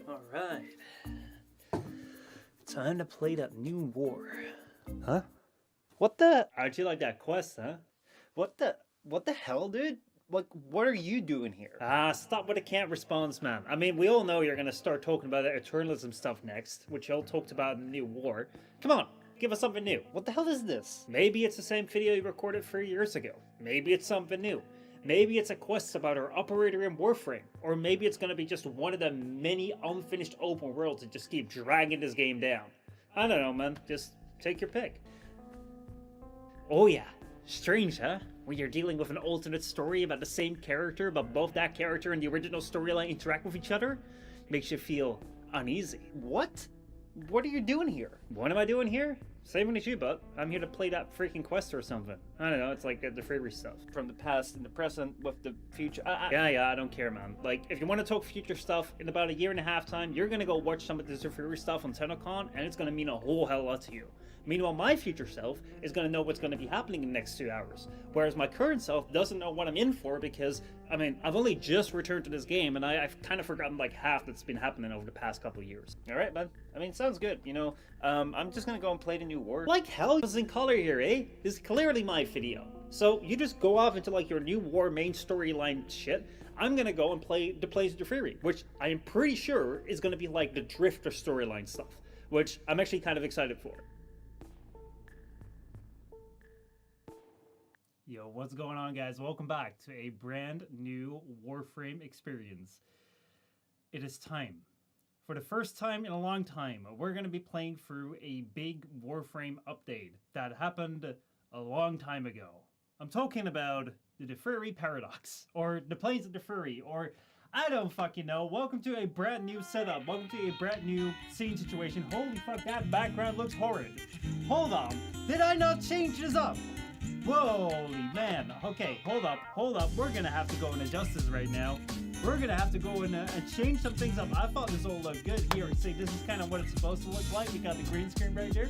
Alright. Time to play that new war. Huh? What the? How'd you like that quest, huh? What the hell, dude? Like, what are you doing here? Stop with the can't response, man. I mean, we all know you're gonna start talking about that Eternalism stuff next, which y'all talked about in the new war. Come on, give us something new. What the hell is this? Maybe it's the same video you recorded 3 years ago. Maybe it's something new. Maybe it's a quest about our operator in Warframe. Or maybe it's gonna be just one of the many unfinished open worlds that just keep dragging this game down. I don't know, man. Just take your pick. Oh yeah, strange, huh? When you're dealing with an alternate story about the same character, but both that character and the original storyline interact with each other, makes you feel uneasy. What? What are you doing here? What am I doing here? Same as you, but I'm here to play that freaking quest or something. I don't know, it's like the Duviri stuff. From the past and the present with the future. Yeah, I don't care, man. Like, if you want to talk future stuff, in about 1.5 years time, you're gonna go watch some of the Duviri stuff on TennoCon, and it's gonna mean a whole hell lot to you. Meanwhile, my future self is gonna know what's gonna be happening in the next 2 hours. Whereas my current self doesn't know what I'm in for because, I mean, I've only just returned to this game and I've kind of forgotten like half that's been happening over the past couple of years. Alright, man. I mean, sounds good, you know. I'm just gonna go and play the new war. Like hell, is in color here, eh? This is clearly my video. So you just go off into like your new war main storyline shit. I'm gonna go and play the Duviri, which I am pretty sure is gonna be like the Drifter storyline stuff, which I'm actually kind of excited for. Yo, what's going on, guys? Welcome back to a brand new Warframe experience. It is time for the first time in a long time, we're going to be playing through a big Warframe update that happened a long time ago. I'm talking about the Duviri paradox, or the plains of Duviri, or I don't fucking know. Welcome to a brand new setup. Welcome to a brand new scene situation. Holy fuck, that background looks horrid. Hold on. Did I not change this up? Holy man. Okay, hold up. We're gonna have to go and adjust this right now. We're gonna have to go and change some things up. I thought this all looked good here. See, this is kind of what it's supposed to look like. We got the green screen right here.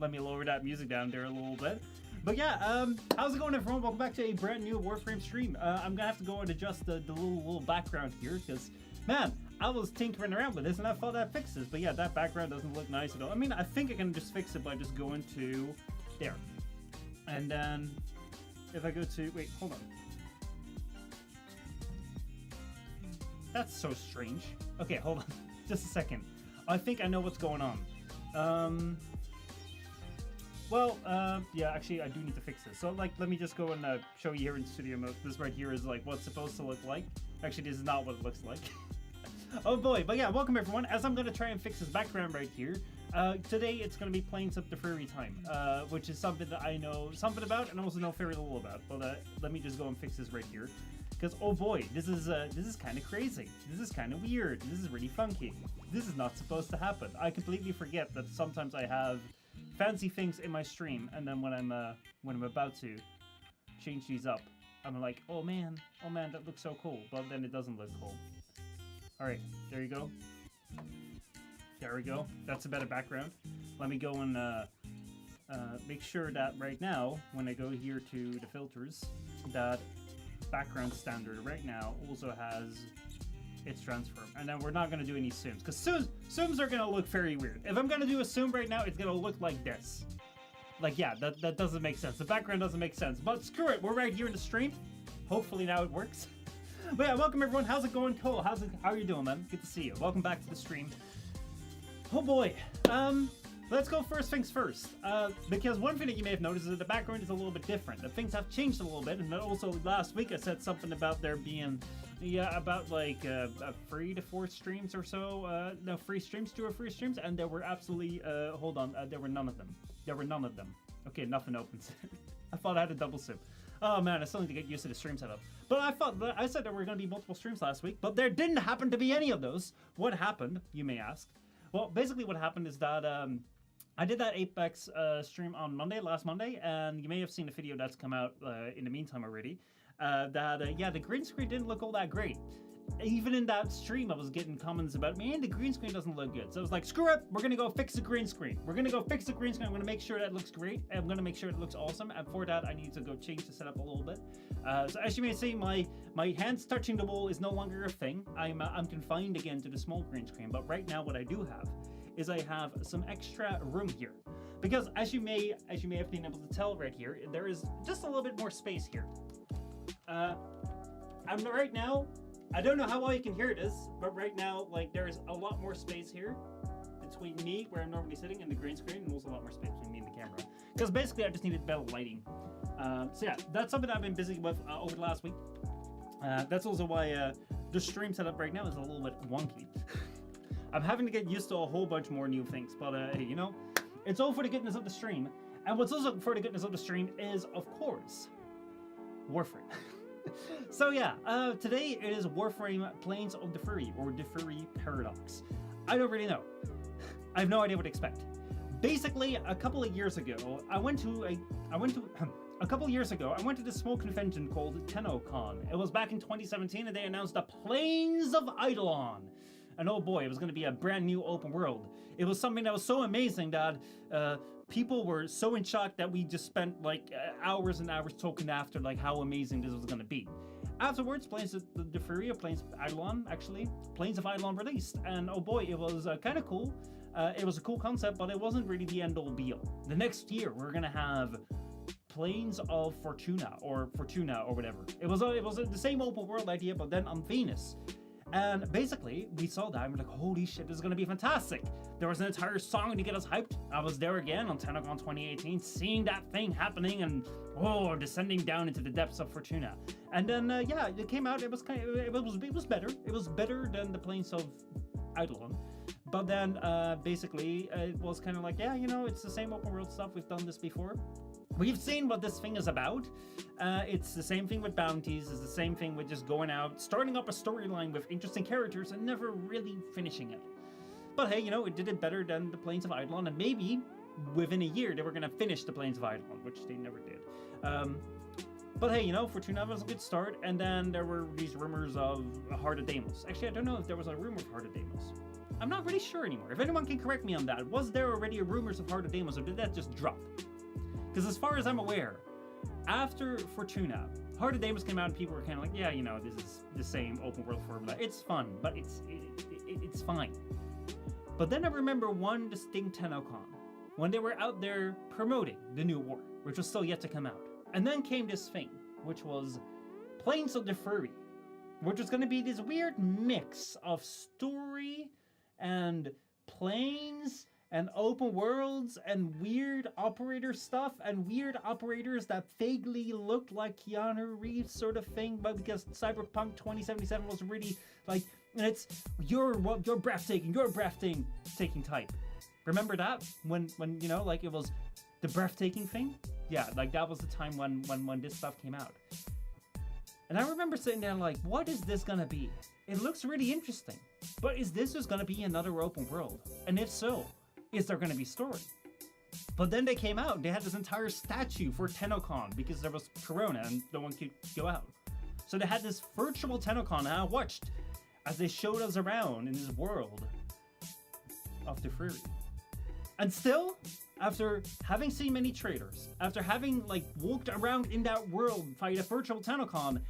Let me lower that music down there a little bit. But yeah, how's it going, everyone? Welcome back to a brand new Warframe stream. I'm gonna have to go and adjust the little background here because, man, I was tinkering around with this and I thought I'd fix this. But yeah, that background doesn't look nice at all. I mean, I think I can just fix it by just going to there. And then if I go to, wait, hold on. That's so strange. Okay, hold on. Just a second. I think I know what's going on. Yeah, actually, I do need to fix this. So, like, let me just go and show you here in studio mode. This right here is, like, what's supposed to look like. Actually, this is not what it looks like. Oh, boy. But, yeah, welcome, everyone. As I'm going to try and fix this background right here, today it's going to be Plains of Duviri time, which is something that I know something about and also know very little about. But let me just go and fix this right here. Because, oh, boy, this is kind of crazy. This is kind of weird. This is really funky. This is not supposed to happen. I completely forget that sometimes I have fancy things in my stream, and then when I'm about to change these up, I'm like, oh man, that looks so cool, but then it doesn't look cool. All right, there you go. There we go. That's a better background. Let me go and make sure that right now, when I go here to the filters, that background standard right now also has its transform. And then we're not going to do any zooms, because zooms are going to look very weird. If I'm going to do a zoom right now, it's going to look like this. Like, yeah, that doesn't make sense. The background doesn't make sense. But screw it, we're right here in the stream. Hopefully now it works. But yeah, welcome everyone. How's it going, Cole? How are you doing, man? Good to see you. Welcome back to the stream. Oh boy. Let's go first things first. Because one thing that you may have noticed is that the background is a little bit different. The things have changed a little bit, and also last week I said something about there being, about like 3 to 4 streams or so. No, 3 streams, 2 or 3 streams, and there were absolutely, hold on, there were none of them. Okay, nothing opens. I thought I had a double sim. Oh man, I still need to get used to the stream setup. But I said there were going to be multiple streams last week, but there didn't happen to be any of those. What happened, you may ask? Well, basically what happened is that, I did that iDubbbz stream on last Monday, and you may have seen the video that's come out in the meantime already. The green screen didn't look all that great. Even in that stream, I was getting comments about, man, the green screen doesn't look good. So I was like, screw it, we're gonna go fix the green screen. I'm gonna make sure that looks great, and I'm gonna make sure it looks awesome. And for that, I need to go change the setup a little bit. So as you may see, my hands touching the wall is no longer a thing. I'm confined again to the small green screen. But right now, what I do have is I have some extra room here, because as you may have been able to tell right here, there is just a little bit more space here. Right now, I don't know how well you can hear this, but right now, like, there is a lot more space here between me, where I'm normally sitting, and the green screen, and also a lot more space between me and the camera. Because basically, I just needed better lighting. So yeah, that's something I've been busy with over the last week. That's also why the stream setup right now is a little bit wonky. I'm having to get used to a whole bunch more new things, but hey, you know, it's all for the goodness of the stream. And what's also for the goodness of the stream is, of course, Warframe. So yeah, today it is Warframe Plains of Duviri, or Duviri Paradox. I don't really know. I have no idea what to expect. Basically, a couple of years ago, I went to this small convention called TennoCon. It was back in 2017, and they announced the Plains of Eidolon. And oh boy, it was going to be a brand new open world. It was something that was so amazing that people were so in shock that we just spent like hours and hours talking after like how amazing this was going to be. Afterwards, Plains of Duviri, Plains of Eidolon released, and oh boy, it was kind of cool. It was a cool concept, but it wasn't really the end-all be-all. The next year, we're gonna have Plains of Fortuna or whatever. It was the same open world idea, but then on Venus. And basically, we saw that and we're like, holy shit, this is going to be fantastic. There was an entire song to get us hyped. I was there again on TennoCon 2018, seeing that thing happening and, descending down into the depths of Fortuna. And then, it came out, it was better. It was better than the Plains of Eidolon. But then, basically, it was kind of like, yeah, you know, it's the same open world stuff. We've done this before. We've seen what this thing is about. It's the same thing with bounties. It's the same thing with just going out, starting up a storyline with interesting characters and never really finishing it. But hey, you know, it did it better than the Plains of Eidolon, and maybe within a year they were going to finish the Plains of Eidolon, which they never did. But hey, you know, Fortuna was a good start, and then there were these rumors of Heart of Deimos. Actually, I don't know if there was a rumor of Heart of Deimos. I'm not really sure anymore. If anyone can correct me on that, was there already a rumors of Heart of Deimos, or did that just drop? Because as far as I'm aware, after Fortuna, Heart of Deimos came out and people were kind of like, yeah, you know, this is the same open world formula. It's fun, but it's fine. But then I remember one distinct TennoCon, when they were out there promoting the new war, which was still yet to come out. And then came this thing, which was Plains of Duviri, which was going to be this weird mix of story and plains and open worlds and weird operator stuff and weird operators that vaguely looked like Keanu Reeves sort of thing, but because Cyberpunk 2077 was really like, and it's you're breathtaking type. Remember that when you know, like, it was the breathtaking thing? Yeah, like that was the time when this stuff came out. And I remember sitting there like, what is this gonna be? It looks really interesting, but is this just gonna be another open world? And if so, is there gonna be story? But then they came out, they had this entire statue for TennoCon because there was Corona and no one could go out. So they had this virtual TennoCon, and I watched as they showed us around in this world of Duviri. And still, after having seen many trailers, after having like walked around in that world via a virtual TennoCon,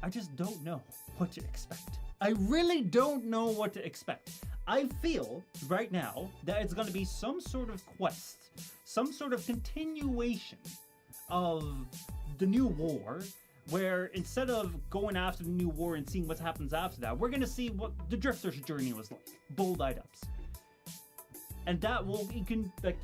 I just don't know what to expect. I really don't know what to expect. I feel right now that it's going to be some sort of quest, some sort of continuation of the new war, where instead of going after the new war and seeing what happens after that, we're going to see what the Drifter's journey was like. Bold iDubbbz. And that will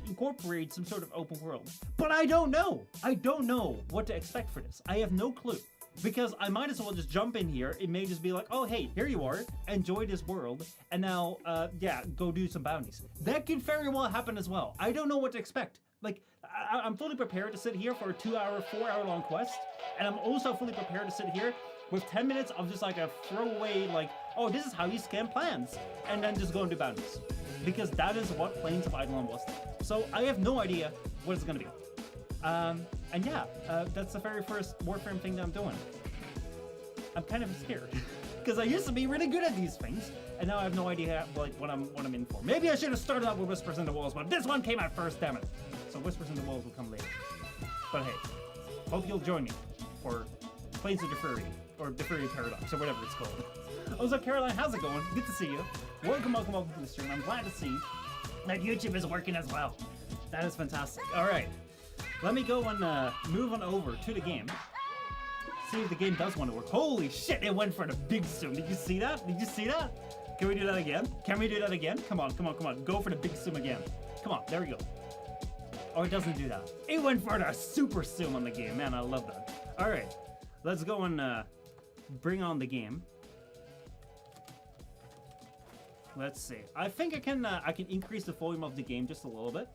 incorporate some sort of open world. But I don't know. I don't know what to expect for this. I have no clue. Because I might as well just jump in here. It may just be like, oh, hey, here you are. Enjoy this world. And now, yeah, go do some bounties. That could very well happen as well. I don't know what to expect. Like, I'm fully prepared to sit here for a 2-hour, 4-hour-long quest. And I'm also fully prepared to sit here with 10 minutes of just like a throwaway, like, oh, this is how you scan plans. And then just go and do bounties. Because that is what Plains of Eidolon was. So I have no idea what it's going to be. And yeah, that's the very first Warframe thing that I'm doing. I'm kind of scared. Because I used to be really good at these things, and now I have no idea like what I'm in for. Maybe I should have started out with Whispers in the Walls, but this one came out first, damn it. So Whispers in the Walls will come later. But hey, hope you'll join me for Plains of Duviri, or Duviri Paradox, or whatever it's called. What's up, Caroline? How's it going? Good to see you. Welcome to the stream. I'm glad to see that YouTube is working as well. That is fantastic. All right, let me go and move on over to the game. See if the game does want to work. Holy shit, it went for the big zoom. Did you see that? Did you see that? Can we do that again? Can we do that again? Come on, come on, come on. Go for the big zoom again. Come on, there we go. Oh, it doesn't do that. It went for the super zoom on the game. Man, I love that. All right, let's go and bring on the game. Let's see. I think I can increase the volume of the game just a little bit.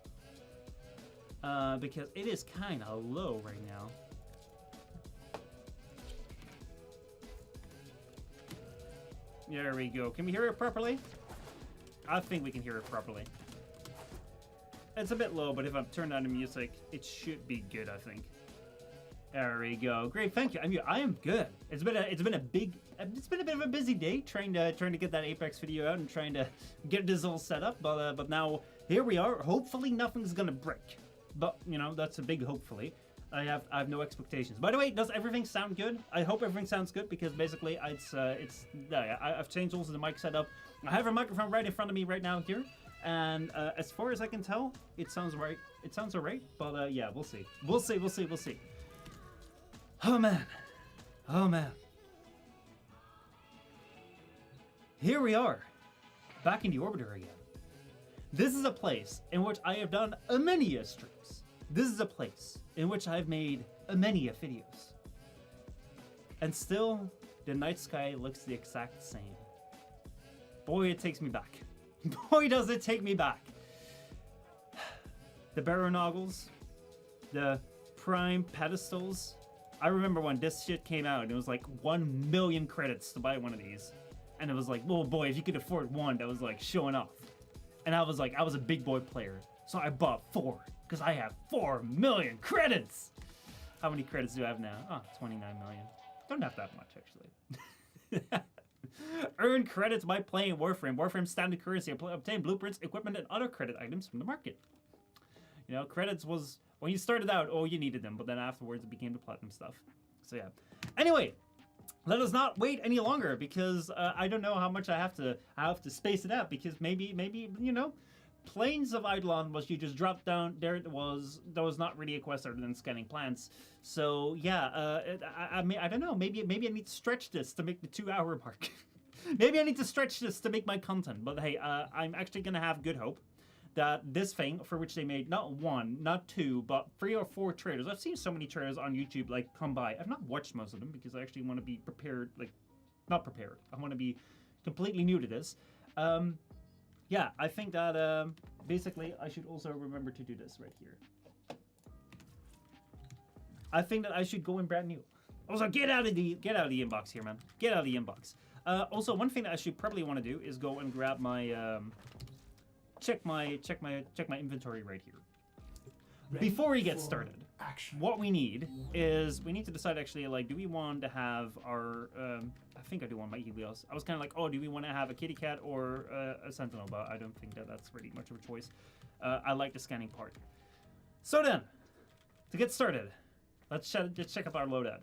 Because it is kind of low right now. There we go. Can we hear it properly? I think we can hear it properly. It's a bit low, but if I turn down the music, it should be good, I think. There we go. Great, thank you. I mean, I am good. It's been a bit of a busy day trying to get that Apex video out and trying to get this all set up. But now here we are. Hopefully nothing's gonna break. But you know, that's a big hopefully. I have no expectations. By the way, does everything sound good? I hope everything sounds good because basically I've changed also the mic setup. I have a microphone right in front of me right now here, and as far as I can tell, it sounds right. It sounds alright. But yeah, we'll see. We'll see. Oh man. Oh man. Here we are, back in the Orbiter again. This is a place in which I have done a many streams. This is a place in which I've made a many videos. And still, the night sky looks the exact same. boy, it takes me back. Boy, does it take me back. The barrel noggles, the prime pedestals. I remember when this shit came out, it was like 1 million credits to buy one of these. And it was like, oh boy, if you could afford one, that was like showing off. And I was like, I was a big boy player. So I bought 4, because I have 4 million credits. How many credits do I have now? Oh, 29 million. Don't have that much, actually. Earn credits by playing Warframe. Warframe's standard currency. Obtain blueprints, equipment, and other credit items from the market. You know, credits was, when you started out, oh, you needed them, but then afterwards it became the platinum stuff. So yeah. Anyway, let us not wait any longer, because I don't know how much I have to space it out, because maybe you know, Plains of Eidolon was you just dropped down there. There was not really a quest other than scanning plants. So yeah, I mean, I don't know. Maybe I need to stretch this to make the 2-hour mark. Maybe I need to stretch this to make my content. But hey, I'm actually gonna have good hope that this thing, for which they made not 1, not 2, but 3 or 4 trailers. I've seen so many trailers on YouTube like come by. I've not watched most of them because I actually want to be prepared. Like, not prepared. I want to be completely new to this. Yeah, I think that basically I should also remember to do this right here. I think that I should go in brand new. Also, get out of the inbox here, man. Get out of the inbox. Also, one thing that I should probably want to do is go and grab my check my inventory right here. Before we get started, what we need is we need to decide actually, like, do we want to have our I think I do want my Helios. I was kind of like, oh, do we want to have a kitty cat or a sentinel? But I don't think that that's really much of a choice. I like the scanning part. So then, to get started, let's check up our loadout.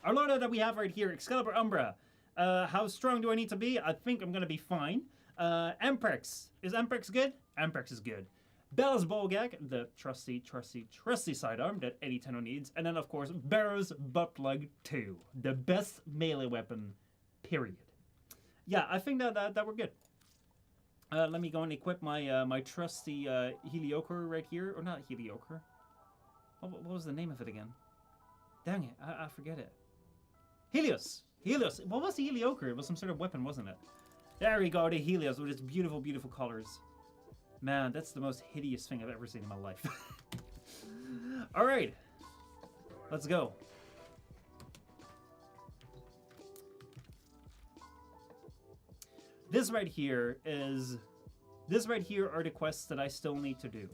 Our loadout that we have right here, Excalibur Umbra. How strong do I need to be? I think I'm gonna be fine. Amprex. Is Amprex good? Amprex is good. Bell's Bowgag, the trusty sidearm that Eddie Tenno needs. And then, of course, Barrow's Butt Plug 2. The best melee weapon, period. Yeah, I think that we're good. Let me go and equip my my trusty Helioker right here. Or not Helioker. What was the name of it again? Dang it, I forget it. Helios. Helios. What was the Helioker? It was some sort of weapon, wasn't it? There we go, the Helios with its beautiful, beautiful colors. Man, that's the most hideous thing I've ever seen in my life. All right, let's go. This right here are the quests that I still need to do.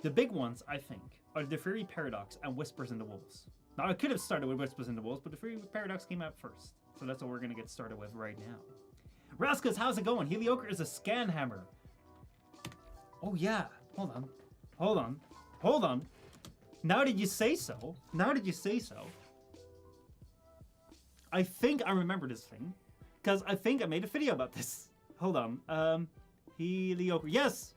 The big ones, I think, are the Duviri Paradox and Whispers in the Wolves. Now, I could have started with Whispers in the Wolves, but the Duviri Paradox came out first. So that's what we're gonna get started with right now. Raskas, how's it going? Helioker is a scan hammer. Oh yeah, hold on. Now that you say so, I think I remember this thing, because I think I made a video about this. Hold on, Helioker, yes!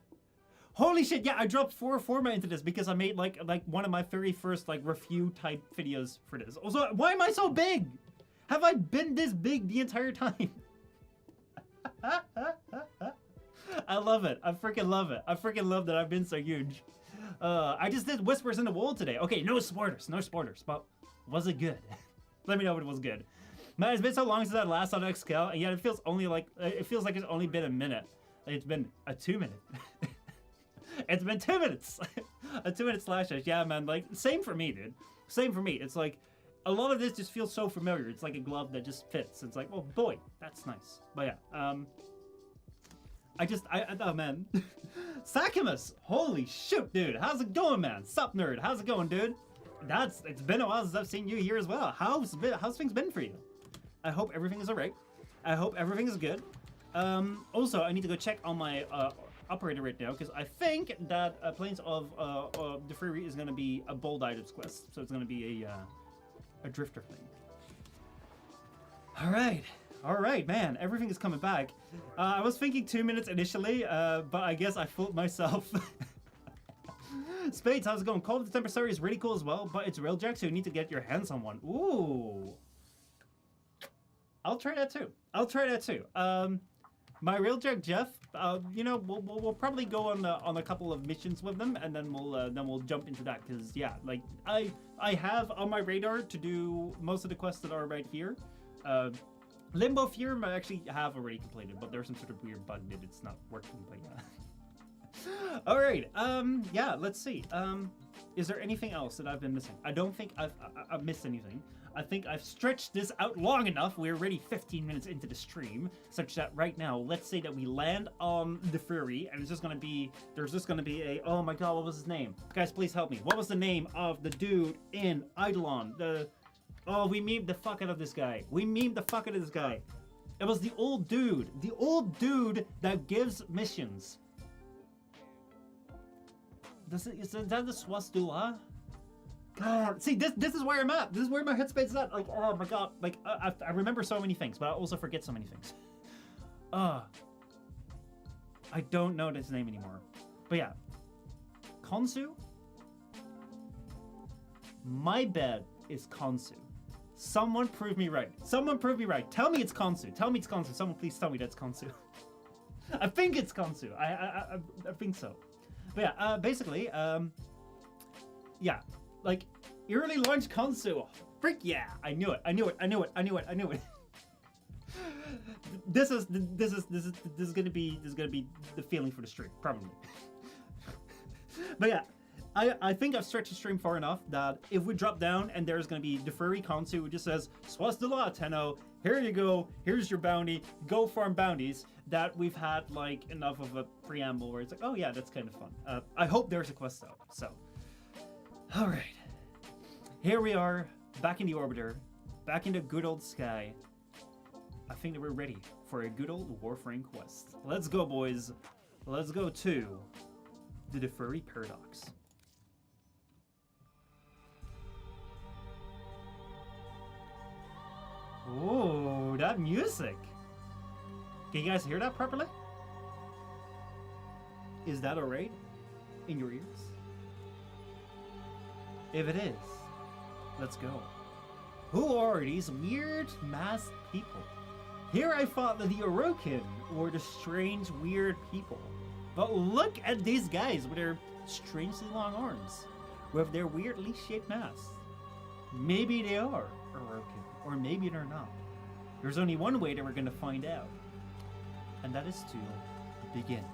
Holy shit, yeah, I dropped 4 format into this because I made like one of my very first like review type videos for this. Also, why am I so big? Have I been this big the entire time? I love it. I freaking love it. I freaking love that I've been so huge. I just did Whispers in the Wall today. Okay, no spoilers, but was it good? Let me know if it was good. Man, it's been so long since I last on XCal, and yet it feels like it's only been a minute. It's been a 2 minute. It's been 2 minutes. A 2 minute slash. Yeah, man. Like, same for me, dude. Same for me. It's like a lot of this just feels so familiar. It's like a glove that just fits. It's like, oh boy, that's nice. But yeah, oh man. Sakimus, holy shoot, dude. How's it going, man? Sup, nerd? How's it going, dude? It's been a while since I've seen you here as well. How's things been for you? I hope everything is alright. I hope everything is good. Also, I need to go check on my operator right now, because I think that Plains of Duviri is going to be a bold items quest. So it's going to be a drifter thing. All right, man. Everything is coming back. I was thinking 2 minutes initially, but I guess I fooled myself. Spades, how's it going? Call of the Tempestary is really cool as well, but it's railjack, so you need to get your hands on one. Ooh. I'll try that too. My railjack Jeff, you know, we'll probably go on a couple of missions with them, and then we'll jump into that, because yeah, like I have on my radar to do most of the quests that are right here. Limbo Fury I actually have already completed, but there's some sort of weird bug that it's not working, but yeah. Alright, yeah, let's see. Is there anything else that I've been missing? I don't think I've missed anything. I think I've stretched this out long enough. We're already 15 minutes into the stream, such that right now, let's say that we land on Duviri, and it's just gonna be, there's just gonna be a, oh my god, what was his name? Guys, please help me. What was the name of the dude in Eidolon? Oh, we memed the fuck out of this guy. We memed the fuck out of this guy. It was the old dude that gives missions. Is that the Swastula? God, see, this is where I'm at. This is where my headspace is at. Like, oh my god, like I remember so many things, but I also forget so many things. I don't know his name anymore. But yeah, Konsu. My bet is Konsu. Someone prove me right. Someone prove me right. Tell me it's Konsu. Tell me it's Konsu. Someone please tell me that's Konsu. I think it's Konsu. I think so. But yeah, basically, yeah. Like, early launch console. Freak yeah! I knew it. I knew it. I knew it. I knew it. I knew it. This is gonna be the feeling for the stream, probably. But yeah, I think I've stretched the stream far enough that if we drop down and there's gonna be the furry Konsu who just says Swastila Tenno, here you go, here's your bounty, go farm bounties, that we've had like enough of a preamble where it's like, oh yeah, that's kind of fun. I hope there's a quest though. So, all right. Here we are, back in the orbiter, back in the good old sky. I think that we're ready for a good old Warframe quest. Let's go, boys. Let's go to the Duviri Paradox. Oh, that music. Can you guys hear that properly? Is that alright in your ears? If it is, let's go. Who are these weird masked people? Here I thought that the Orokin were the strange weird people. But look at these guys with their strangely long arms, with their weirdly shaped masks. Maybe they are Orokin, or maybe they're not. There's only one way that we're gonna find out, and that is to begin.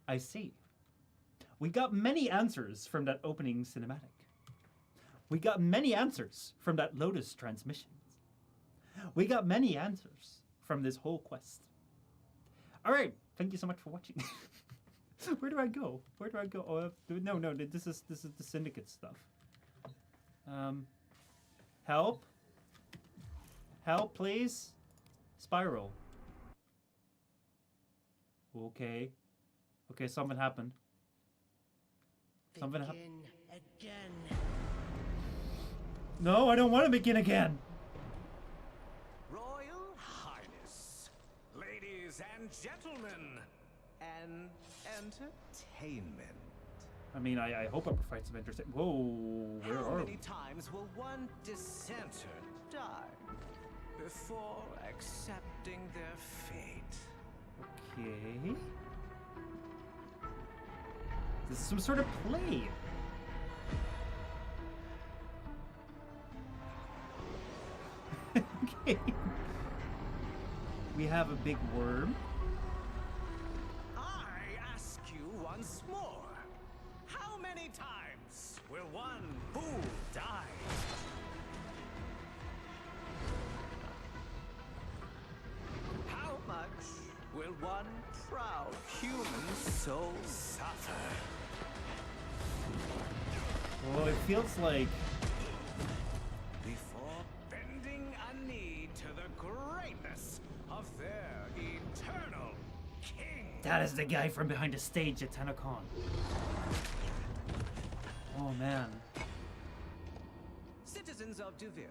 I see. We got many answers from that opening cinematic. We got many answers from that Lotus transmission. We got many answers from this whole quest. All right, thank you so much for watching. Where do I go? Where do I go? Oh, no, this is the syndicate stuff. Help. Help, please. Spiral. Okay. Okay, something happened. Something happened. Again. No, I don't want to begin again. Royal Highness, ladies and gentlemen, and entertainment. I mean, I hope I provide some interesting. Whoa, where How are many we? times will one dissenter die before accepting their fate? Okay. This is some sort of play. Okay. We have a big worm. I ask you once more, how many times will one fool die? How much will one proud human soul suffer? Well, it feels like Before bending a knee to the greatness of their eternal king. that is the guy from behind the stage at TennoCon. Oh man. Citizens of Duviri,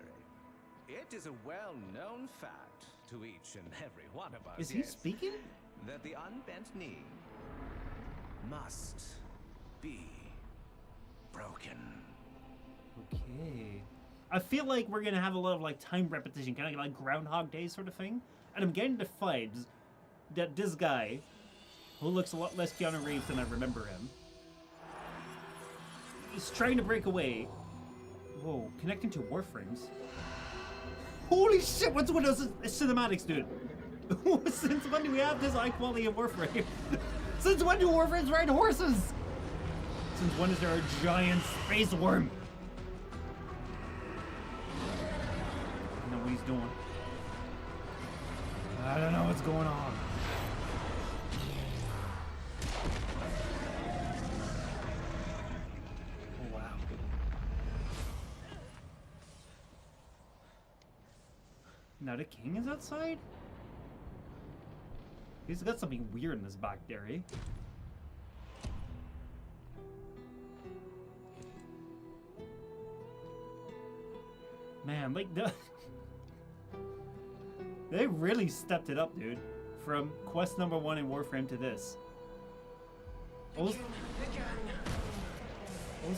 it is a well-known fact to each and every one of us, Is he yes, speaking? that the unbent knee must be broken. Okay. I feel like we're gonna have a lot of like time repetition, kind of like Groundhog Day sort of thing. And I'm getting the vibes that this guy, who looks a lot less Keanu Reeves than I remember him, is trying to break away Whoa, connecting to Warframes. Holy shit, what's with those cinematics, dude? Since when do we have this high quality of Warframe? Since when do Warframes ride horses? Since when is there a giant space worm? I don't know what he's doing. I don't know what's going on. Oh, wow. Now the king is outside? He's got something weird in his back there, eh? Man, like they really stepped it up, dude. From quest number 1 in Warframe to this. Also,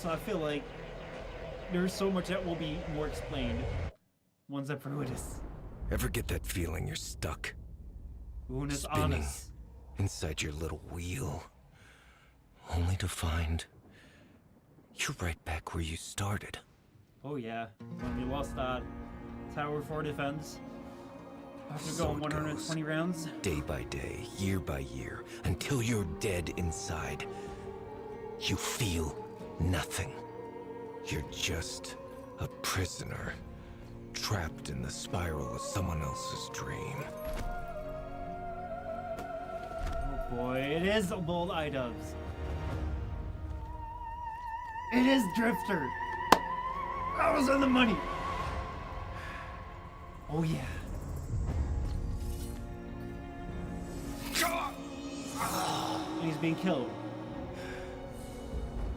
I feel like there's so much that will be more explained once I prove this. Ever get that feeling you're stuck? Una's Spinning honest. inside your little wheel, only to find you're right back where you started. Oh yeah, when we lost that Tower 4 defense after So going it 120 rounds. Day by day, year by year, until you're dead inside. You feel nothing. You're just a prisoner, trapped in the spiral of someone else's dream. Oh boy, it is bold iDubbbz. It is Drifter. I was on the money. Oh yeah. And he's being killed.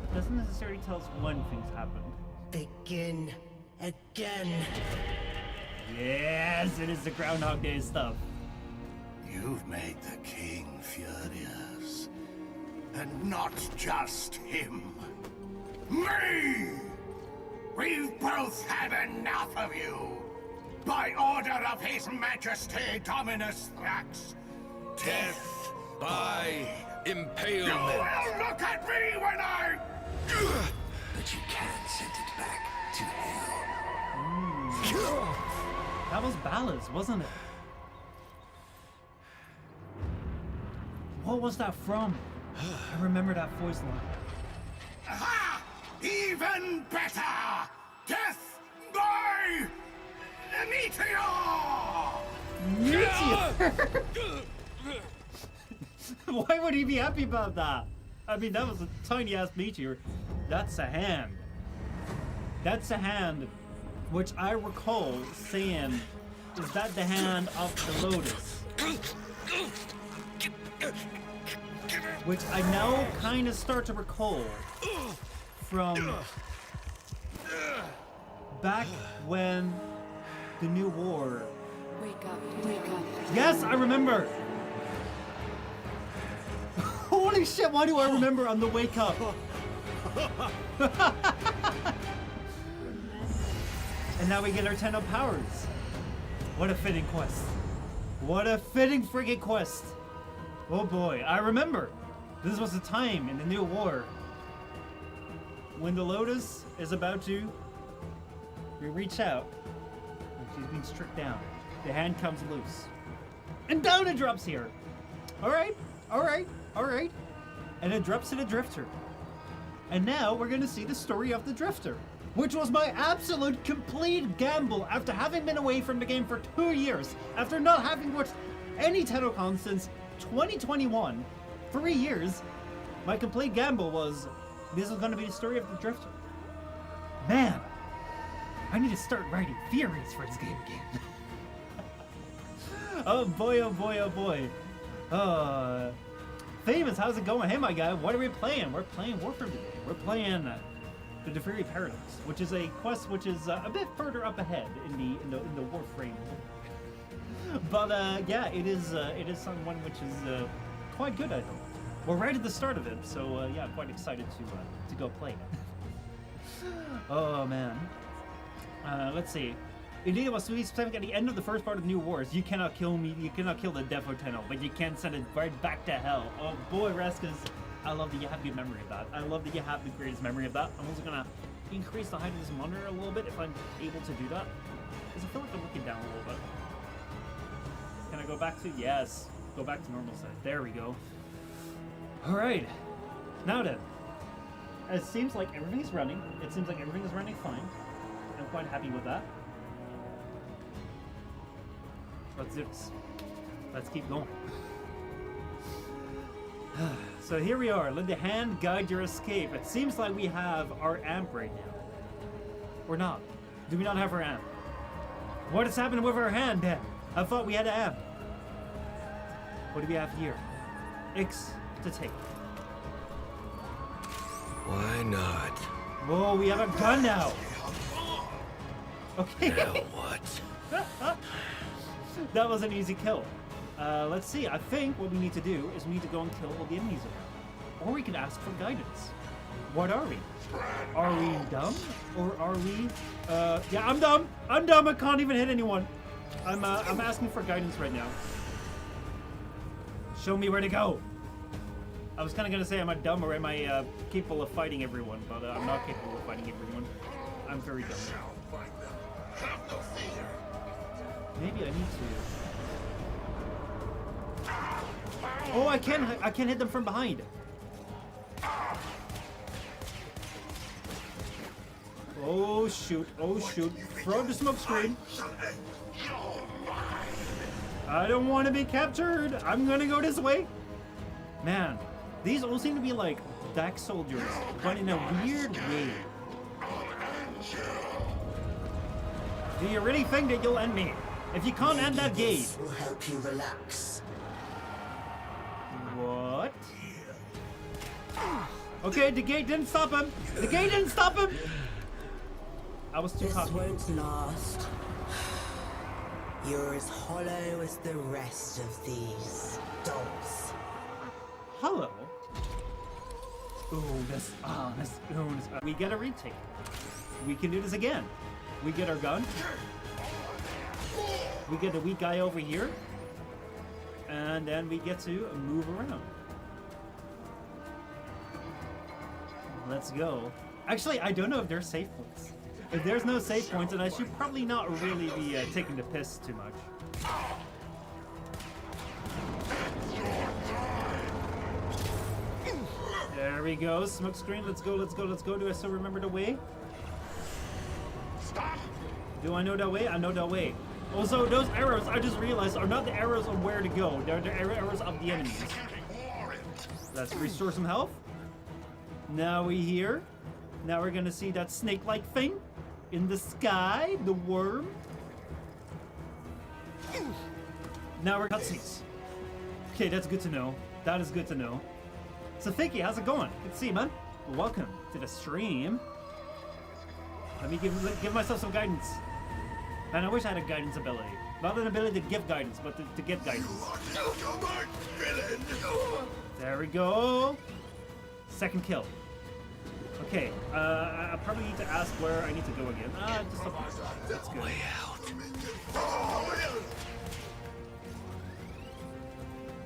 It doesn't necessarily tell us when things happened. Begin again. Yes, it is the Groundhog Day stuff. You've made the king furious. And not just him. Me! We've both had enough of you! By order of His Majesty Dominus Thrax, death By you impalement. will look at me when I... But you can't send it back to hell. That was Ballas, wasn't it? What was that from? I remember that voice line. Aha! Even better! Death by... meteor! Why would he be happy about that? I mean, that was a tiny ass meteor. That's a hand. That's a hand, which I recall saying, is that the hand of the Lotus? Which I now kind of start to recall from back when the new war. Wake up, wake up. Yes, I remember. Holy shit, why do I remember on the wake up? And now we get our 10 up powers. What a fitting quest. What a fitting friggin' quest. Oh boy, I remember. This was the time in the new war when the Lotus is about to reach out and she's being stripped down. The hand comes loose. And down it drops here. Alright, alright, alright. And it drops to the Drifter. And now we're gonna see the story of the Drifter, which was my absolute complete gamble after having been away from the game for 2 years, after not having watched any TennoCon since 2021, 3 years. My complete gamble was this is gonna be the story of the Drifter. Man, I need to start writing theories for this game again. Oh boy, oh boy, oh boy. Famous, how's it going? Hey my guy, what are we playing? We're playing Warframe today. We're playing the Duviri Paradox, which is a quest which is a bit further up ahead in the Warframe. But yeah, it is someone which is quite good, I think. We're right at the start of it, so yeah, quite excited to go play it. Oh man. Let's see. Indeed, it was to be specific at the end of the first part of the New Wars. You cannot kill me, you cannot kill the Defo Tenno, but you can send it right back to hell. Oh boy, Reskas, I love that you have good memory of that. I love that you have the greatest memory of that. I'm also gonna increase the height of this monitor a little bit if I'm able to do that? Because I feel like I'm looking down a little bit. Can I go back to? Yes. Go back to normal size. There we go. Alright. Now then. It seems like everything is running. It seems like everything is running fine. I'm quite happy with that. Let's keep going. So here we are. Let the hand guide your escape. It seems like we have our amp right now. Or not. Do we not have our amp? What has happened with our hand then? I thought we had an amp. What do we have here? X to take. Why not? Whoa, we have a gun now. Okay. Now what? That was an easy kill. Let's see. I think what we need to do is we need to go and kill all the enemies around. Or we can ask for guidance. What are we? Are we dumb? Or are we... yeah, I'm dumb. I'm dumb. I can't even hit anyone. I'm asking for guidance right now. Show me where to go. I was kind of going to say, am I dumb or am I capable of fighting everyone? But I'm not capable of fighting everyone. I'm very dumb. Maybe I need to... Oh, I can hit them from behind. Oh shoot, oh shoot. Throw the smoke screen. I don't want to be captured. I'm gonna go this way. Man, these all seem to be like Dark soldiers, but in a weird way. Do you really think that you'll end me? If you can't end that gate. Will help you relax. What? Okay, the gate didn't stop him. The gate didn't stop him. I was too This cocky. won't last. You're as hollow as the rest of these dolls. Hello. Ooh, we get a retake. We can do this again. We get our gun. We get the weak guy over here. And then we get to move around. Let's go. Actually, I don't know if there's save points. If there's no save points, then I should probably not really be taking the piss too much. There we go. Smoke screen. Let's go, let's go, let's go. Do I still remember the way? Do I know that way? I know that way. Also, those arrows, I just realized, are not the arrows of where to go. They're the arrows of the enemies. Let's restore some health. Now we here. Now we're gonna see that snake-like thing in the sky, the worm. Now we're cutscenes. Okay, that's good to know. That is good to know. So Thinky, how's it going? Good to see you, man. Welcome to the stream. Let me give myself some guidance. And I wish I had a guidance ability. Not an ability to give guidance, but to get guidance. There we go. Second kill. Okay, I probably need to ask where I need to go again. Just up here. That's good. Way out.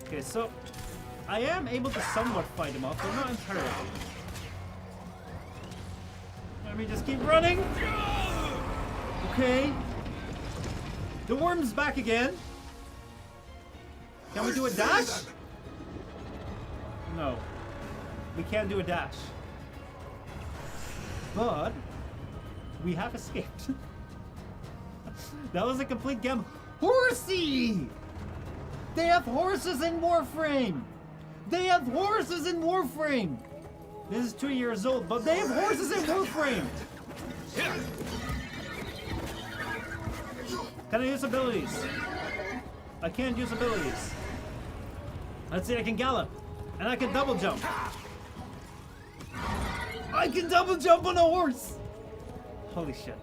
Okay, so I am able to somewhat fight him off, but not entirely. Let me just keep running. Okay. The worm's back again. Can we do a dash? No. We can't do a dash. But we have escaped. That was a complete game. Horsey! They have horses in Warframe! They have horses in Warframe! This is 2 years old, but they have horses in Warframe! Can I use abilities? I can't use abilities. Let's see, I can gallop. And I can double jump. I can double jump on a horse! Holy shit.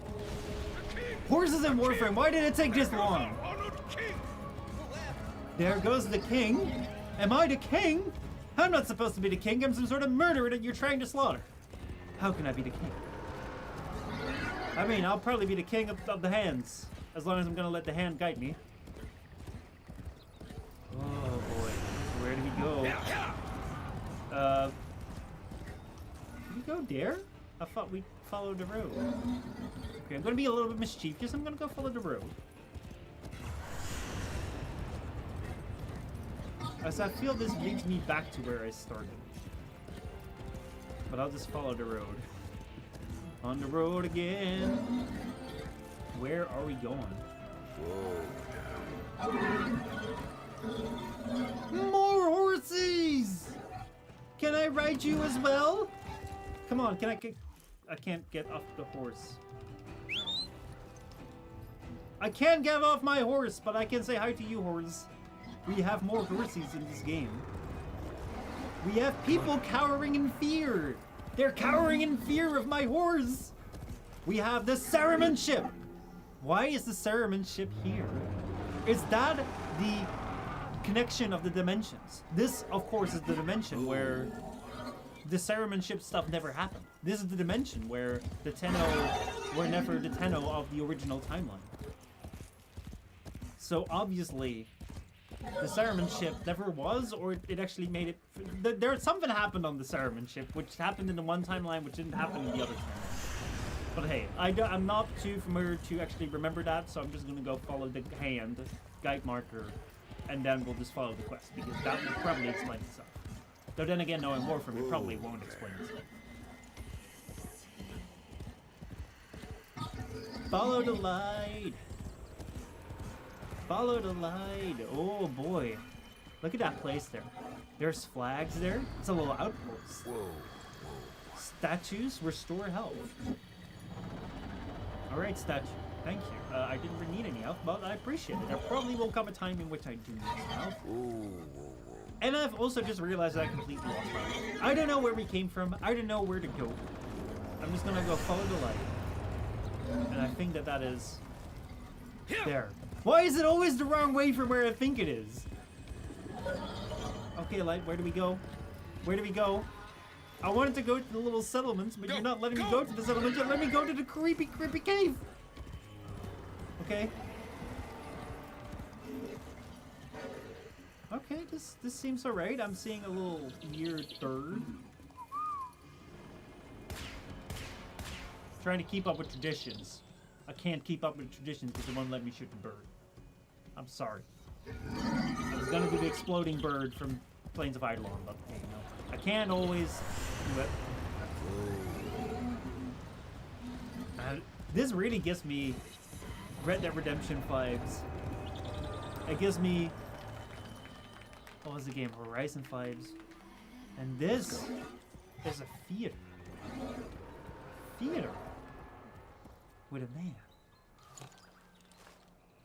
Horses in Warframe, why did it take this long? There goes the king. Am I the king? I'm not supposed to be the king. I'm some sort of murderer that you're trying to slaughter. How can I be the king? I mean, I'll probably be the king of the hands. As long as I'm gonna let the hand guide me. Oh boy. Where did he go? Did he go there? I thought we followed the road. Okay, I'm gonna be a little bit mischievous. I'm gonna go follow the road. As I feel this leads me back to where I started. But I'll just follow the road. On the road again. Where are we going? More horses! Can I ride you as well? Come on, can I can't get off the horse. I can't get off my horse, but I can say hi to you, horse. We have more horses in this game. We have people cowering in fear. They're cowering in fear of my horse. We have the Saruman ship. Why is the Saruman ship here? Is that the connection of the dimensions? This, of course, is the dimension where the Saruman ship stuff never happened. This is the dimension where the Tenno were never the Tenno of the original timeline. So obviously, the Saruman ship never was, or it actually made it. There something happened on the Saruman ship, which happened in the one timeline, which didn't happen in the other timeline. But hey, I'm not too familiar to actually remember that, so I'm just gonna go follow the hand, guide marker, and then we'll just follow the quest, because that will probably explain itself. Though then again, knowing Warframe, it probably won't explain itself. Follow the light! Follow the light! Oh boy. Look at that place there. There's flags there. It's a little outpost. Statues restore health. Alright, statue. Thank you. I didn't really need any health, but I appreciate it. There probably will come a time in which I do need some health. And I've also just realized that I completely lost my life. I don't know where we came from. I don't know where to go. I'm just gonna go follow the light. And I think that is... there. Why is it always the wrong way from where I think it is? Okay, light, where do we go? Where do we go? I wanted to go to the little settlements, but you're not letting me go to the settlements. You're letting me go to the creepy cave. Okay. Okay, this seems alright. I'm seeing a little weird bird. Trying to keep up with traditions. I can't keep up with traditions because they won't let me shoot the bird. I'm sorry. I was gonna do the exploding bird from Plains of Eidolon, but hey, no. I can't always do it. This really gives me Red Dead Redemption vibes. It gives me... what was the game? Horizon vibes. And this is a theater. Theater. With a man.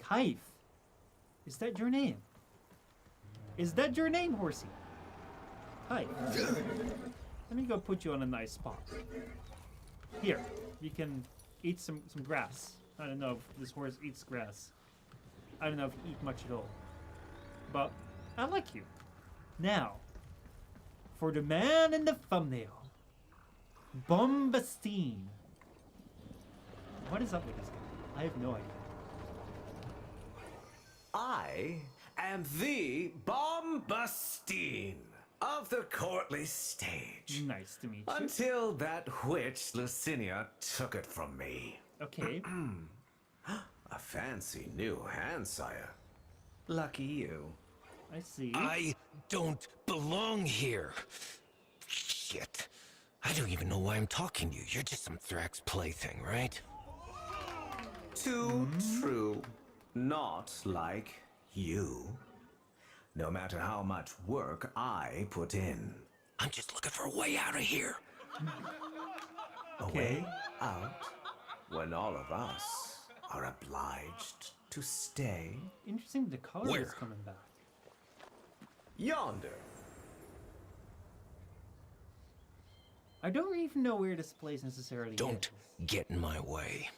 Kaif. Is that your name? Is that your name, horsey? Hi. Let me go put you on a nice spot. Here, you can eat some grass. I don't know if this horse eats grass. I don't know if you eat much at all. But I like you. Now, for the man in the thumbnail. Bombastine. What is up with this guy? I have no idea. I am the Bombastine of the courtly stage. Nice to meet you. Until that witch Lucinia took it from me. Okay. A fancy new hand, sire. Lucky you. I see. I don't belong here. Shit. I don't even know why I'm talking to you. You're just some Thrax plaything, right? Too true. Not like you. No matter how much work I put in. I'm just looking for a way out of here. A way out when all of us are obliged to stay. Interesting, the color Where? is coming back. Yonder. I don't even know where this place necessarily Don't is. get in my way.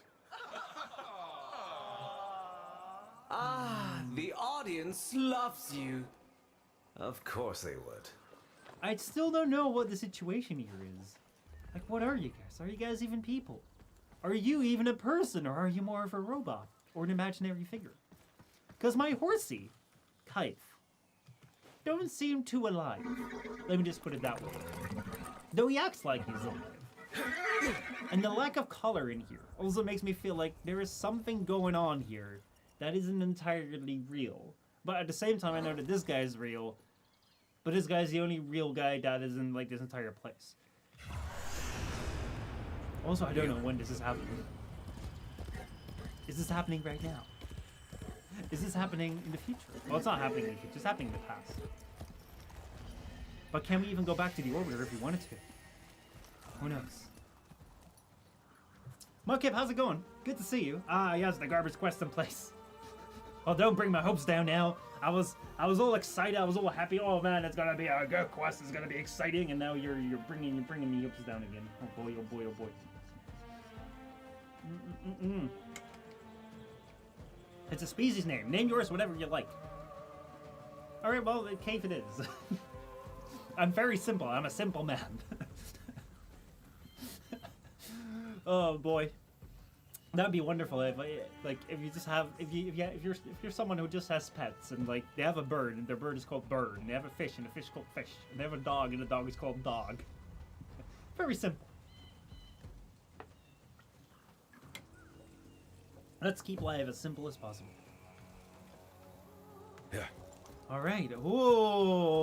Ah, the audience loves you. Of course they would. I still don't know what the situation here is. Like, what are you guys? Are you guys even people? Are you even a person, or are you more of a robot? Or an imaginary figure? Because my horsey, Kaif, don't seem too alive. Let me just put it that way. Though he acts like he's alive. And the lack of color in here also makes me feel like there is something going on here that isn't entirely real. But at the same time, I know that this guy is real, but this guy's the only real guy that is in like this entire place. Also, I don't know when this is happening. Is this happening right now? Is this happening in the future? Well, it's not happening in the future, it's happening in the past. But can we even go back to the orbiter if we wanted to? Who knows? Mudkip, how's it going? Good to see you. Ah, yes, the garbage quest in place. Oh, don't bring my hopes down now. I was all excited. I was all happy. Oh man, it's gonna be a good quest. It's gonna be exciting. And now you're bringing me hopes down again. Oh boy, oh boy, oh boy. It's a species name. Name yours whatever you like. All right, well, cave it is. I'm very simple. I'm a simple man. Oh boy, that'd be wonderful if you just have if you're someone who just has pets and like they have a bird and their bird is called bird and they have a fish and the fish is called fish and they have a dog and the dog is called dog. Very simple. Let's keep life as simple as possible. Yeah. All right. Whoa.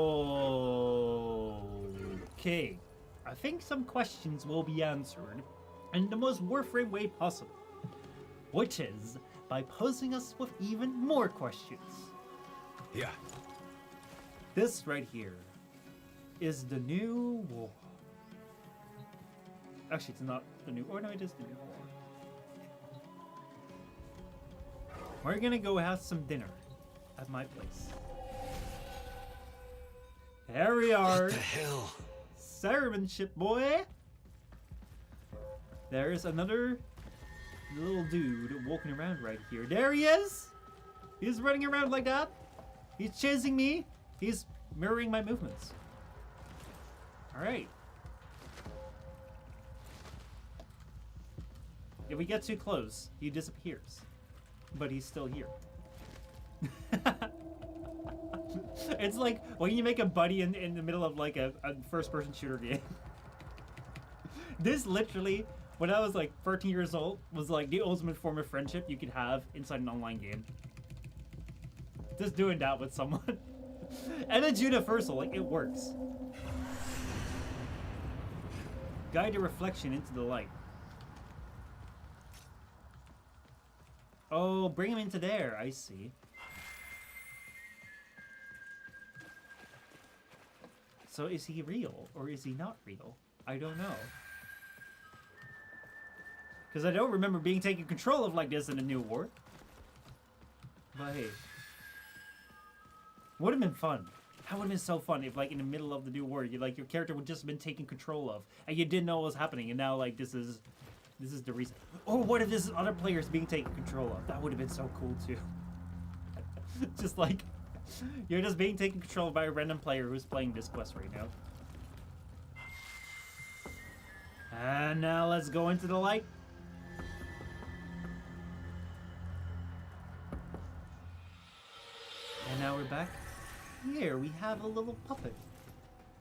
Okay. I think some questions will be answered in the most Warframe way possible, which is by posing us with even more questions. Yeah. This right here is the new war. Actually, it's not the new war. No, it is the new war. We're gonna go have some dinner at my place. There we are. What the hell? Ceremonyship, boy. There's another little dude walking around right here. There he is. He's running around like that. He's chasing me. He's mirroring my movements. All right. If we get too close, he disappears. But he's still here. It's like when you make a buddy in the middle of like a first-person shooter game. This literally, when I was like 13 years old, was like the ultimate form of friendship you could have inside an online game. Just doing that with someone. And it's universal, like it works. Guide the reflection into the light. Oh, bring him into there, I see. So is he real, or is he not real? I don't know. Because I don't remember being taken control of like this in a new war. But hey. Would have been fun. That would have been so fun if like in the middle of the new war, you like your character would just have been taken control of. And you didn't know what was happening, and now like this is the reason. Or what if this is other players being taken control of? That would have been so cool too. Just like, you're just being taken control of by a random player who's playing this quest right now. And now let's go into the light. And now we're back. Here we have a little puppet.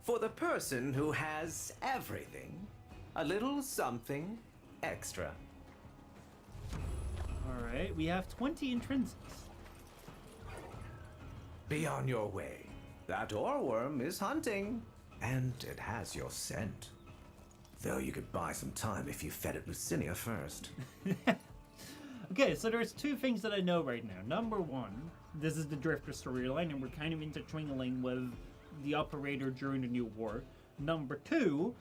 For the person who has everything, a little something extra. Alright, we have 20 intrinsics. Be on your way. That oreworm is hunting, and it has your scent. Though you could buy some time if you fed it Lucinia first. Okay, so there's two things that I know right now. Number one, this is the Drifter storyline, and we're kind of intertwining with the operator during the New War. Number two,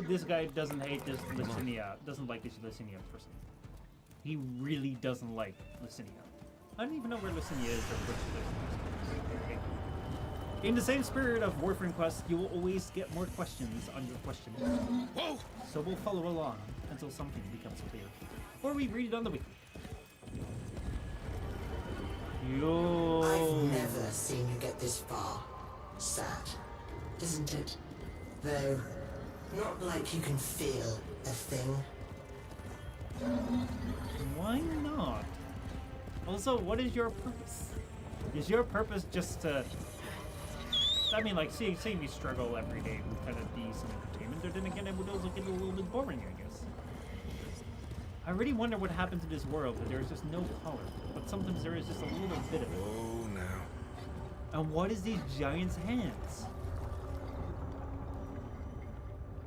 this guy doesn't hate this Lucinia, doesn't like this Lucinia person. He really doesn't like Lucinia. I don't even know where Lucinia is or which Lucinia is. In the same spirit of Warframe Quest, you will always get more questions on your question. Whoa! So we'll follow along until something becomes clear. Or we read it on the wiki. Yo. I've never seen you get this far. Sad, isn't it? Though, not like you can feel a thing. Why not? Also, what is your purpose? Is your purpose just to I mean, like, seeing me struggle every day would kind of be some entertainment, or then again, it would also get a little bit boring, I guess. I really wonder what happened to this world, that there's just no color, but sometimes there is just a little bit of it. Oh, now. And what is these giants' hands?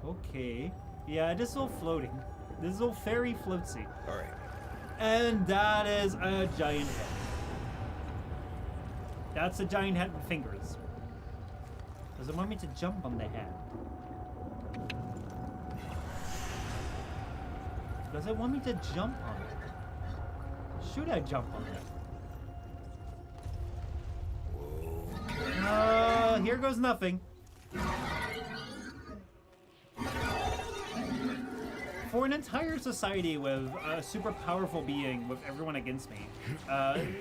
Okay. Yeah, this is all floating. This is all very floatsy. All right. And that is a giant head. That's a giant head with fingers. Does it want me to jump on the head? Does it want me to jump on it? Should I jump on it? Here goes nothing. For an entire society with a super powerful being with everyone against me,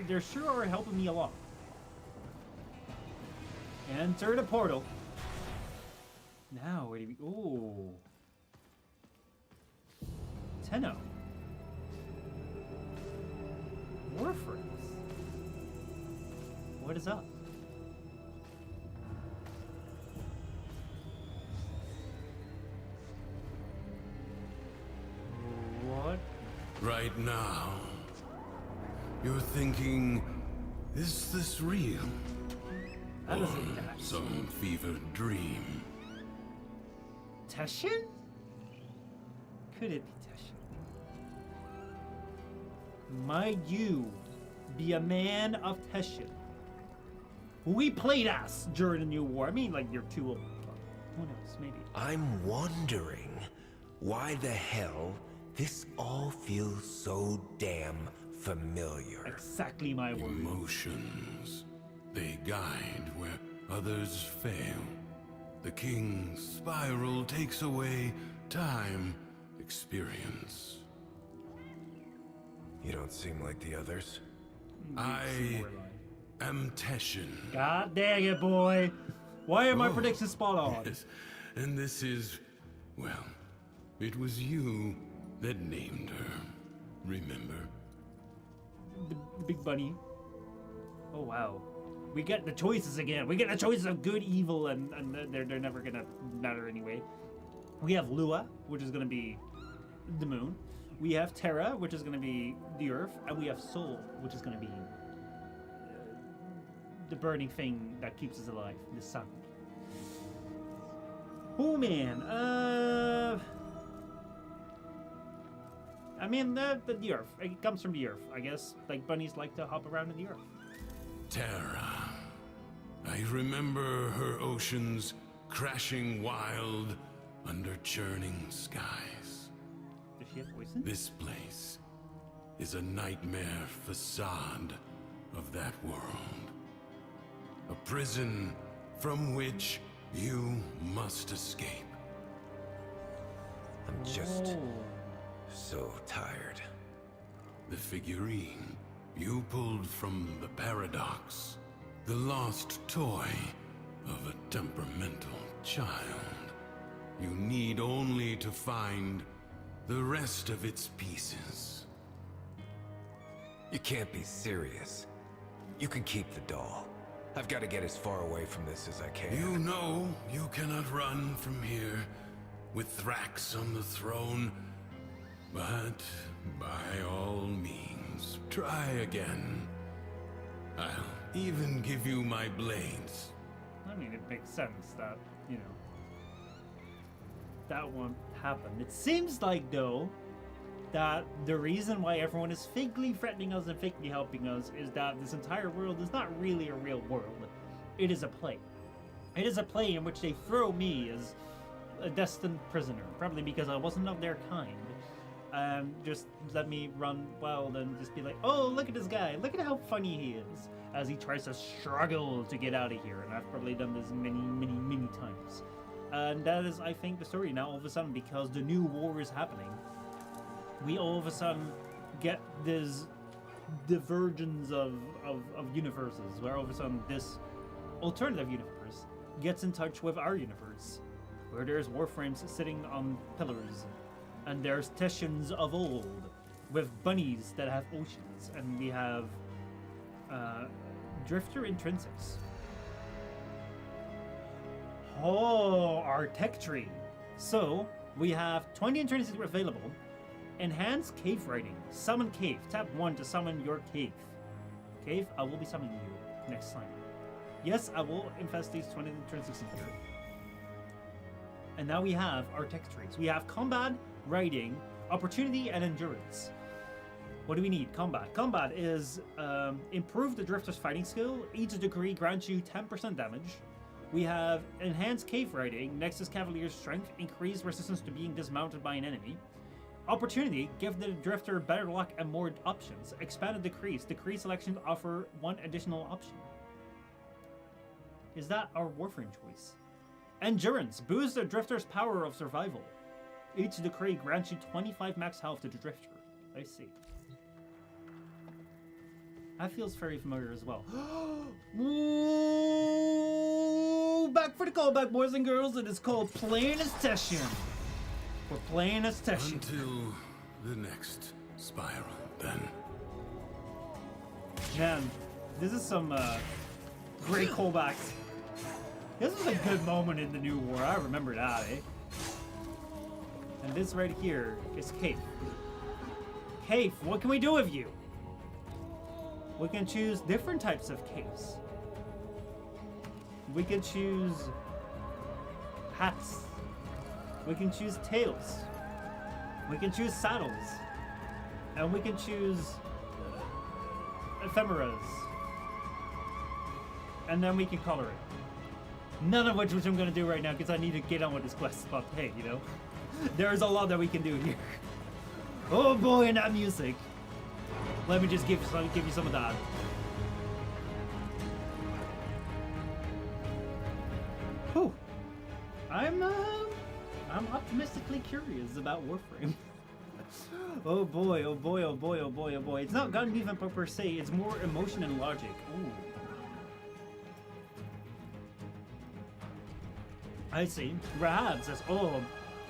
they're sure are helping me along. Enter the portal. Now, where do we... Ooh. Tenno. Warframes. What is up? What? Right now, you're thinking, is this real? That Or doesn't match. some fevered dream? Teshin? Could it be Teshin? Might you be a man of Teshin? We played as during the New War. I mean, like, you're too old. But who knows? Maybe. I'm wondering why the hell this all feels so damn familiar. Exactly my word. Emotions. They guide where others fail. The king's spiral takes away time, experience. You don't seem like the others. I am Teshin. God dang it, boy. Why are my Oh, predictions spot on? Yes, and this is, well, it was you that named her. Remember? The big bunny. Oh, wow. We get the choices again. We get the choices of good, evil, and they're never gonna matter anyway. We have Lua, which is gonna be the moon. We have Terra, which is gonna be the earth, and we have Sol, which is gonna be the burning thing that keeps us alive, the sun. Oh man, I mean the earth. It comes from the earth, I guess. Like bunnies like to hop around in the earth. Terra. I remember her oceans crashing wild under churning skies. Does she have poison? This place is a nightmare facade of that world. A prison from which you must escape. I'm just Oh. so tired. The figurine you pulled from the paradox. The lost toy of a temperamental child. You need only to find the rest of its pieces. You can't be serious. You can keep the doll. I've got to get as far away from this as I can. You know you cannot run from here with Thrax on the throne, but by all means, try again. I'll even give you my blades. I mean, it makes sense that, you know, that won't happen. It seems like, though, that the reason why everyone is fakely threatening us and fakely helping us is that this entire world is not really a real world. It is a play. It is a play in which they throw me as a destined prisoner, probably because I wasn't of their kind. Just let me run wild and just be like, oh, look at this guy. Look at how funny he is as he tries to struggle to get out of here. And I've probably done this many, many, many times. And that is, I think, the story now all of a sudden, because the new war is happening. We all of a sudden get this divergence of universes, where all of a sudden this alternative universe gets in touch with our universe, where there's Warframes sitting on pillars, and there's Teshans of old, with bunnies that have oceans, and we have Drifter Intrinsics. Oh, our tech tree. So we have 20 and 26 available. Enhance cave writing. Summon cave. Tap 1 to summon your cave. Cave, I will be summoning you next time. Yes, I will infest these 20 and 26 in here. And now we have our tech trees. We have combat, writing, opportunity, and endurance. What do we need? Combat. Combat is improve the drifter's fighting skill. Each degree grants you 10% damage. We have enhanced cave riding, Nexus Cavalier's strength, increased resistance to being dismounted by an enemy. Opportunity, give the drifter better luck and more options. Expanded decrease, decrease selections offer 1 additional option. Is that our Warframe choice? Endurance, boost the drifter's power of survival. Each decree grants you 25 max health to the drifter. I see. That feels very familiar as well. Ooh, back for the callback, boys and girls. It is called Playing as Tession. We're playing as Tession. Until the next spiral, then. Man, this is some great callbacks. This was a good moment in the New War. I remember that, eh? And this right here is Cape. Cape, what can we do with you? We can choose different types of capes. We can choose hats. We can choose tails. We can choose saddles. And we can choose ephemeras. And then we can color it. None of which I'm going to do right now because I need to get on with this quest. But hey, you know, there's a lot that we can do here. Oh boy, and that music. Let me just give you some of that. Whew. I'm optimistically curious about Warframe. Oh boy, oh boy, oh boy, oh boy, oh boy. It's not gun movement per se, it's more emotion and logic. Ooh. I see. Rahab says, oh,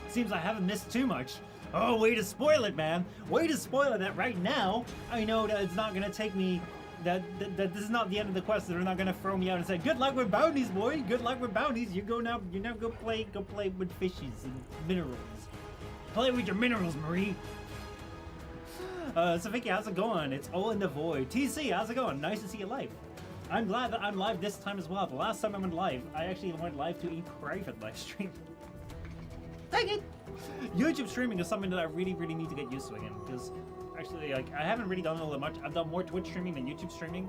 seems I haven't missed too much. Oh, way to spoil it, man. Way to spoil it that right now. I know that it's not going to take me, that this is not the end of the quest. They're not going to throw me out and say, good luck with bounties, boy. Good luck with bounties. You now go play with fishies and minerals. Play with your minerals, Marie. So Vicky, how's it going? It's all in the void. TC, how's it going? Nice to see you live. I'm glad that I'm live this time as well. The last time I went live, I actually went live to a private live stream. Dang it! YouTube streaming is something that I really need to get used to again, because actually, like, I haven't really done it all that much. I've done more Twitch streaming than YouTube streaming.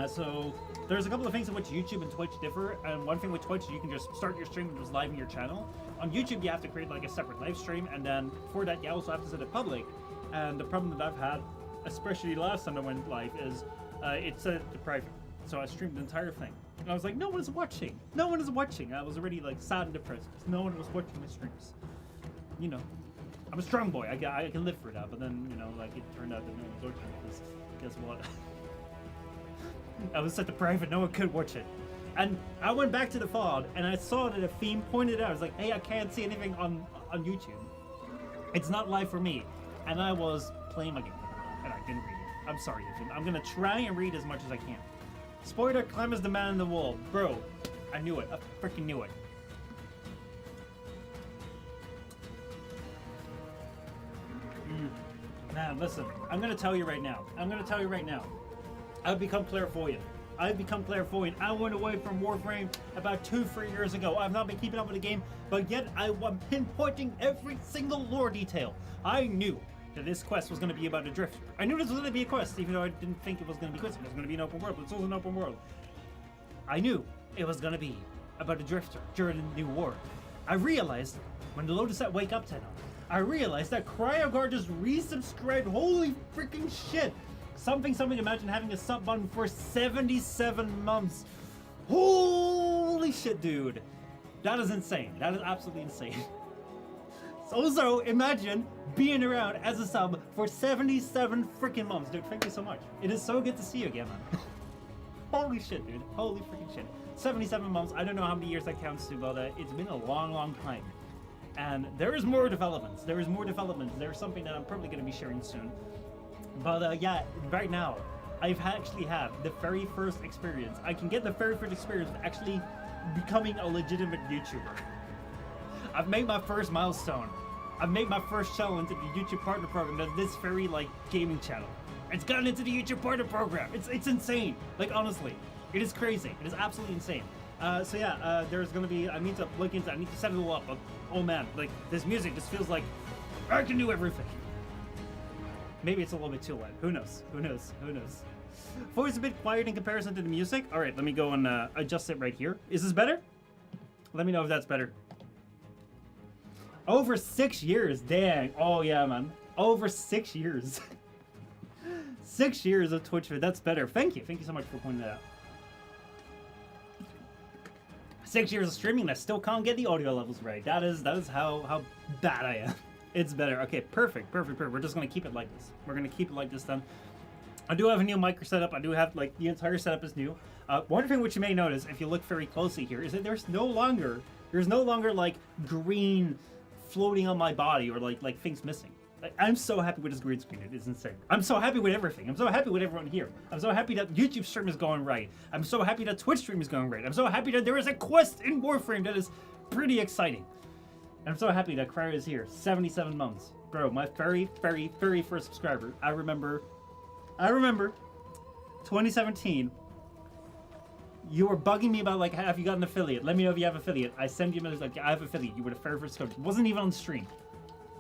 So there's a couple of things in which YouTube and Twitch differ, and one thing with Twitch, you can just start your stream and just live in your channel. On YouTube, you have to create like a separate live stream, and then for that, you also have to set it public. And the problem that I've had, especially last time I went live, is it set it to private. So I streamed the entire thing. And I was like, no one is watching. No one is watching. I was already like sad and depressed because no one was watching my streams. You know, I'm a strong boy. I can live for that. But then, you know, like it turned out that no one was watching because guess what? I was set to private. No one could watch it. And I went back to the VOD and I saw that a theme pointed out. I was like, hey, I can't see anything on YouTube. It's not live for me. And I was playing my game. And I didn't read it. I'm sorry, YouTube. I'm going to try and read as much as I can. Spoiler, climb as the man in the wall. Bro, I knew it. I freaking knew it. Man, listen. I'm going to tell you right now. I've become clairvoyant. I went away from Warframe about 2-3 years ago. I've not been keeping up with the game, but yet I'm pinpointing every single lore detail. I knew that this quest was going to be about a drifter. I knew this was going to be a quest, even though I didn't think it was going to be a quest. It was going to be an open world, but it's also an open world. I knew it was going to be about a drifter during the New War. I realized when the Lotus at Wake Up 10 I realized that CryoGuard just resubscribed. Holy freaking shit! Something, imagine having a sub button for 77 months. Holy shit, dude. That is insane. That is absolutely insane. Also, imagine being around as a sub for 77 freaking months. Dude, thank you so much. It is so good to see you again, man. Holy shit, dude. Holy freaking shit. 77 months. I don't know how many years that counts to, but it's been a long time. And there is more developments. There's something that I'm probably going to be sharing soon. But yeah, right now, I've actually had the very first experience. I can get the very first experience of actually becoming a legitimate YouTuber. I've made my first milestone. I've made my first challenge into the YouTube Partner Program of this very, like, gaming channel. It's gotten into the YouTube Partner Program. It's insane. Like, honestly. It is crazy. It is absolutely insane. So yeah, there's gonna be, I need to look into, I need to set it all up. But, oh man, like, this music just feels like I can do everything. Maybe it's a little bit too loud. Who knows? Who knows? Who knows? Voice a bit quiet in comparison to the music. All right, let me go and adjust it right here. Is this better? Let me know if that's better. Over 6 years, dang. Oh yeah, man. Over 6 years. 6 years of Twitch vid. That's better. Thank you. Thank you so much for pointing that out. 6 years of streaming and I still can't get the audio levels right. That is how bad I am. It's better. Okay, perfect. We're just gonna keep it like this. We're gonna keep it like this then. I do have a new mic setup. I do have, like, the entire setup is new. One thing which you may notice if you look very closely here is that there's no longer like green floating on my body or like things missing. Like, I'm so happy with this green screen. It is insane. I'm so happy with everything. I'm so happy with everyone here. I'm so happy that YouTube stream is going right. I'm so happy that Twitch stream is going right. I'm so happy that there is a quest in Warframe that is pretty exciting. And I'm so happy that Cryer is here. 77 months. Bro, my very first subscriber. I remember 2017. You were bugging me about, like, have you got an affiliate? Let me know if you have affiliate. I send you a message like, I have affiliate. You were the very first coach. It wasn't even on stream.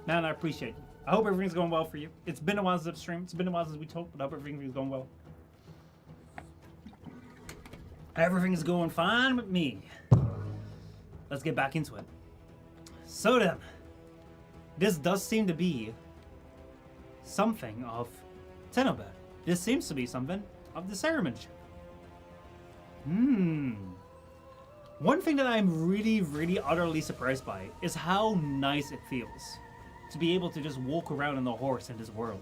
Man, I appreciate it. I hope everything's going well for you. It's been a while since I've streamed. It's been a while since we talked, but I hope everything's going well. Everything's going fine with me. Let's get back into it. So then, this does seem to be something of Tenobed. This seems to be something of the ceremony. One thing that I'm really utterly surprised by is how nice it feels to be able to just walk around on the horse in this world.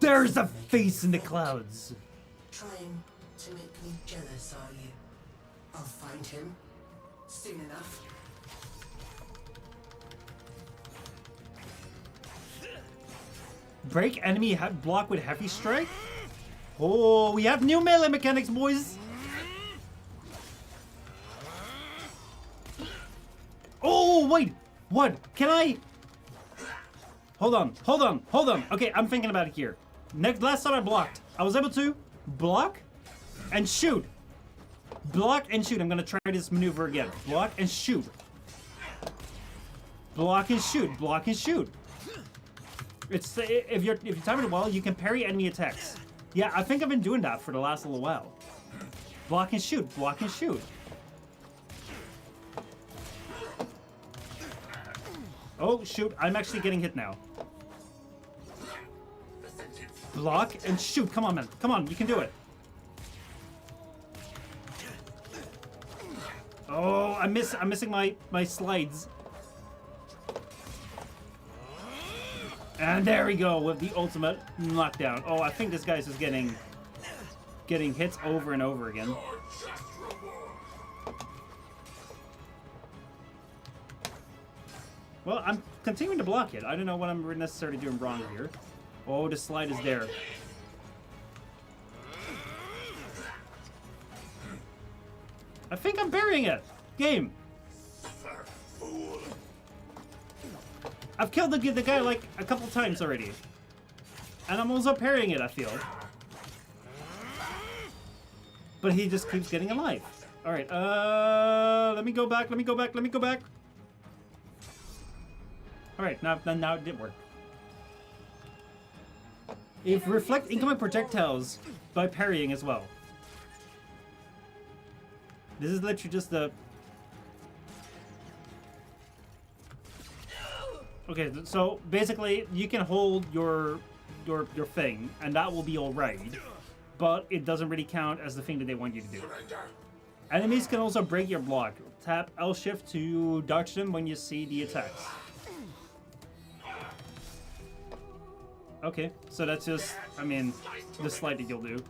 There's a face in the clouds. Trying to make me jealous, are you? I'll find him soon enough. Break enemy block with heavy strike? Oh, we have new melee mechanics, boys! Oh, wait! What? Can I? Hold on. Okay, I'm thinking about it here. Last time I blocked, I was able to block and shoot. Block and shoot. I'm gonna try this maneuver again. Block and shoot. Block and shoot. Block and shoot. It's if you're timing it well, you can parry enemy attacks. Yeah, I think I've been doing that for the last little while. Block and shoot. Block and shoot. Oh shoot! I'm actually getting hit now. Block and shoot. Come on, man. Come on, you can do it. Oh, I'm missing my slides. And there we go with the ultimate knockdown. Oh, I think this guy's just getting hits over and over again. Well, I'm continuing to block it. I don't know what I'm necessarily doing wrong here. Oh, the slide is there. I think I'm burying it. Game. I've killed the guy like a couple times already. And I'm also parrying it, I feel. But he just keeps getting alive. Alright, let me go back. Alright, now it did work. If reflect incoming projectiles by parrying as well. This is literally just the... Okay, so basically you can hold your thing and that will be alright, but it doesn't really count as the thing that they want you to do. Enemies can also break your block. Tap L shift to dodge them when you see the attacks. Okay, so that's just, I mean, the slide that you'll do.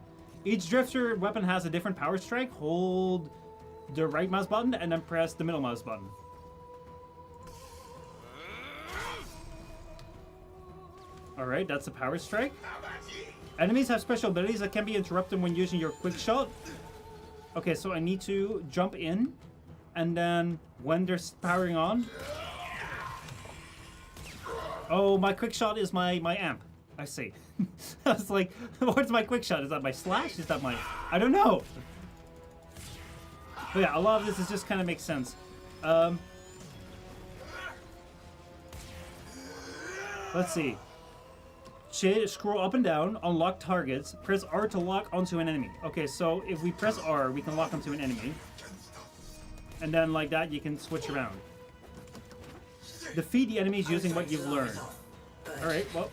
Each drifter weapon has a different power strike. Hold the right mouse button and then press the middle mouse button. Alright, that's a power strike. Enemies have special abilities that can be interrupted when using your quick shot. Okay, so I need to jump in, and then when they're powering on... Oh, my quick shot is my amp. I see. I was like, what's my quick shot? Is that my slash? Is that my... I don't know. But yeah, a lot of this is just kind of makes sense. Let's see. Scroll up and down, unlock targets, press R to lock onto an enemy. Okay, so if we press R, we can lock onto an enemy. And then like that, you can switch around. Defeat the enemies using what you've learned. Alright, well.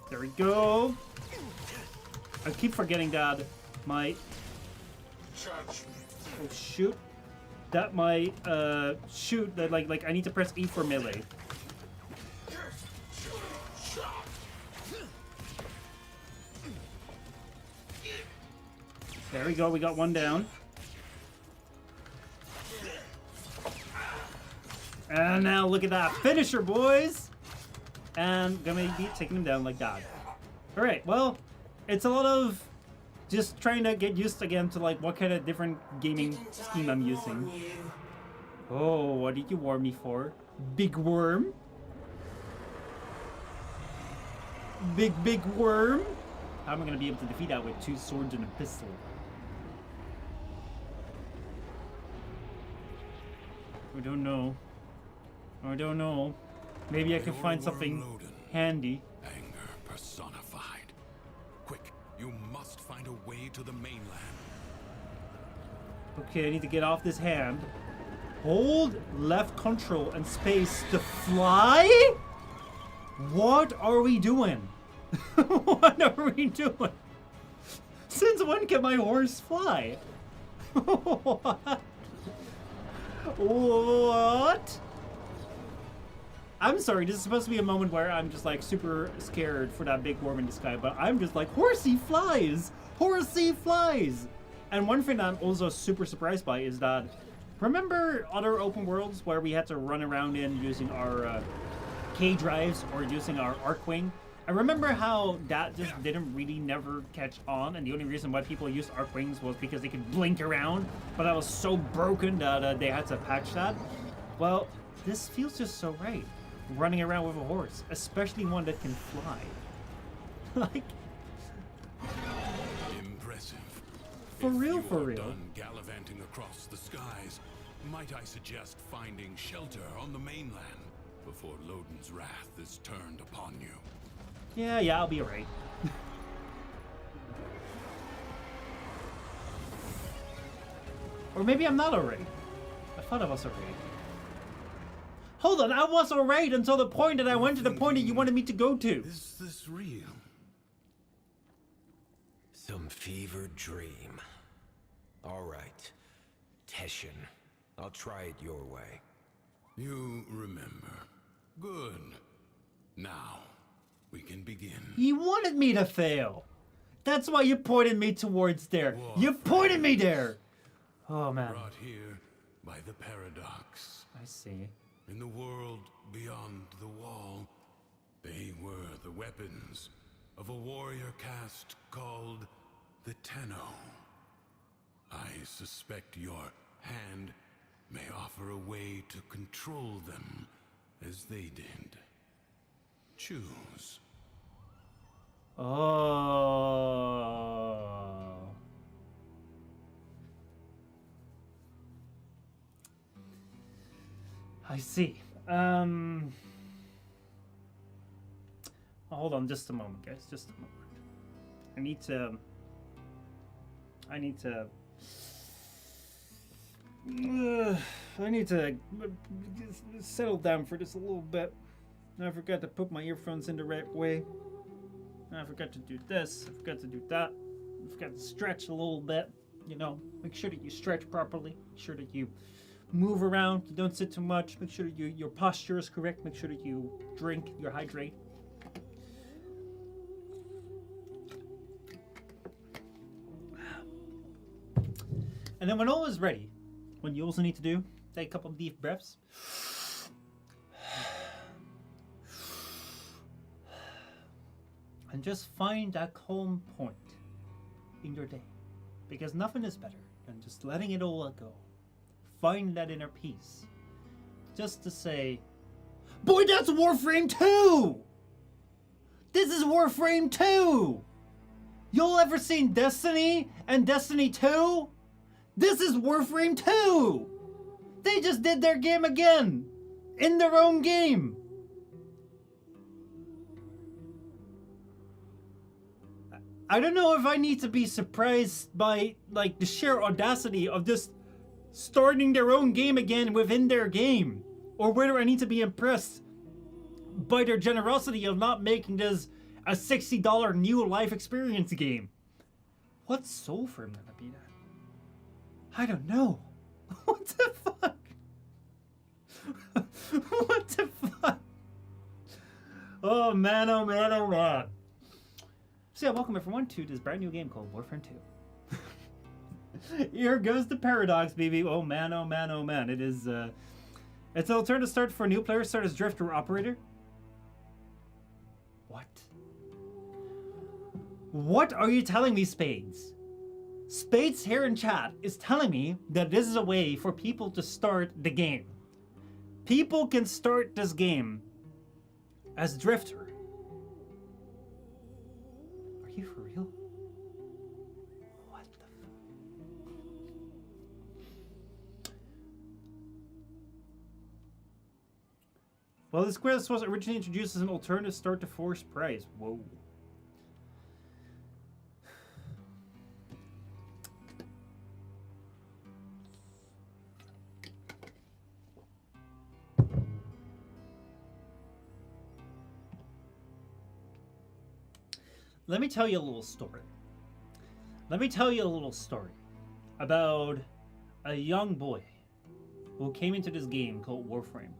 There we go. I keep forgetting that my... Oh, shoot. That my, shoot, that like I need to press E for melee. There we go, we got one down. And now look at that finisher, boys! And gonna be taking him down like that. Alright, well, it's a lot of just trying to get used again to like what kind of different gaming scheme I'm using. Oh, what did you warn me for? Big worm? Big worm? How am I gonna be able to defeat that with 2 swords and a pistol? I don't know. I don't know. Maybe I can find something handy. Anger personified. Quick, you must find a way to the mainland. Okay, I need to get off this hand. Hold left control and space to fly? What are we doing? What are we doing? Since when can my horse fly? What? What? I'm sorry, this is supposed to be a moment where I'm just like super scared for that big worm in the sky, but I'm just like, horsey flies! Horsey flies! And one thing that I'm also super surprised by is that, remember other open worlds where we had to run around in using our K drives or using our Arcwing? I remember how that just didn't really never catch on, and the only reason why people used Arcwings was because they could blink around, but that was so broken that they had to patch that. Well, this feels just so right. Running around with a horse, especially one that can fly. Like... Impressive. For real, If you for are real. done gallivanting across the skies, might I suggest finding shelter on the mainland before Lodin's wrath is turned upon you? Yeah, I'll be alright. Or maybe I'm not alright. I thought I was alright. Hold on, I was alright until the point that I went to the point that you wanted me to go to. Is this real? Some fevered dream. All right, Teshin, I'll try it your way. You remember. Good. Now, we can begin. You wanted me to fail. That's why you pointed me towards there. You pointed me there. Oh, man. Brought here by the paradox. I see. In the world beyond the wall, they were the weapons of a warrior caste called the Tenno. I suspect your hand may offer a way to control them as they did. Choose. Oh. I see. Hold on just a moment, guys. Just a moment. I need to settle down for this a little bit. I forgot to put my earphones in the right way. I forgot to do this. I forgot to do that. I forgot to stretch a little bit. You know, make sure that you stretch properly. Make sure that you move around. You don't sit too much. Make sure that your posture is correct. Make sure that you drink, you hydrate. And then when all is ready, what you also need to do, take a couple of deep breaths. and just find that calm point in your day. Because nothing is better than just letting it all go. Find that inner peace. Just to say, boy, that's Warframe 2! This is Warframe 2! Y'all ever seen Destiny and Destiny 2? This is Warframe 2! They just did their game again! In their own game! I don't know if I need to be surprised by, like, the sheer audacity of just starting their own game again within their game, or whether I need to be impressed by their generosity of not making this a $60 new life experience game. What's Soulframe gonna be then? I don't know. What the fuck? What the fuck? Oh man, oh man, oh man. So yeah, welcome everyone to this brand new game called Warframe 2. Here goes the paradox, baby. Oh man, oh man, oh man. It is, it's an alternative start for new players. Start as Drift or Operator. What? What are you telling me, Spades? Spades here in chat is telling me that this is a way for people to start the game. People can start this game as Drifter. Are you for real? What the Well, this quest was originally introduced as an alternative start to Force Prize. Whoa. Let me tell you a little story. Let me tell you a little story about a young boy who came into this game called Warframe.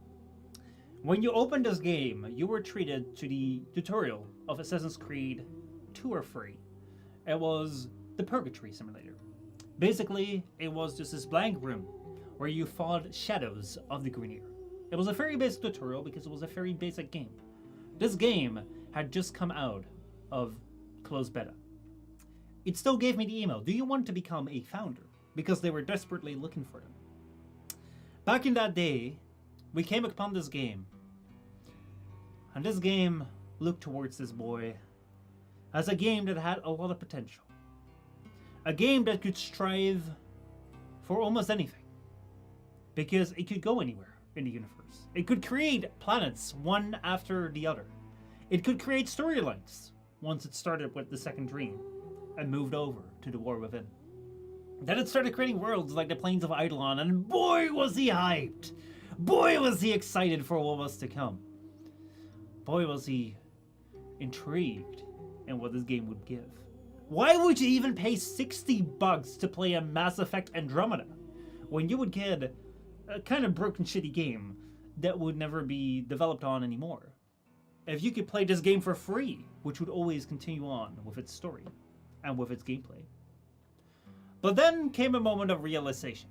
When you opened this game, you were treated to the tutorial of Assassin's Creed 2 or 3. It was the Purgatory Simulator. Basically, it was just this blank room where you fought shadows of the Grenier. It was a very basic tutorial because it was a very basic game. This game had just come out of closed beta. It still gave me the email, do you want to become a founder? Because they were desperately looking for them. Back in that day, we came upon this game. And this game looked towards this boy as a game that had a lot of potential. A game that could strive for almost anything. Because it could go anywhere in the universe. It could create planets one after the other. It could create storylines once it started with the Second Dream and moved over to the War Within. Then it started creating worlds like the Plains of Eidolon, and boy was he hyped! Boy was he excited for what was to come. Boy was he intrigued in what this game would give. Why would you even pay $60 to play a Mass Effect Andromeda when you would get a kind of broken shitty game that would never be developed on anymore? If you could play this game for free, which would always continue on with its story and with its gameplay. But then came a moment of realization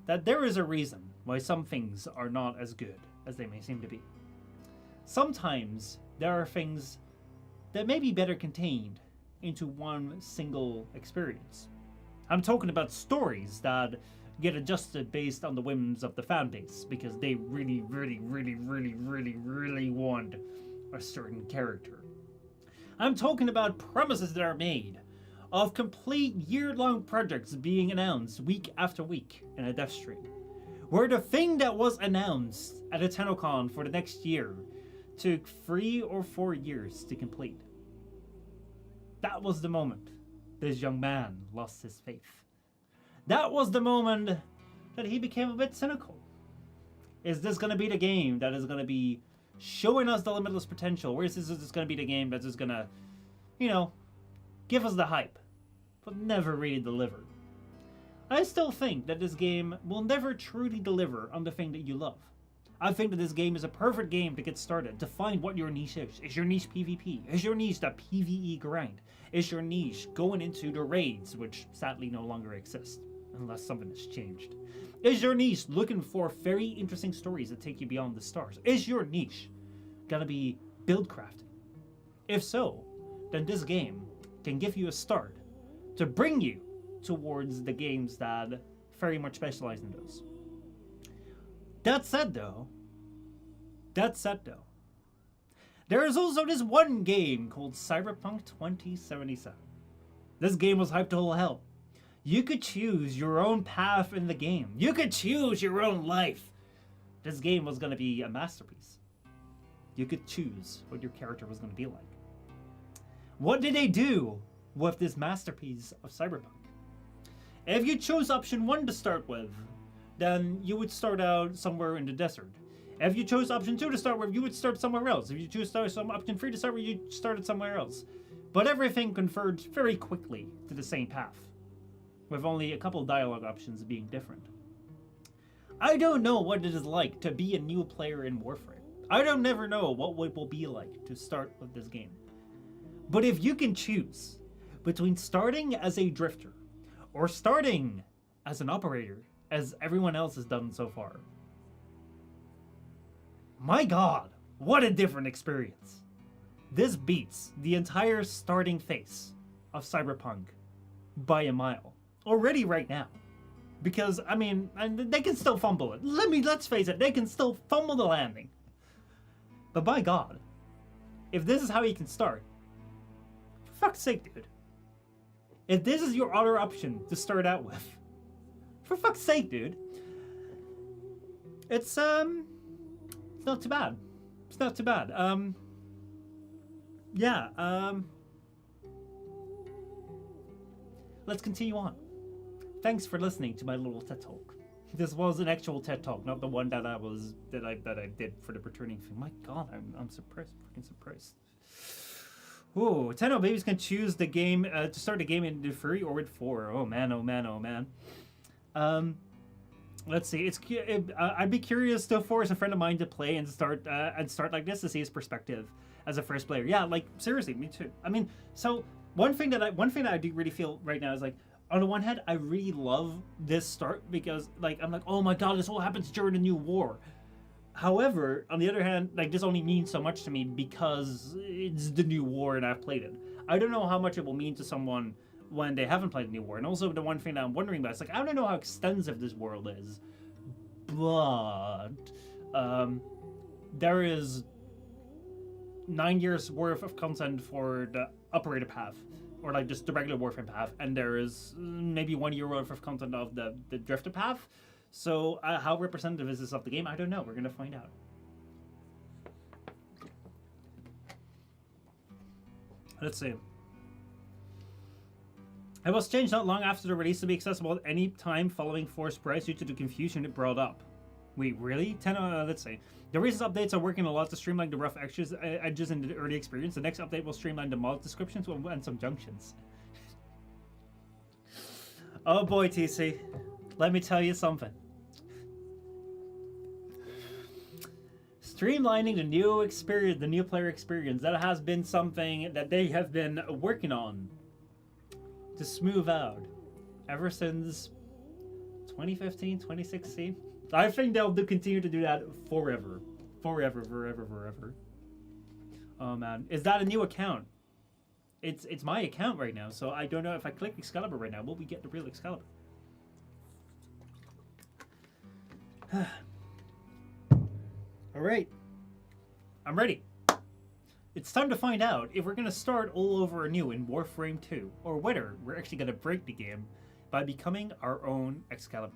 that there is a reason why some things are not as good as they may seem to be. Sometimes there are things that may be better contained into one single experience. I'm talking about stories that get adjusted based on the whims of the fan base because they really want a certain character. I'm talking about promises that are made of complete year-long projects being announced week after week in a dev stream, where the thing that was announced at a TennoCon for the next year took 3 or 4 years to complete. That was the moment this young man lost his faith. That was the moment that he became a bit cynical. Is this going to be the game that is going to be showing us the limitless potential? Or is this just going to be the game that's just going to, you know, give us the hype, but never really deliver? I still think that this game will never truly deliver on the thing that you love. I think that this game is a perfect game to get started, to find what your niche is. Is your niche PvP? Is your niche the PvE grind? Is your niche going into the raids, which sadly no longer exist, unless something has changed? Is your niche looking for very interesting stories that take you beyond the stars? Is your niche gonna be build crafting? If so, then this game can give you a start to bring you towards the games that very much specialize in those. That said though, there is also this one game called Cyberpunk 2077. This game was hyped to all hell. You could choose your own path in the game. You could choose your own life. This game was going to be a masterpiece. You could choose what your character was going to be like. What did they do with this masterpiece of Cyberpunk? If you chose option 1 to start with, then you would start out somewhere in the desert. If you chose option 2 to start with, you would start somewhere else. If you choose option 3 to start with, you started somewhere else. But everything converged very quickly to the same path, with only a couple dialogue options being different. I don't know what it is like to be a new player in Warframe. I don't never know what it will be like to start with this game. But if you can choose between starting as a drifter or starting as an operator, as everyone else has done so far, my god, what a different experience. This beats the entire starting phase of Cyberpunk by a mile. Already right now. Because, I mean, they can still fumble it. Let's face it, they can still fumble the landing. But by god, if this is how you can start, for fuck's sake, dude. If this is your other option to start out with, for fuck's sake, dude. It's not too bad. It's not too bad. Let's continue on. Thanks for listening to my little TED Talk. This was an actual TED Talk, not the one that I did for the returning thing. My god, I'm surprised, freaking surprised. Ooh, 10 babies can choose the game to start the game in Duviri or with 4. Oh man, oh man, oh man. Let's see. I'd be curious to force a friend of mine to play and start like this to see his perspective as a first player. Yeah, like seriously, me too. I mean, so one thing that I do really feel right now is like, on the one hand, I really love this start because like I'm like, oh my god, this all happens during the new war. However, on the other hand, like this only means so much to me because it's the new war and I've played it. I don't know how much it will mean to someone when they haven't played the new war. And also the one thing that I'm wondering about is like, I don't know how extensive this world is, but there is 9 years worth of content for the operator path, or like just the regular Warframe path, and there is maybe 1 year worth of content of the drifter path. So how representative is this of the game? I don't know. We're gonna find out. Let's see. It was changed not long after the release to be accessible at any time following Force Price due to the confusion it brought up. Wait, really? Let's see. The recent updates are working a lot to streamline the rough edges in the early experience. The next update will streamline the mod descriptions and some junctions. Oh boy, TC. Let me tell you something. Streamlining the new experience, the new player experience, that has been something that they have been working on to smooth out ever since 2015, 2016. I think they'll continue to do that forever. Forever. Oh man, is that a new account? It's my account right now, so I don't know if I click Excalibur right now, will we get the real Excalibur? Alright. I'm ready. It's time to find out if we're going to start all over anew in Warframe 2, or whether we're actually going to break the game by becoming our own Excalibur.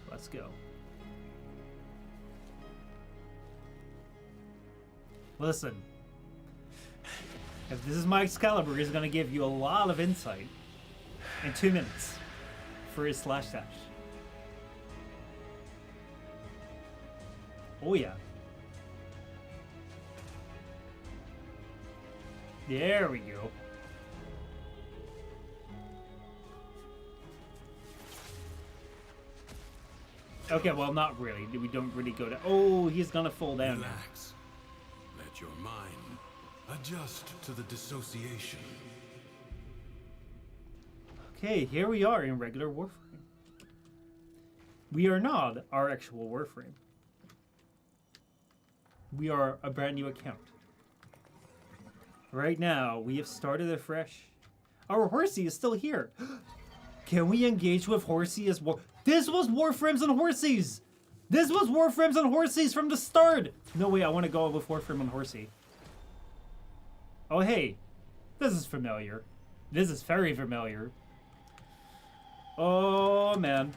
Let's go. Listen. If this is my Excalibur, he's going to give you a lot of insight in 2 minutes for his slash dash. Oh yeah. There we go. Okay, well, not really. We don't really go to... Oh, he's gonna fall down. Relax. Let your mind adjust to the dissociation. Okay, here we are in regular Warframe. We are not our actual Warframe. We are a brand new account. Right now, we have started afresh. Our Horsey is still here. Can we engage with Horsey as well? This was Warframes and Horsies! This was Warframes and Horsies from the start! No way, I want to go with Warframe and Horsey. Oh hey, this is familiar. This is very familiar. Oh man.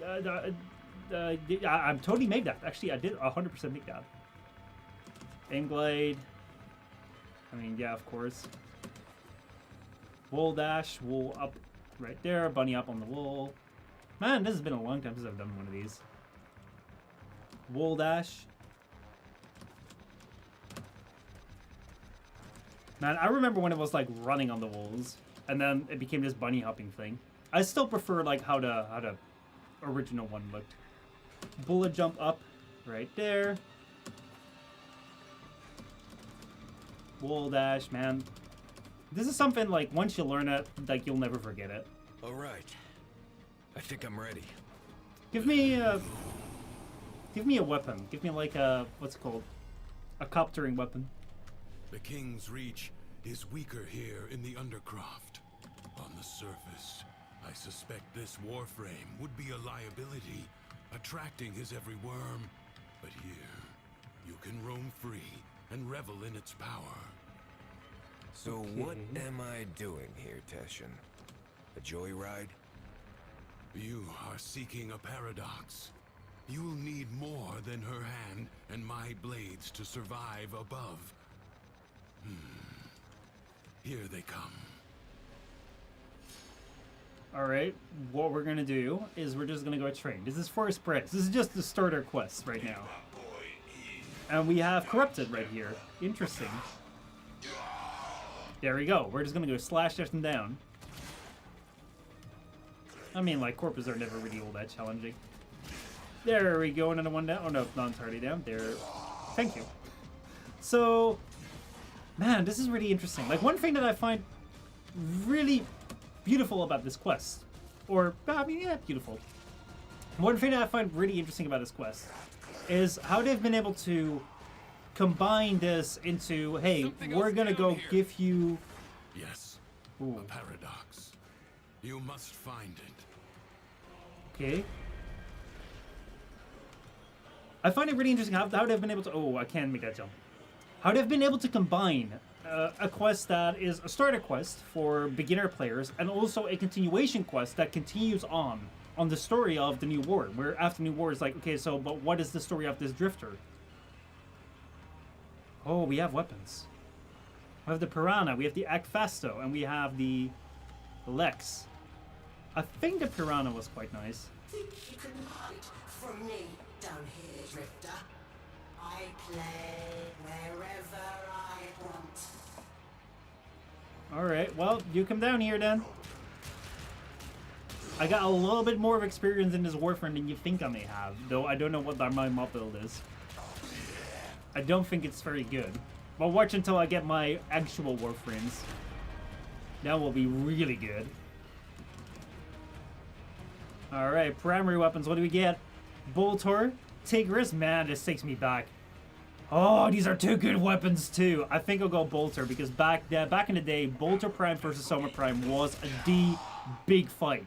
I'm totally made that. Actually, I did 100% make that. Aim glide. I mean, yeah, of course. Wool dash, wool up right there, bunny up on the wool. Man, this has been a long time since I've done one of these. Wool dash. Man, I remember when it was like running on the wools, and then it became this bunny hopping thing. I still prefer like how the original one looked. Bullet jump up right there. Wool dash, man. This is something like once you learn it, like you'll never forget it. All right. I think I'm ready. Give me a weapon. Give me like a, what's it called? A coptering weapon. The King's Reach is weaker here in the Undercroft. On the surface, I suspect this Warframe would be a liability, attracting his every worm. But here, you can roam free and revel in its power. So what am I doing here, Teshin? A joyride? You are seeking a paradox. You'll need more than her hand and my blades to survive above. Here they come. Alright, what we're gonna do is we're just gonna go train. This is Forest Breads. This is just the starter quest right now. And we have Corrupted right here. Interesting. There we go. We're just gonna go slash them down. I mean, like, corpses are never really all that challenging. There we go, another one down. Oh no, no, it's already down. There. Thank you. So, man, this is really interesting. Like, one thing that I find really beautiful about this quest, or, I mean, yeah, beautiful. One thing that I find really interesting about this quest is how they've been able to combine this into, hey, we're gonna go give you... Yes, Ooh. a paradox. You must find it. Okay. I find it really interesting how they've been able to... Oh, I can't make that jump. How they've been able to combine a quest that is a starter quest for beginner players and also a continuation quest that continues on the story of the New War, where after New War is like, okay, so, but what is the story of this drifter? Oh, we have weapons. We have the Piranha, we have the Agfasto, and we have the Lex. I think the Piranha was quite nice. Think you can hide from me down here, Drifter? I play wherever I want. Alright, well, you come down here then. I got a little bit more of experience in this Warframe than you think I may have, though I don't know what my mob build is. I don't think it's very good. But watch until I get my actual Warframes. That will be really good. Alright, primary weapons, what do we get? Boltor, Tigris, man, this takes me back. Oh, these are two good weapons too. I think I'll go Bolter because back in the day, Bolter Prime versus Soma Prime was the big fight.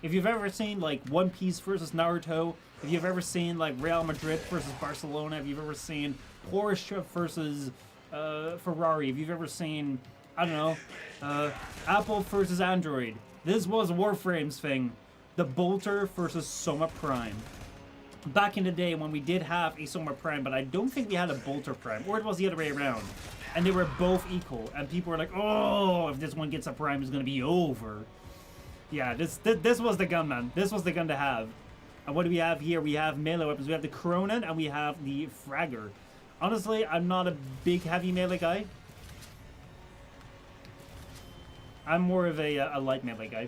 If you've ever seen like One Piece versus Naruto, if you've ever seen like Real Madrid versus Barcelona, if you've ever seen Porsche versus Ferrari, if you've ever seen, I don't know, Apple versus Android, this was Warframe's thing. The Bolter versus Soma Prime. Back in the day when we did have a Soma Prime, but I don't think we had a Bolter Prime, or it was the other way around. And they were both equal, and people were like, oh, if this one gets a Prime, it's gonna be over. Yeah, this was the gun, man. This was the gun to have. And what do we have here? We have melee weapons. We have the Cronin, and we have the Fragger. Honestly, I'm not a big heavy melee guy. I'm more of a light melee guy.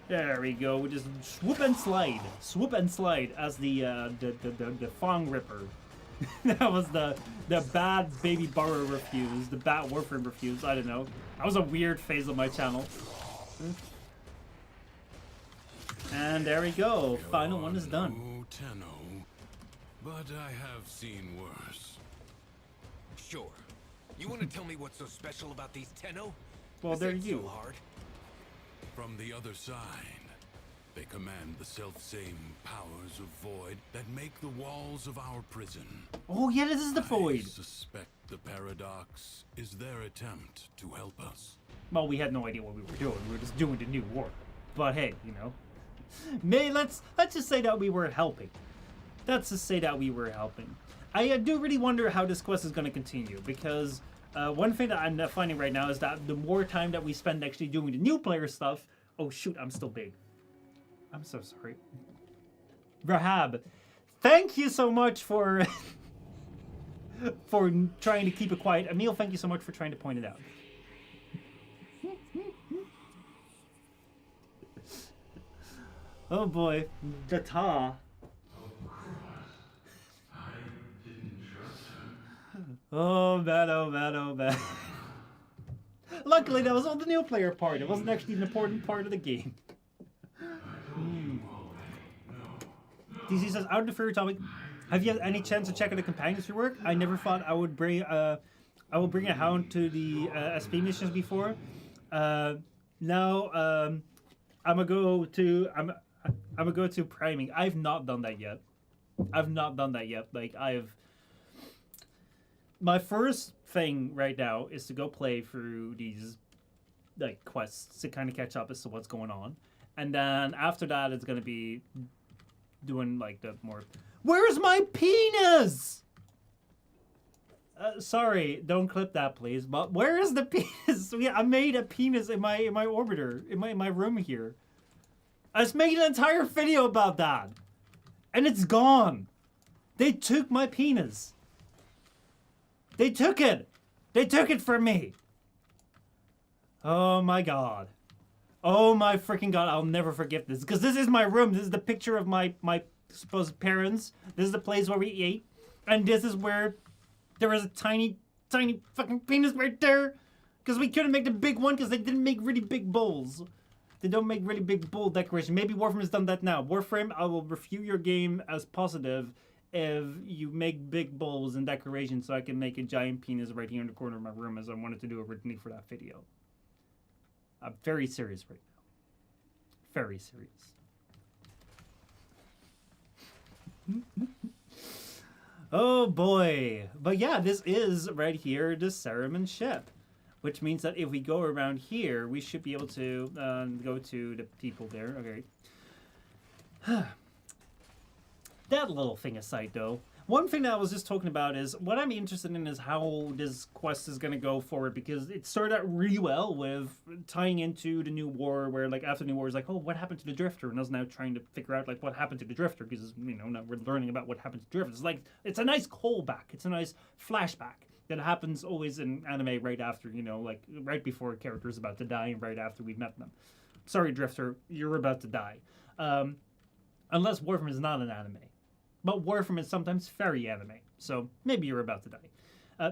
There we go. We just swoop and slide as the Fong Ripper. That was the bad baby Burrow refuse, the bad Warframe refuse. I don't know. That was a weird phase of my channel. And there we go. Final one is done. Tenno. but I have seen worse. Sure. You want to tell me what's so special about these Tenno? Well, This they're ain't you. so hard. From the other side, they command the self-same powers of void that make the walls of our prison. Oh yeah, this is the I void. suspect the paradox is their attempt to help us. Well, we had no idea what we were doing. We were just doing the new war. But hey, you know, let's just say that we were helping. Let's just say that we were helping. I do really wonder how this quest is going to continue, because one thing that I'm finding right now is that the more time that we spend actually doing the new player stuff. Oh shoot, I'm still big. I'm so sorry. Rahab, thank you so much for for trying to keep it quiet. Emil, thank you so much for trying to point it out. Oh boy, Data. Oh man, oh man, oh man. Luckily, that was all the new player part. It wasn't actually an important part of the game. DC says, out of the fairy topic, have you had any chance to check out the companions for work? I never thought I would bring a hound to the SP missions before. Now I'm gonna go to priming. I've not done that yet. Like my first thing right now is to go play through these like quests to kind of catch up as to what's going on, and then after that it's gonna be doing like the more. Where's my penis? Sorry, don't clip that, please. But where is the penis? I made a penis in my orbiter in my room here. I was making an entire video about that, and it's gone. They took my penis. They took it. They took it from me. Oh my god. Oh my freaking god. I'll never forget this, because this is my room. This is the picture of my supposed parents. This is the place where we ate, and this is where there was a tiny fucking penis right there, because we couldn't make the big one because they didn't make really big bowls. They don't make really big bowl decoration. Maybe Warframe has done that now. Warframe, I will review your game as positive if you make big bowls and decorations, so I can make a giant penis right here in the corner of my room, as I wanted to do originally for that video. I'm very serious right now. Very serious. Oh boy. But yeah, this is right here the Saruman ship, which means that if we go around here, we should be able to go to the people there. Okay. That little thing aside, though, one thing that I was just talking about is what I'm interested in is how this quest is going to go forward, because it started out really well with tying into the new war, where like after the new war is like, oh, what happened to the Drifter? And I was now trying to figure out like what happened to the Drifter, because you know now we're learning about what happened to the Drifter. It's like it's a nice callback. It's a nice flashback that happens always in anime right after, you know, like right before a character is about to die and right after we've met them. Sorry, Drifter, you're about to die. Unless Warframe is not an anime. But Warframe is sometimes very anime, so maybe you're about to die.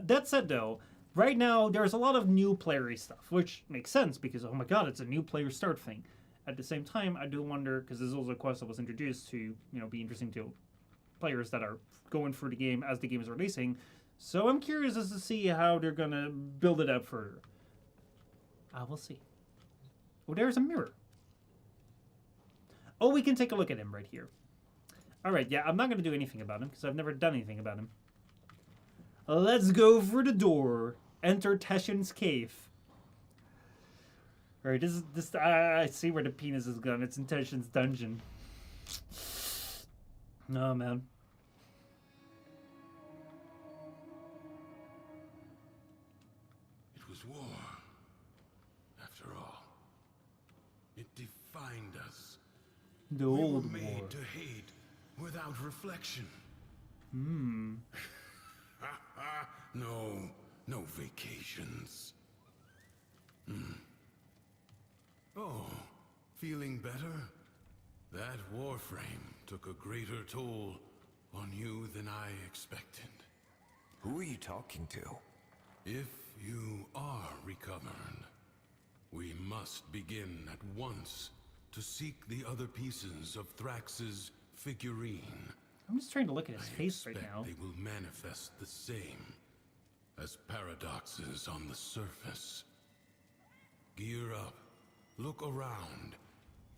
That said, though, right now there's a lot of new playery stuff, which makes sense because, oh my god, it's a new player start thing. At the same time, I do wonder, because this is also a quest that was introduced to, you know, be interesting to players that are going through the game as the game is releasing. So I'm curious as to see how they're gonna build it out further. We'll see. Oh, there's a mirror. Oh, we can take a look at him right here. Alright, yeah, I'm not going to do anything about him, because I've never done anything about him. Let's go for the door. Enter Teshin's cave. Alright, this I see where the penis is gone. It's in Teshin's dungeon. Oh, man. It was war, after all. It defined us. The We were old made war. to hate without reflection. No vacations. Oh, feeling better? That Warframe took a greater toll on you than I expected. Who are you talking to? If you are recovered, we must begin at once to seek the other pieces of Thrax's figurine. I'm just trying to look at his I face right expect now. they will manifest the same as paradoxes on the surface. Gear up, look around,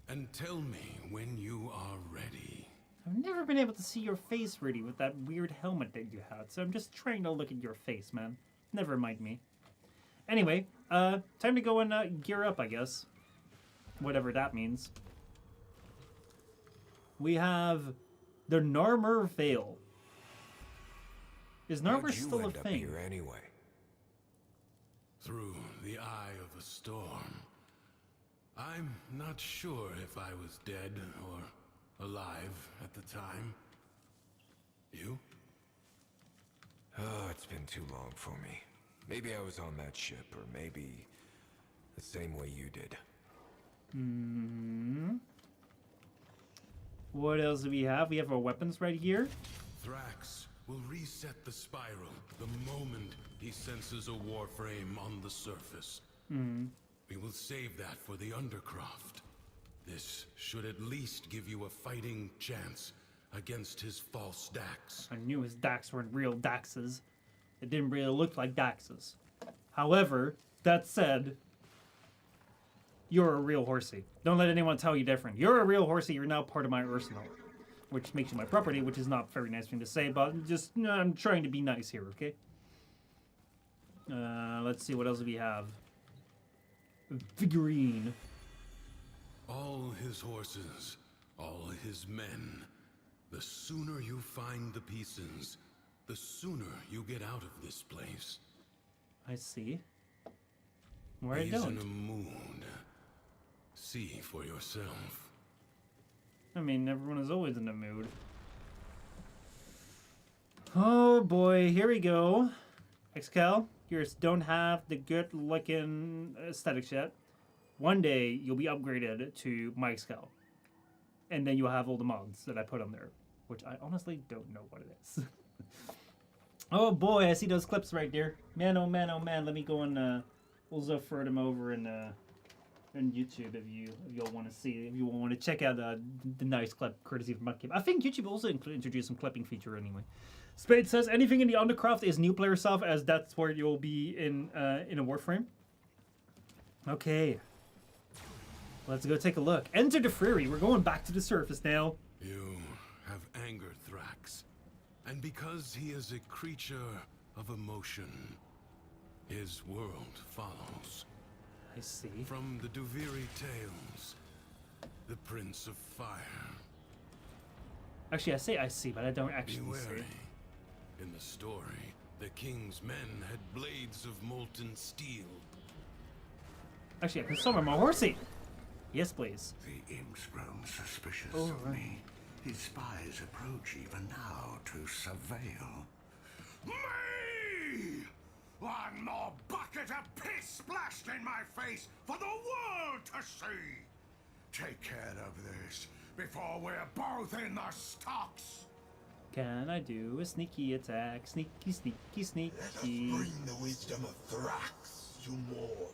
and tell me when you are ready. I've never been able to see your face really with that weird helmet that you had, so I'm just trying to look at your face, man. Never mind me. Anyway, time to go and gear up, I guess. Whatever that means. We have the Narmer Vale. Is Narmer How'd you still a end up thing? here anyway? Through the eye of a storm. I'm not sure if I was dead or alive at the time. You? Oh, it's been too long for me. Maybe I was on that ship, or maybe the same way you did. What else do we have? We have our weapons right here. Thrax will reset the spiral the moment he senses a Warframe on the surface. We will save that for the Undercroft. This should at least give you a fighting chance against his false Dax. I knew his Dax weren't real Daxes. It didn't really look like Daxes. However, that said, you're a real horsey. Don't let anyone tell you different. You're a real horsey. You're now part of my arsenal. Which makes you my property, which is not a very nice thing to say, but just, I'm trying to be nice here, okay? Let's see, what else do we have? A figurine. All his horses, all his men. The sooner you find the pieces, the sooner you get out of this place. I see. Where I He's don't. in a mood. See for yourself. I mean, everyone is always in a mood. Oh boy, here we go. Excal, yours don't have the good looking aesthetics yet. One day you'll be upgraded to my Excal. And then you'll have all the mods that I put on there. Which I honestly don't know what it is. Oh boy, I see those clips right there. Man, oh man, oh man. Let me go and we'll throw them over in YouTube if you'll want to see, if you want to check out the nice clip courtesy of Mudkip. I think YouTube also introduced some clipping feature anyway. Spade says anything in the Undercroft is new player stuff, as that's where you'll be in a Warframe. Okay, let's go take a look. Enter Duviri. We're going back to the surface now. You have angered Thrax, and because he is a creature of emotion, his world follows. I see. From the Duviri tales, the Prince of Fire. Actually, I say I see, but I don't actually Be see. wary. In the story, the king's men had blades of molten steel. Actually, I can summon my horsey. Yes, please. The imp's grown suspicious Oh, of right. me. His spies approach even now to surveil. Me! One more bucket of piss splashed in my face for the world to see! Take care of this before we're both in the stocks! Can I do a sneaky attack? Sneaky, sneaky, sneaky. the wisdom of Thrax, you more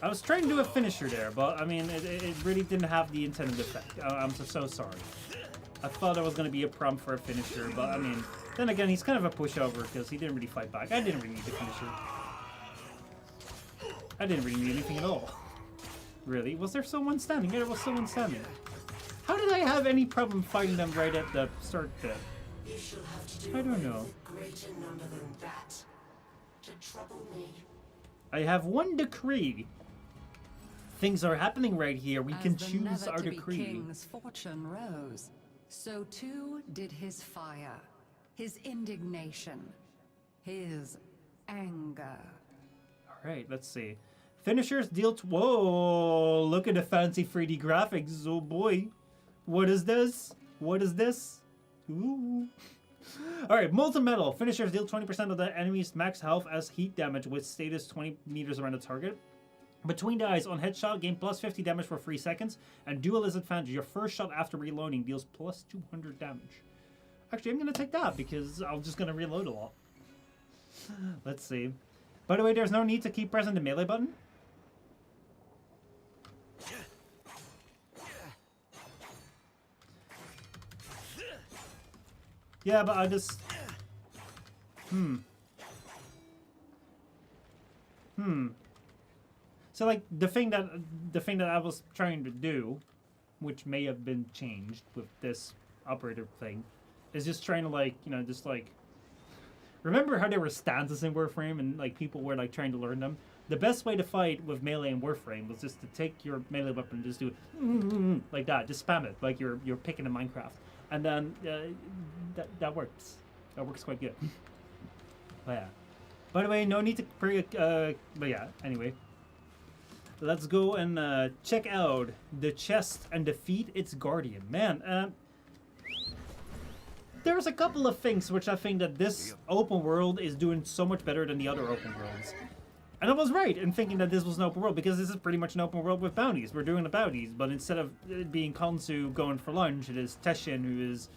I was trying to do a finisher there, but I mean, it really didn't have the intended effect. I'm so sorry. I thought it was going to be a prompt for a finisher, but I mean, then again, he's kind of a pushover because he didn't really fight back. I didn't really need the finisher. I didn't really need anything at all. Really? Was there someone standing? Yeah, there was someone standing. How did I have any problem fighting them right at the start there? You shall have to do I don't away know. with a greater number than that to trouble me. I have one decree. Things are happening right here. We can As the choose our never-to-be decree. king's fortune rose, so too did his fire, his indignation, his anger. All right, let's see. Finishers deal. Whoa! Look at the fancy 3D graphics. Oh boy, what is this? What is this? Ooh. All right, molten metal. Finishers deal 20% of the enemy's max health as heat damage with status 20 meters around the target. Between the eyes, on headshot, gain plus 50 damage for 3 seconds, and duelist advantage. Your first shot after reloading deals plus 200 damage. Actually, I'm gonna take that because I'm just gonna reload a lot. Let's see. By the way, there's no need to keep pressing the melee button. Yeah, but I just... So like the thing that I was trying to do, which may have been changed with this operator thing, is just trying to like, you know, just like, remember how there were stances in Warframe and like people were like trying to learn them? The best way to fight with melee in Warframe was just to take your melee weapon and just do it like that, just spam it like you're picking in Minecraft, and then that works. That works quite good. But yeah. By the way, no need to but yeah, anyway. Let's go and check out the chest and defeat its guardian. Man, there's a couple of things which I think that this open world is doing so much better than the other open worlds. And I was right in thinking that this was an open world, because this is pretty much an open world with bounties. We're doing the bounties, but instead of it being Konsu going for lunch, it is Teshin who is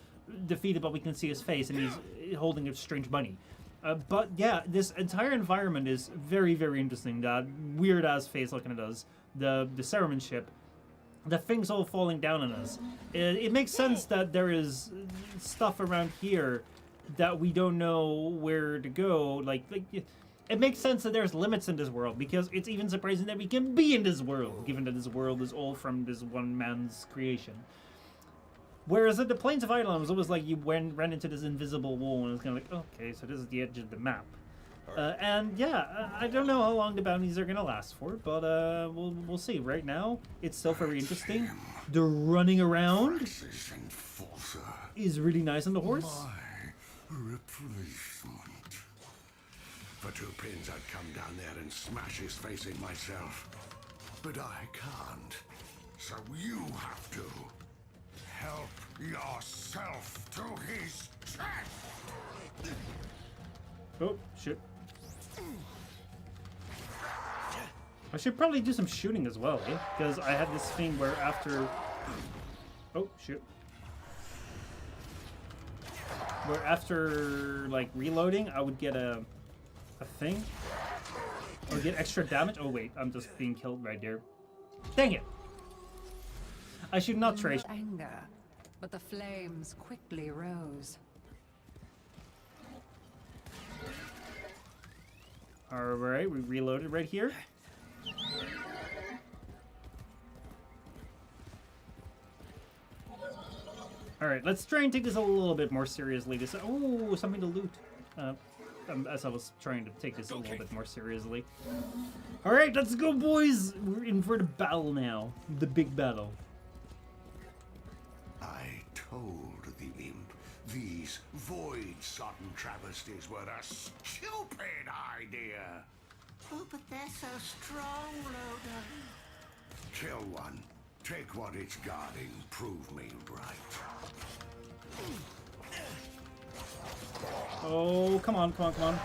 defeated, but we can see his face, and he's holding a strange bunny. But yeah, this entire environment is very, very interesting. That weird-ass face looking at us, the ceremony ship, the things all falling down on us. It makes sense that there is stuff around here that we don't know where to go. Like it makes sense that there's limits in this world, because it's even surprising that we can be in this world, given that this world is all from this one man's creation. Whereas at the Plains of Eidolon, it was always like you ran into this invisible wall, and it's kind of like, okay, so this is the edge of the map. And yeah, I don't know how long the bounties are gonna last for, but we'll see. Right now, it's still very interesting. The running around is really nice on the horse. My replacement. For 2 pins, I'd come down there and smash his face in myself. But I can't. So you have to. Help yourself to his chest! Oh, shit. I should probably do some shooting as well, eh? Because I had this thing where after... Oh, shoot. Where after, like, reloading, I would get a thing. Or get extra damage. Oh, wait, I'm just being killed right there. Dang it! I should not trace. Anger, but the flames quickly rose. Alright, we reloaded right here. Alright, let's try and take this a little bit more seriously. This, oh, something to loot. As I was trying to take this a little bit more seriously. Alright, let's go, boys! We're in for the battle now. The big battle. I told the imp these void-sodden travesties were a stupid idea. Oh, but they're so strong, Logan. Kill one, take what it's guarding, prove me right. Oh, come on, come on, come on.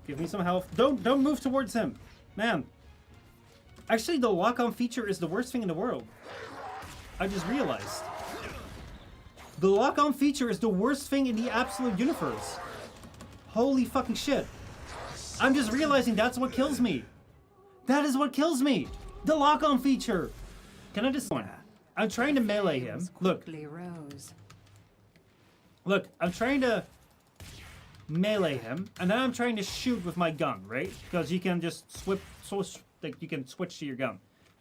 Give me some health. Don't move towards him. Man. Actually, the lock-on feature is the worst thing in the world. I just realized. The lock-on feature is the worst thing in the absolute universe. Holy fucking shit. I'm just realizing that's what kills me. That is what kills me. The lock-on feature. Can I just... I'm trying to melee him. Look. Look, I'm trying to melee him, and then I'm trying to shoot with my gun, right? Because you can just like you can switch to your gun.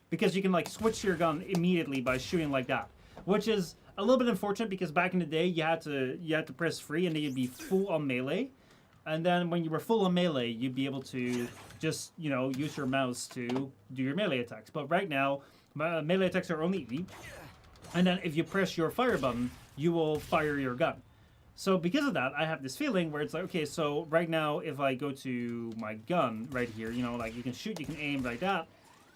Because you can like switch to your gun immediately by shooting like that. Which is a little bit unfortunate, because back in the day you had to press free and then you'd be full on melee. And then when you were full on melee, you'd be able to just, you know, use your mouse to do your melee attacks. But right now, melee attacks are only E. And then if you press your fire button, you will fire your gun. So because of that, I have this feeling where it's like, okay, so right now, if I go to my gun right here, you know, like you can shoot, you can aim like that,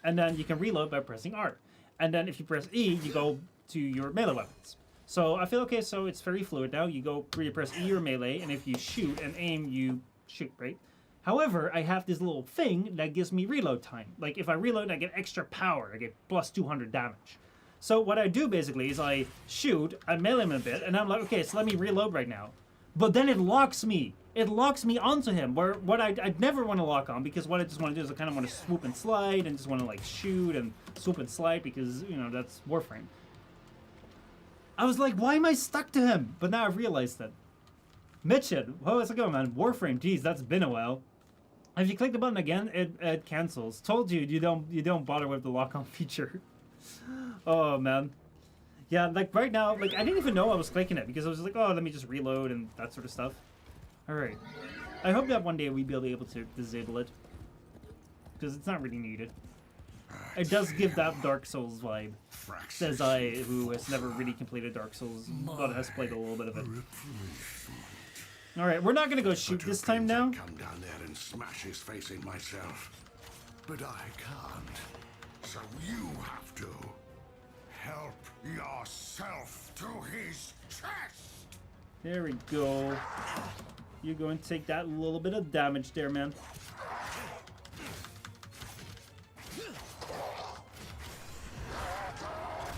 and then you can reload by pressing R. And then if you press E, you go to your melee weapons. So I feel, okay, so it's very fluid now. You press E or melee, and if you shoot and aim, you shoot, right? However, I have this little thing that gives me reload time. Like if I reload, I get extra power. I get plus 200 damage. So what I do basically is I shoot, I melee him a bit, and I'm like, okay, so let me reload right now. But then it locks me. It locks me onto him, where what I'd never want to lock on, because what I just want to do is I kind of want to swoop and slide, and just want to like shoot and swoop and slide, because, you know, that's Warframe. I was like, why am I stuck to him? But now I've realized that. Mitchin, how's it going, man? Warframe, geez, that's been a while. If you click the button again, it cancels. Told you, you don't bother with the lock-on feature. Oh man. Yeah, like right now, like I didn't even know I was clicking it because I was like, oh, let me just reload and that sort of stuff. Alright. I hope that one day we'll be able to disable it. Because it's not really needed. It does give that Dark Souls vibe. Says I, who has never really completed Dark Souls, but has played a little bit of it. Alright, we're not gonna go shoot this time now. Come down there and smash his face in myself. But I can't. So you have to. Help yourself to his chest! There we go. You go and take that little bit of damage there, man.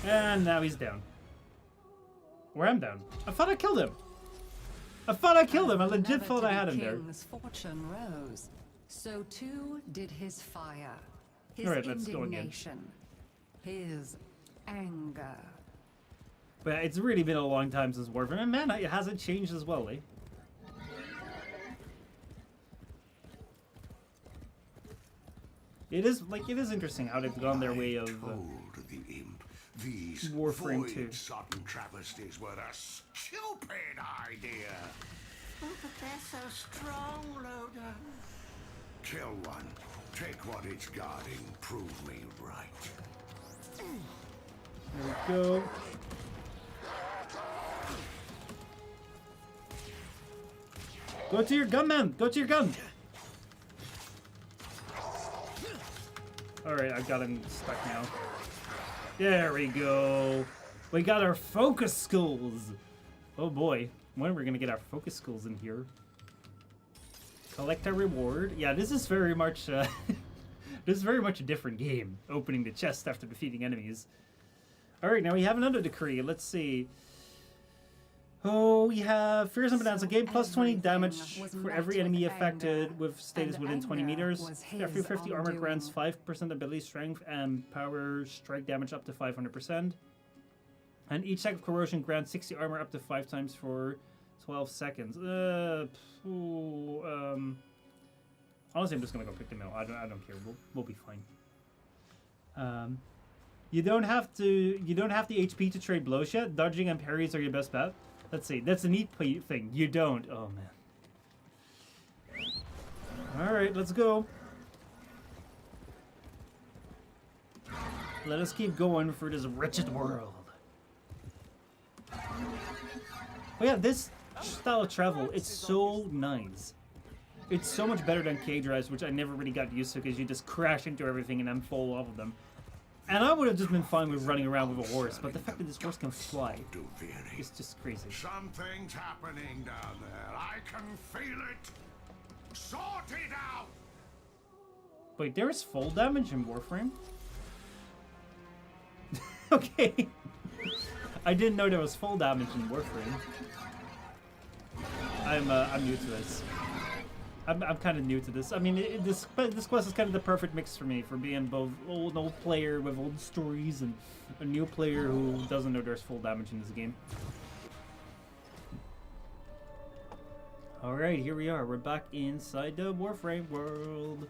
And now he's down. Or I'm down. I thought I killed him. I thought I killed him. I legit thought I had him there. King's fortune rose. So too did his fire. His All right, let's go again. indignation. His anger. But it's really been a long time since Warframe. And man, it hasn't changed as well, eh? It is interesting how they've gone their way of the imp these Warframe 2. Void-sodden travesties were a stupid idea. Oh, but they're so strong, Loda. Kill one. Take what it's guarding. Prove me right. There we go. Go to your gun, man! Go to your gun! Alright, I've got him stuck now. There we go. We got our focus skulls. Oh boy. When are we gonna get our focus skulls in here? Collect our reward. Yeah, this is very much this is very much a different game. Opening the chest after defeating enemies. Alright, now we have another decree. Let's see. Oh, we have Fearsome Bonanza. Gain plus 20 damage for every enemy affected with status within 20 meters. Every 50 armor grants 5% ability strength and power strike damage up to 500%. And each sack of corrosion grants 60 armor up to 5 times for 12 seconds. Honestly, I'm just gonna go pick them out. I don't care. We'll be fine. You don't have the HP to trade blows yet. Dodging and parries are your best bet. Let's see. That's a neat thing. You don't. Oh, man. Alright, let's go. Let us keep going for this wretched world. Oh, yeah, this style of travel, it's so nice. It's so much better than K-Drives, which I never really got used to because you just crash into everything and then fall off of them. And I would have just been fine with running around with a horse, but the fact that this horse can fly is just crazy. Something's happening down there. I can feel it. Sort it out. Wait, there is full damage in Warframe? Okay. I didn't know there was full damage in Warframe. I'm new to this. I'm kind of new to this. I mean, this quest is kind of the perfect mix for me, for being both an old player with old stories and a new player who doesn't know there's full damage in this game. Alright, here we are. We're back inside the Warframe world.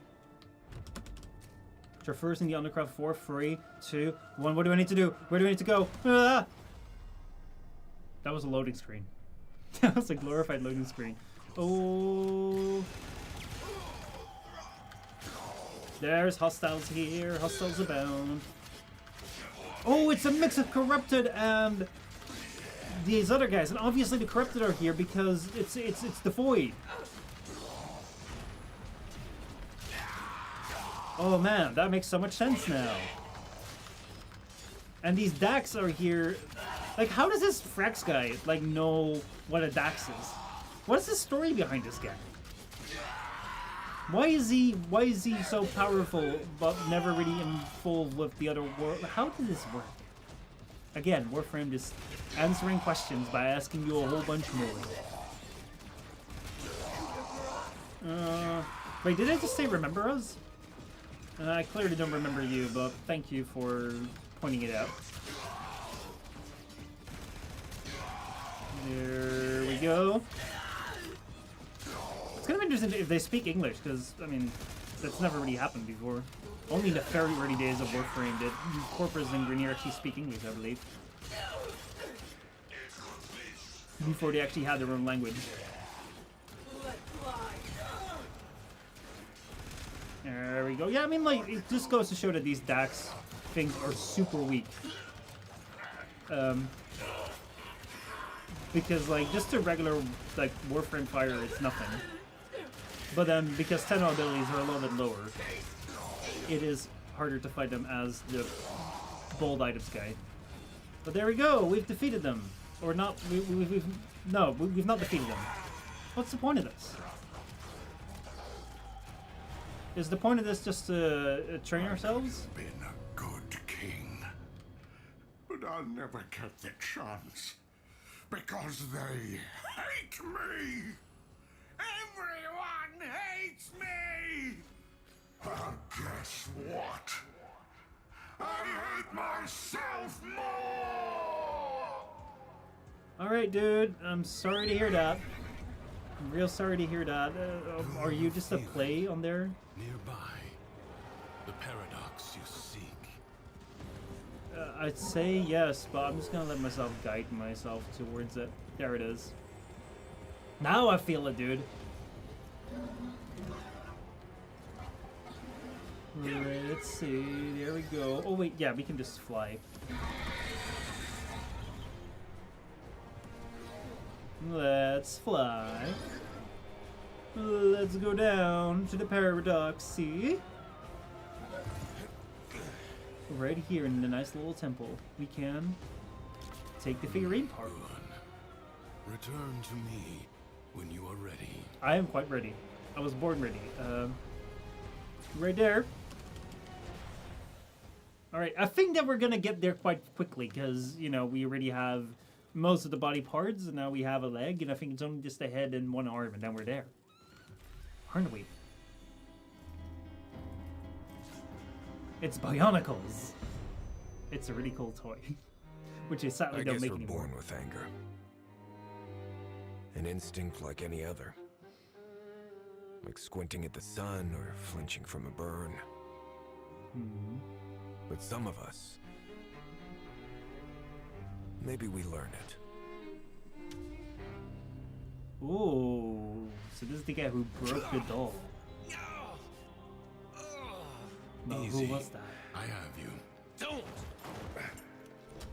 Traversing the Undercroft 4, 3, 2, 1. What do I need to do? Where do I need to go? Ah! That was a loading screen. That was a glorified loading screen. Oh, there's hostiles here. Hostiles abound. Oh, it's a mix of corrupted and these other guys, and obviously the corrupted are here because it's the void. Oh man, that makes so much sense now. And these Dax are here. Like, how does this Frax guy like know what a Dax is? What is the story behind this guy? Why is he so powerful but never really involved with the other world? How did this work? Again, Warframe just answering questions by asking you a whole bunch more. Wait, did I just say remember us? I clearly don't remember you, but thank you for pointing it out. There we go. It's gonna be interesting if they speak English, because, I mean, that's never really happened before. Only in the very early days of Warframe did Corpus and Grenier actually speak English, I believe. Before they actually had their own language. There we go. Yeah, I mean, like, it just goes to show that these Dax things are super weak. Because, like, just a regular, like, Warframe fire is nothing. But then, because Tenno abilities are a little bit lower, it is harder to fight them as the bold items guy. But there we go, we've defeated them. Or not, we've not defeated them. What's the point of this? Is the point of this just to train ourselves? I've been a good king, but I'll never get the chance because they hate me. Everyone hates me. And guess what? I hate myself more. Alright, dude, I'm sorry to hear that. I'm real sorry to hear that. Are you just a play on there? Nearby, the paradox you seek. I'd say yes, but I'm just gonna let myself guide myself towards it. There it is. Now I feel it, dude. Let's see, there we go. Oh wait, yeah, we can just fly. Let's fly. Let's go down to the paradox, see? Right here in the nice little temple, we can take the figurine part. Good. Return to me when you are ready. I am quite ready. I was born ready. Right there. Alright, I think that we're gonna get there quite quickly, because, you know, we already have most of the body parts, and now we have a leg, and I think it's only just a head and one arm, and then we're there. Aren't we? It's Bionicles. It's a really cool toy, which they sadly don't make anymore. Born with anger. An instinct like any other. Like squinting at the sun or flinching from a burn. Hmm. But some of us, maybe we learn it. Ooh, so this is the guy who broke the doll. Well, who was that? I have you. Don't!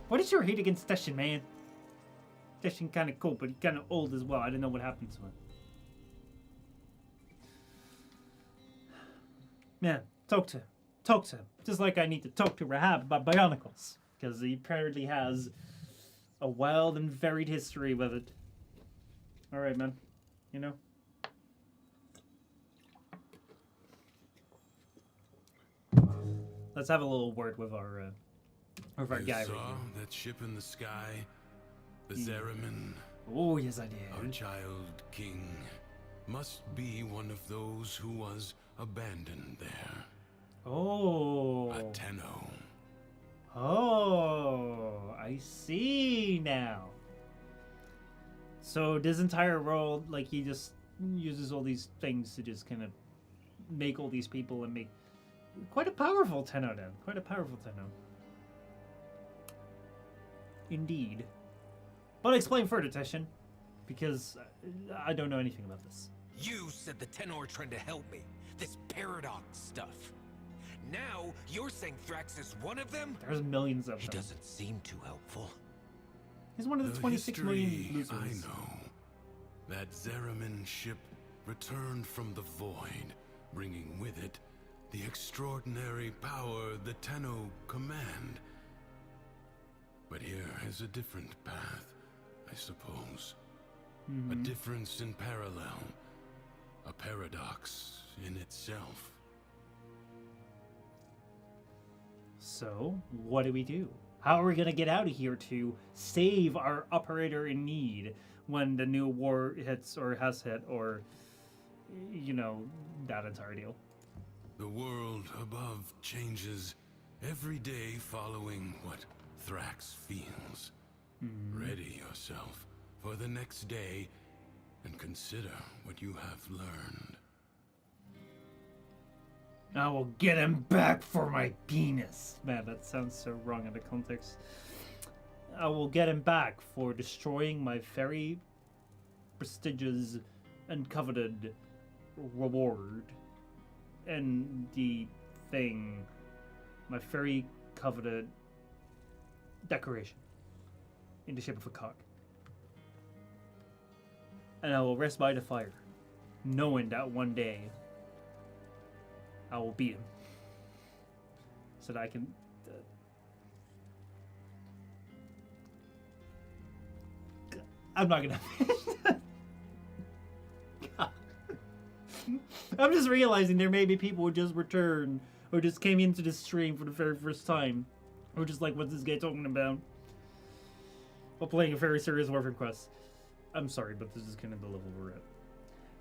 What is your hate against Teshin, man? Teshin kind of cool, but he's kind of old as well. I don't know what happened to him. Man, talk to him. Talk to him. Just like I need to talk to Rahab about Bionicles. Because he apparently has a wild and varied history with it. Alright, man. You know? Let's have a little word with our guy right saw here. that ship in the sky, the Zeramin. Oh, yes, I Our did. child king must be one of those who was abandoned there. Oh. A Tenno. Oh, I see now. So this entire world, like, he just uses all these things to just kind of make all these people and make quite a powerful Tenno then. Quite a powerful Tenno. Indeed. But explain further, Teshin, because I don't know anything about this. You said the Tenno are trying to help me. This paradox stuff. Now, you're saying Thrax is one of them? There's millions of He them. doesn't seem too helpful. He's one of the 26 million losers. I know. That Zeramin ship returned from the void, bringing with it the extraordinary power the Tenno command. But here is a different path, I suppose. A difference in parallel. A paradox in itself. So, what do we do? How are we going to get out of here to save our operator in need when the new war hits or has hit or, you know, that entire deal? The world above changes every day following what Thrax feels. Ready yourself for the next day and consider what you have learned. I will get him back for my penis. Man, that sounds so wrong in the context. I will get him back for destroying my very prestigious and coveted reward. And the thing, my very coveted decoration in the shape of a cock. And I will rest by the fire, knowing that one day I will beat him so that I can I'm not gonna I'm just realizing there may be people who just returned or just came into the stream for the very first time, or just like, what's this guy talking about, while playing a very serious Warframe quest. I'm sorry, but this is kind of the level we're at.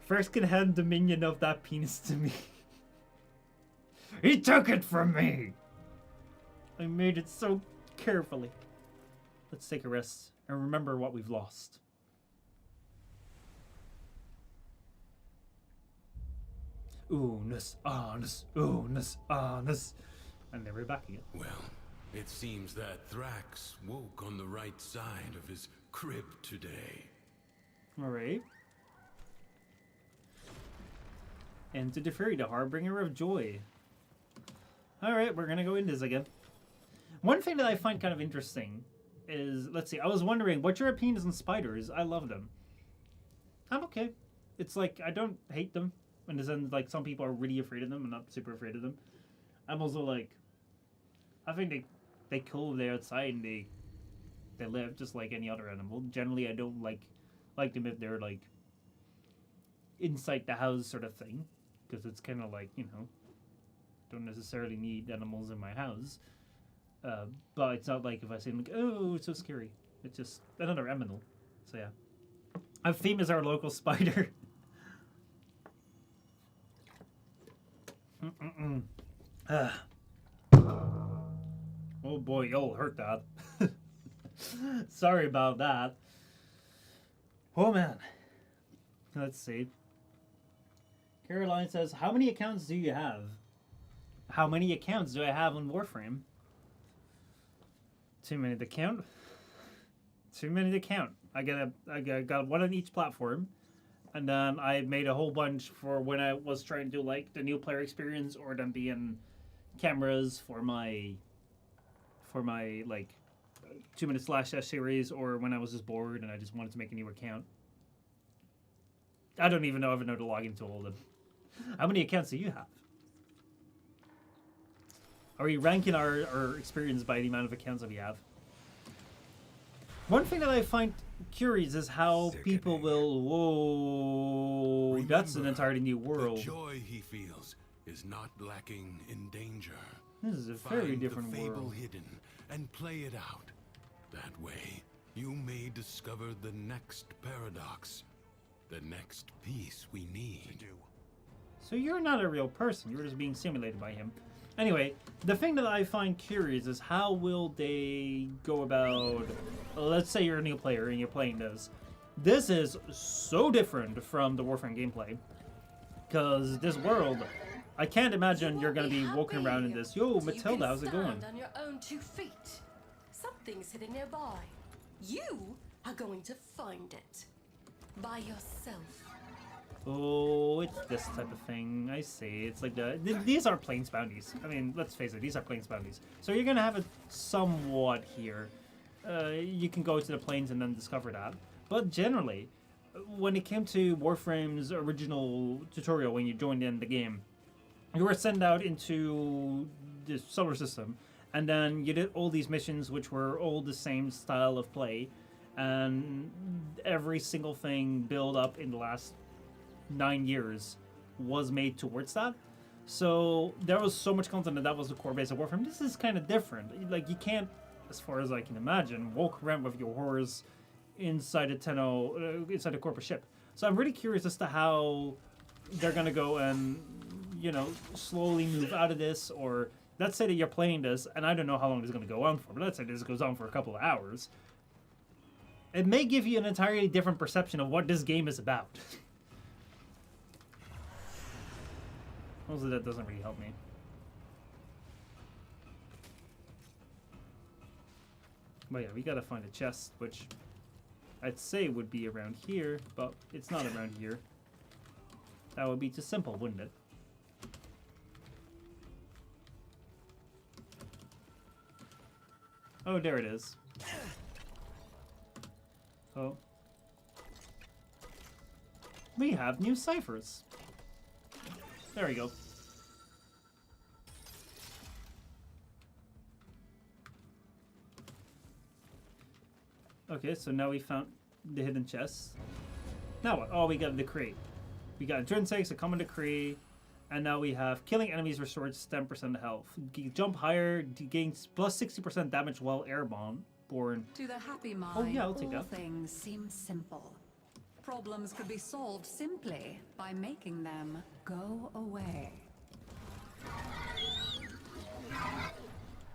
First can hand dominion of that penis to me. He took it from me! I made it so carefully. Let's take a rest and remember what we've lost. Oonus, honest, oonus, honest. And then we're back again. Well, it seems that Thrax woke on the right side of his crib today. Alright. And to Duviri, the Harbinger of Joy. Alright, we're gonna go in this again. One thing that I find kind of interesting is, let's see, I was wondering, what's your opinions on spiders? I love them. I'm okay. It's like, I don't hate them. In the sense, like, some people are really afraid of them. I'm not super afraid of them. I'm also like, I think they cool if they're outside and they live just like any other animal. Generally, I don't like them if they're like inside the house sort of thing, because it's kind of like, you know, don't necessarily need animals in my house. But it's not like if I say like, oh, it's so scary. It's just another animal. So yeah, our theme is our local spider. Oh boy, you'll hurt that. Sorry about that. Oh man. Let's see. Caroline says, how many accounts do you have? How many accounts do I have on Warframe? Too many to count. Too many to count. I got one on each platform. And then I made a whole bunch for when I was trying to do like the new player experience, or them being cameras for my like 2 minute slash series, or when I was just bored and I just wanted to make a new account. I don't even know if I know to log into all of them. How many accounts do you have? Are we ranking our experience by the amount of accounts that we have? One thing that I find curious is how people will... Whoa, Remember, that's an entirely new world. The joy he feels is not lacking in danger. This is a very Find different the fable world. hidden and play it out. That way, you may discover the next paradox, the next piece we need. So you're not a real person. You're just being simulated by him. Anyway, the thing that I find curious is how will they go about... Let's say you're a new player and you're playing this. This is so different from the Warframe gameplay. Because this world, I can't imagine you're going to be walking around in this. Yo, Matilda, how's it going? You can stand on your own 2 feet. Something's hidden nearby. You are going to find it. By yourself. Oh, it's this type of thing. I see. It's like these are plains bounties. I mean, let's face it, these are plains bounties. So you're gonna have it somewhat here. You can go to the plains and then discover that. But generally, when it came to Warframe's original tutorial, when you joined in the game, you were sent out into the solar system, and then you did all these missions, which were all the same style of play, and every single thing built up in the last 9 years was made towards that. So there was so much content that was the core base of Warframe. This is kind of different. Like, you can't, as far as I can imagine, walk around with your horse inside a inside a corporate ship. So I'm really curious as to how they're gonna go and, you know, slowly move out of this. Or let's say that you're playing this, and I don't know how long this is gonna go on for, but let's say this goes on for a couple of hours. It may give you an entirely different perception of what this game is about. Also, that doesn't really help me. But yeah, we gotta find a chest, which I'd say would be around here, but it's not around here. That would be too simple, wouldn't it? Oh, there it is. Oh. We have new ciphers. There we go. Okay, so now we found the hidden chests. Now what? Oh, we got the crate. We got intrinsics, a common decree, and now we have killing enemies restores 10% health. Jump higher, gains plus 60% damage while airborne. To the happy mind, oh, yeah, I'll take all that. things seem simple. Problems could be solved simply by making them go away.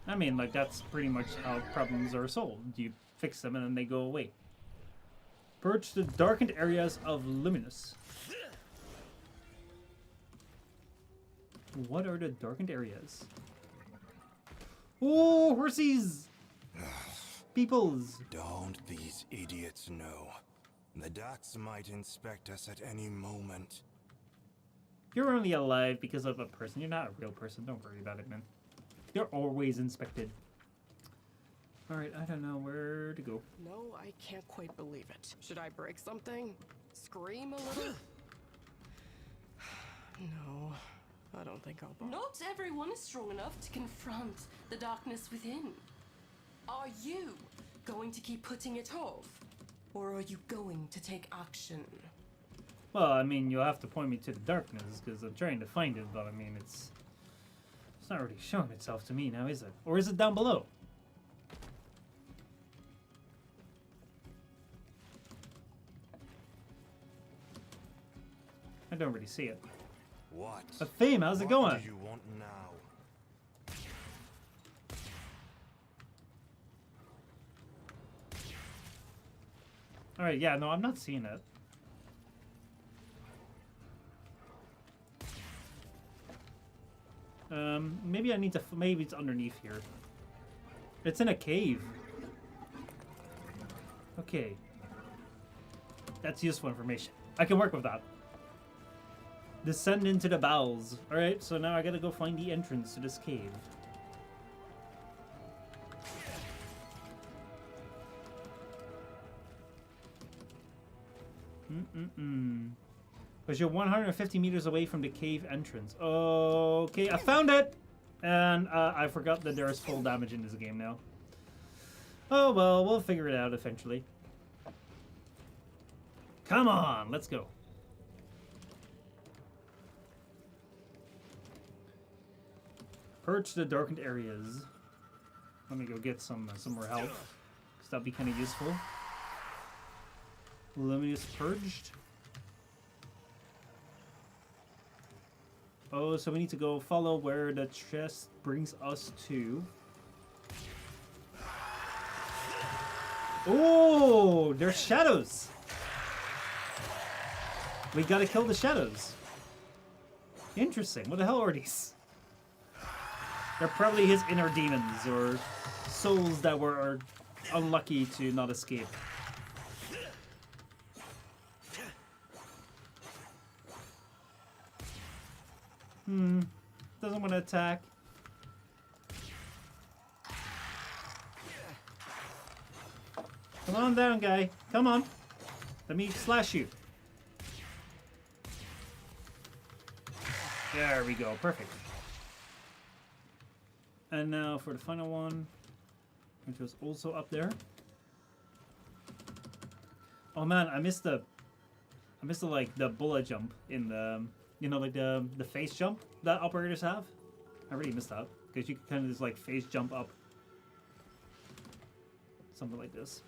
I mean, like, that's pretty much how problems are solved. You fix them and then they go away. Purge the darkened areas of Luminous. What are the darkened areas? Oh, horsies! Peoples! Don't these idiots know? The ducks might inspect us at any moment. You're only alive because of a person. You're not a real person. Don't worry about it, man. You're always inspected. Alright, I don't know where to go. No, I can't quite believe it. Should I break something? Scream a little? No, I don't think I'll bother. Not everyone is strong enough to confront the darkness within. Are you going to keep putting it off? Or are you going to take action? Well, I mean, you'll have to point me to the darkness, because I'm trying to find it, but I mean, it's not really showing itself to me now, is it? Or is it down below? I don't really see it. What? A Fame, how's it going? What do you want now? Alright, yeah, no, I'm not seeing it. Maybe I need to... Maybe it's underneath here. It's in a cave. Okay. That's useful information. I can work with that. Descend into the bowels. Alright, so now I gotta go find the entrance to this cave. Because you're 150 meters away from the cave entrance. Okay, I found it! And I forgot that there is full damage in this game now. Oh well, we'll figure it out eventually. Come on, let's go. Purge the darkened areas. Let me go get some more health, because that'd be kind of useful. Luminous purged. Oh, so we need to go follow where the chest brings us to. Oh, there's shadows. We gotta kill the shadows. Interesting. What the hell are these? They're probably his inner demons or souls that were unlucky to not escape. Doesn't want to attack. Come on down, guy. Come on. Let me slash you. There we go. Perfect. And now for the final one, which was also up there. Oh man, I missed the like the bullet jump in the, you know, like the face jump that operators have. I really missed that because you can kind of just like face jump up, something like this.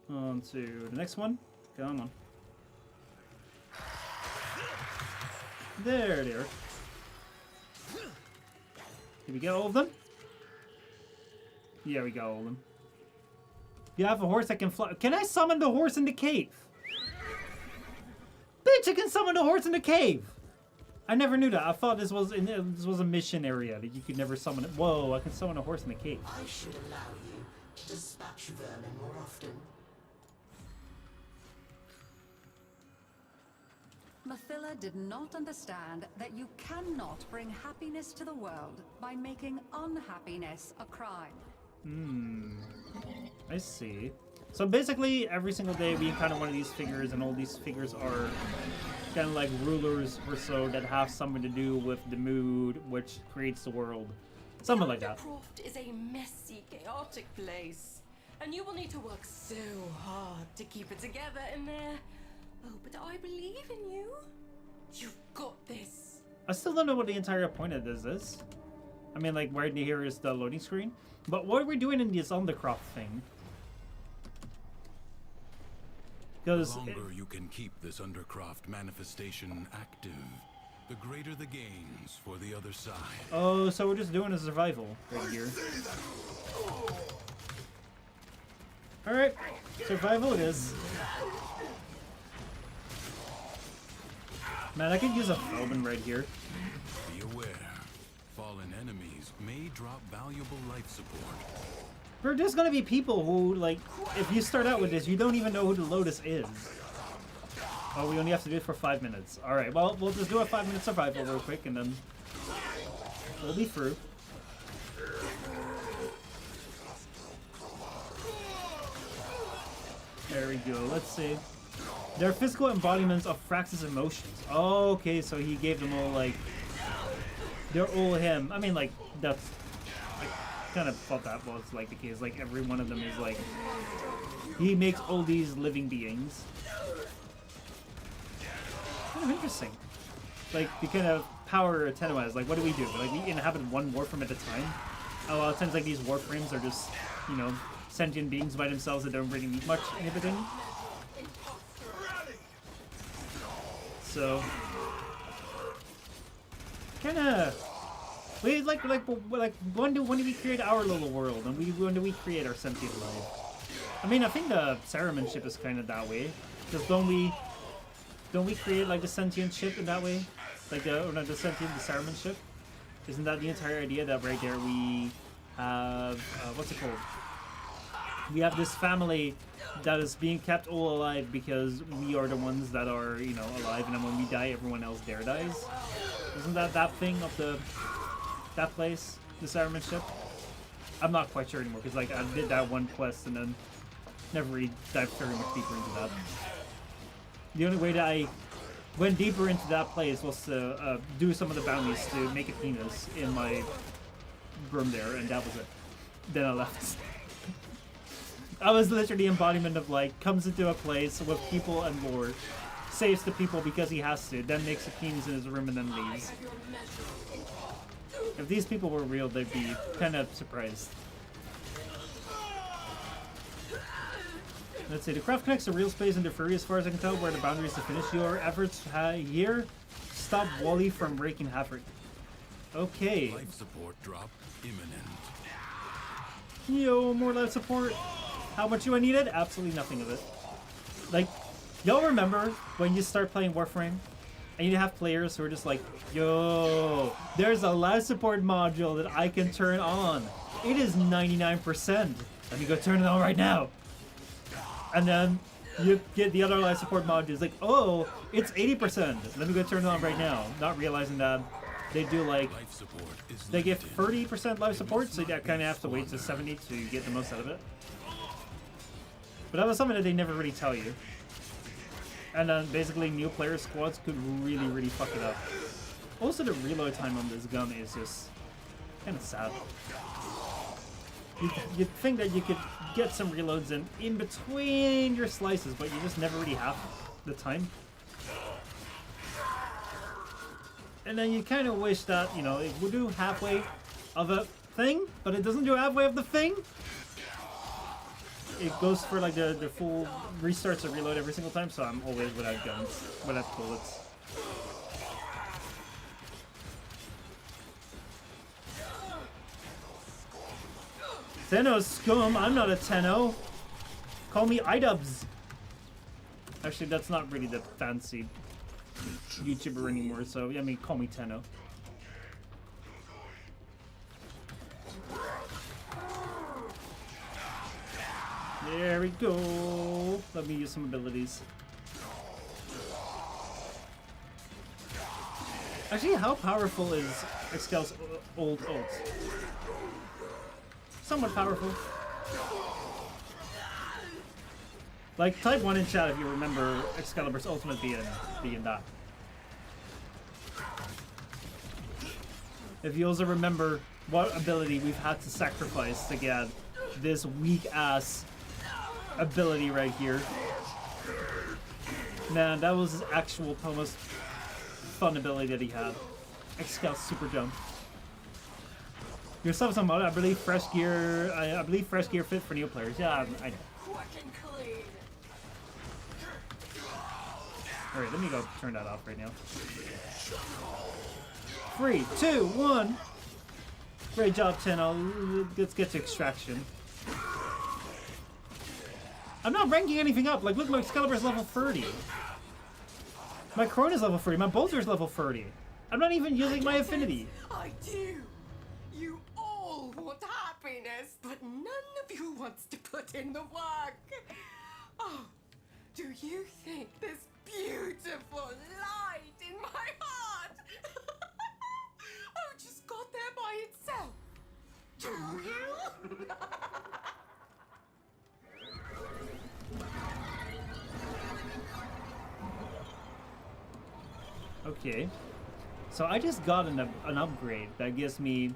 On to the next one. Come on. There they are. Did we get all of them? Yeah, we got all of them. You have a horse that can fly. Can I summon the horse in the cave? Bitch, I can summon the horse in the cave. I never knew that. I thought this was a mission area that you could never summon it. Whoa, I can summon a horse in the cave. I should allow you to dispatch vermin more often. Mathila did not understand that you cannot bring happiness to the world by making unhappiness a crime. I see. So basically, every single day we encounter one of these figures, and all these figures are kind of like rulers or so that have something to do with the mood, which creates the world. Something like that. Croft is a messy, chaotic place, and you will need to work so hard to keep it together in there. Oh, but I believe in you. You've got this. I still don't know what the entire point of this is. I mean, like, right here is the loading screen. But what are we doing in this Undercroft thing? The longer you can keep this Undercroft manifestation active, the greater the gains for the other side. Oh, so we're just doing a survival right here. Alright, survival it is. Man, I could use a Felbin right here. Be aware, fallen enemies may drop valuable life support. There's gonna be people who, like, if you start out with this, you don't even know who the Lotus is. Oh, we only have to do it for 5 minutes. Alright, well, we'll just do a 5-minute survival real quick, and then we'll be through. There we go, let's see. They're physical embodiments of Frax's emotions. Oh, okay, so he gave them all, like, they're all him. I mean, like, that's... kind of thought that was like the case. Like every one of them is like he makes all these living beings. Kind of interesting. Like the kind of power Tenwa is like, what do we do? Like we inhabit one Warframe at a time. Oh well, it sounds like these Warframes are just, you know, sentient beings by themselves that don't really need much inhibiting. So kind of. We like when do we create our little world, and when do we create our sentient life? I mean, I think the Saruman ship is kind of that way. Because don't we create like the sentient ship in that way, like the Saruman ship? Isn't that the entire idea that right there we have what's it called? We have this family that is being kept all alive because we are the ones that are, you know, alive, and then when we die, everyone else there dies. Isn't that thing of that place, the Saruman ship? I'm not quite sure anymore because like I did that one quest and then never really dived very much deeper into that. The only way that I went deeper into that place was to do some of the bounties to make a penis in my room there, and that was it. Then I left. I was literally the embodiment of like comes into a place with people and lore, saves the people because he has to, then makes a penis in his room and then leaves. If these people were real, they'd be kind of surprised. Let's see, the craft connects to real space and Duviri as far as I can tell where the boundaries to finish. Your efforts here stop Wally from wreaking havoc. Okay. Life support drop imminent. Yo, more life support. How much do I need it? Absolutely nothing of it. Like, y'all remember when you start playing Warframe? And you have players who are just like, yo, there's a life support module that I can turn on. It is 99%. Let me go turn it on right now. And then you get the other life support module. It's like, oh, it's 80%. Let me go turn it on right now. Not realizing that they do like, they give 30% life support, so you kind of have to wait to 70 to get the most out of it. But that was something that they never really tell you. And then basically new player squads could really, really fuck it up. Also the reload time on this gun is just kind of sad. You'd think that you could get some reloads in between your slices, but you just never really have the time. And then you kind of wish that, you know, it would do halfway of a thing, but it doesn't do halfway of the thing. It goes for like the full restarts and reload every single time, so I'm always without guns, without bullets. Tenno scum, I'm not a Tenno. Call me iDubbbz. Actually, that's not really the fancy YouTuber anymore, so I mean, call me Tenno. There we go. Let me use some abilities. Actually, how powerful is Excal's old ult? Somewhat powerful. Like, type 1 in chat if you remember Excalibur's ultimate being that. If you also remember what ability we've had to sacrifice to get this weak-ass ability right here. Man, that was his actual most fun ability that he had. Excal's super jump. Your subs on mod, I believe fresh gear. I believe fresh gear fit for new players. Yeah, I know. All right, let me go turn that off right now. 3, 2, 1. Great job, Tenno. Let's get to extraction. I'm not ranking anything up. Like, look, my Excalibur's level 30. My Corona's level 30. My Bolter's level 30. I'm not even using my affinity. I do. You all want happiness, but none of you wants to put in the work. Oh, do you think this beautiful light in my heart just got there by itself? Do you? Okay. So I just got an upgrade that gives me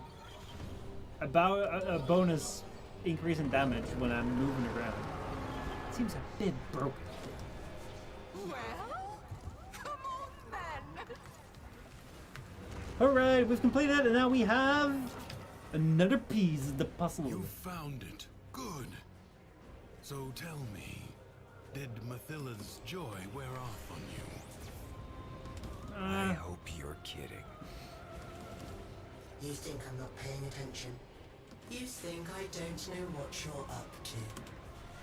about a bonus increase in damage when I'm moving around. It seems a bit broken. Well, come on then. Alright, we've completed it, and now we have another piece of the puzzle. You found it. Good. So tell me, did Mathilla's joy wear off on you? I hope you're kidding. You think I'm not paying attention? You think I don't know what you're up to?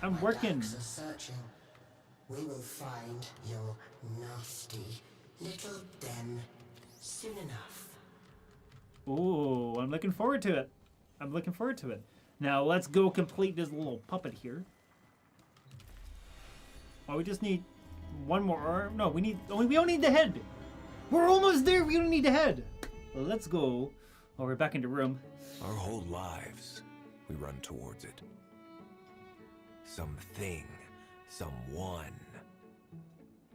I'm My working. dogs are searching. We will find your nasty little den soon enough. Ooh, I'm looking forward to it. I'm looking forward to it. Now let's go complete this little puppet here. Oh, we just need one more arm. No, we don't need the head. We're almost there. We don't need the head. Well, let's go. Oh, we're back in the room. Our whole lives, we run towards it. Something, someone,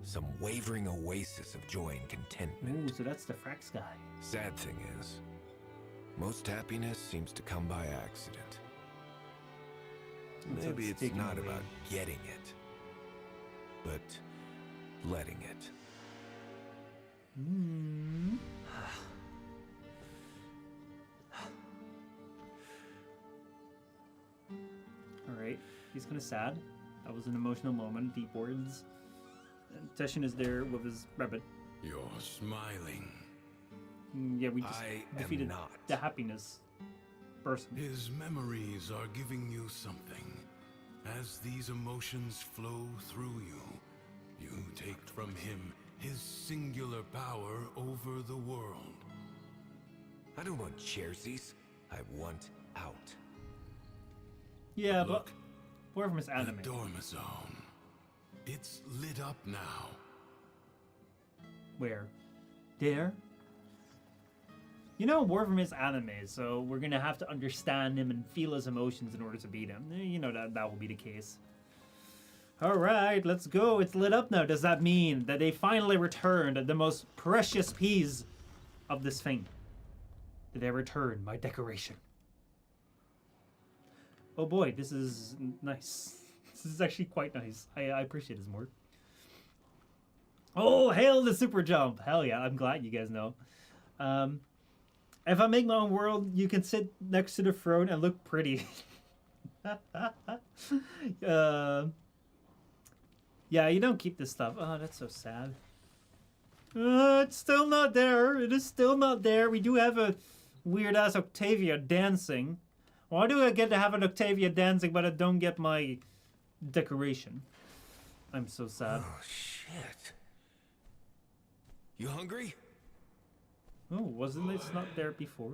some wavering oasis of joy and contentment. Ooh, so that's the Frax guy. Sad thing is, most happiness seems to come by accident. Maybe it's not about getting it, but letting it. Hmm. Alright, he's kind of sad. That was an emotional moment, deep words. And Teshin is there with his rabbit. You're smiling. Yeah, we just I defeated am not. the happiness person. His memories are giving you something. As these emotions flow through you, you take from him his singular power over the world. I don't want jerseys. I want out. Yeah, Look, but Warframe is anime. the Dorma Zone. It's lit up now. Where? There? You know, Warframe is anime, so we're gonna have to understand him and feel his emotions in order to beat him. You know that will be the case. Alright, let's go. It's lit up now. Does that mean that they finally returned the most precious piece of this thing? Did they return my decoration? Oh boy, this is nice. This is actually quite nice. I appreciate this more. Oh, hail the super jump. Hell yeah, I'm glad you guys know. If I make my own world, you can sit next to the throne and look pretty. Yeah, you don't keep this stuff. Oh, that's so sad. It's still not there. It is still not there. We do have a weird-ass Octavia dancing. Why do I get to have an Octavia dancing, but I don't get my decoration. I'm so sad. Oh, shit. You hungry? Oh, wasn't this not there before?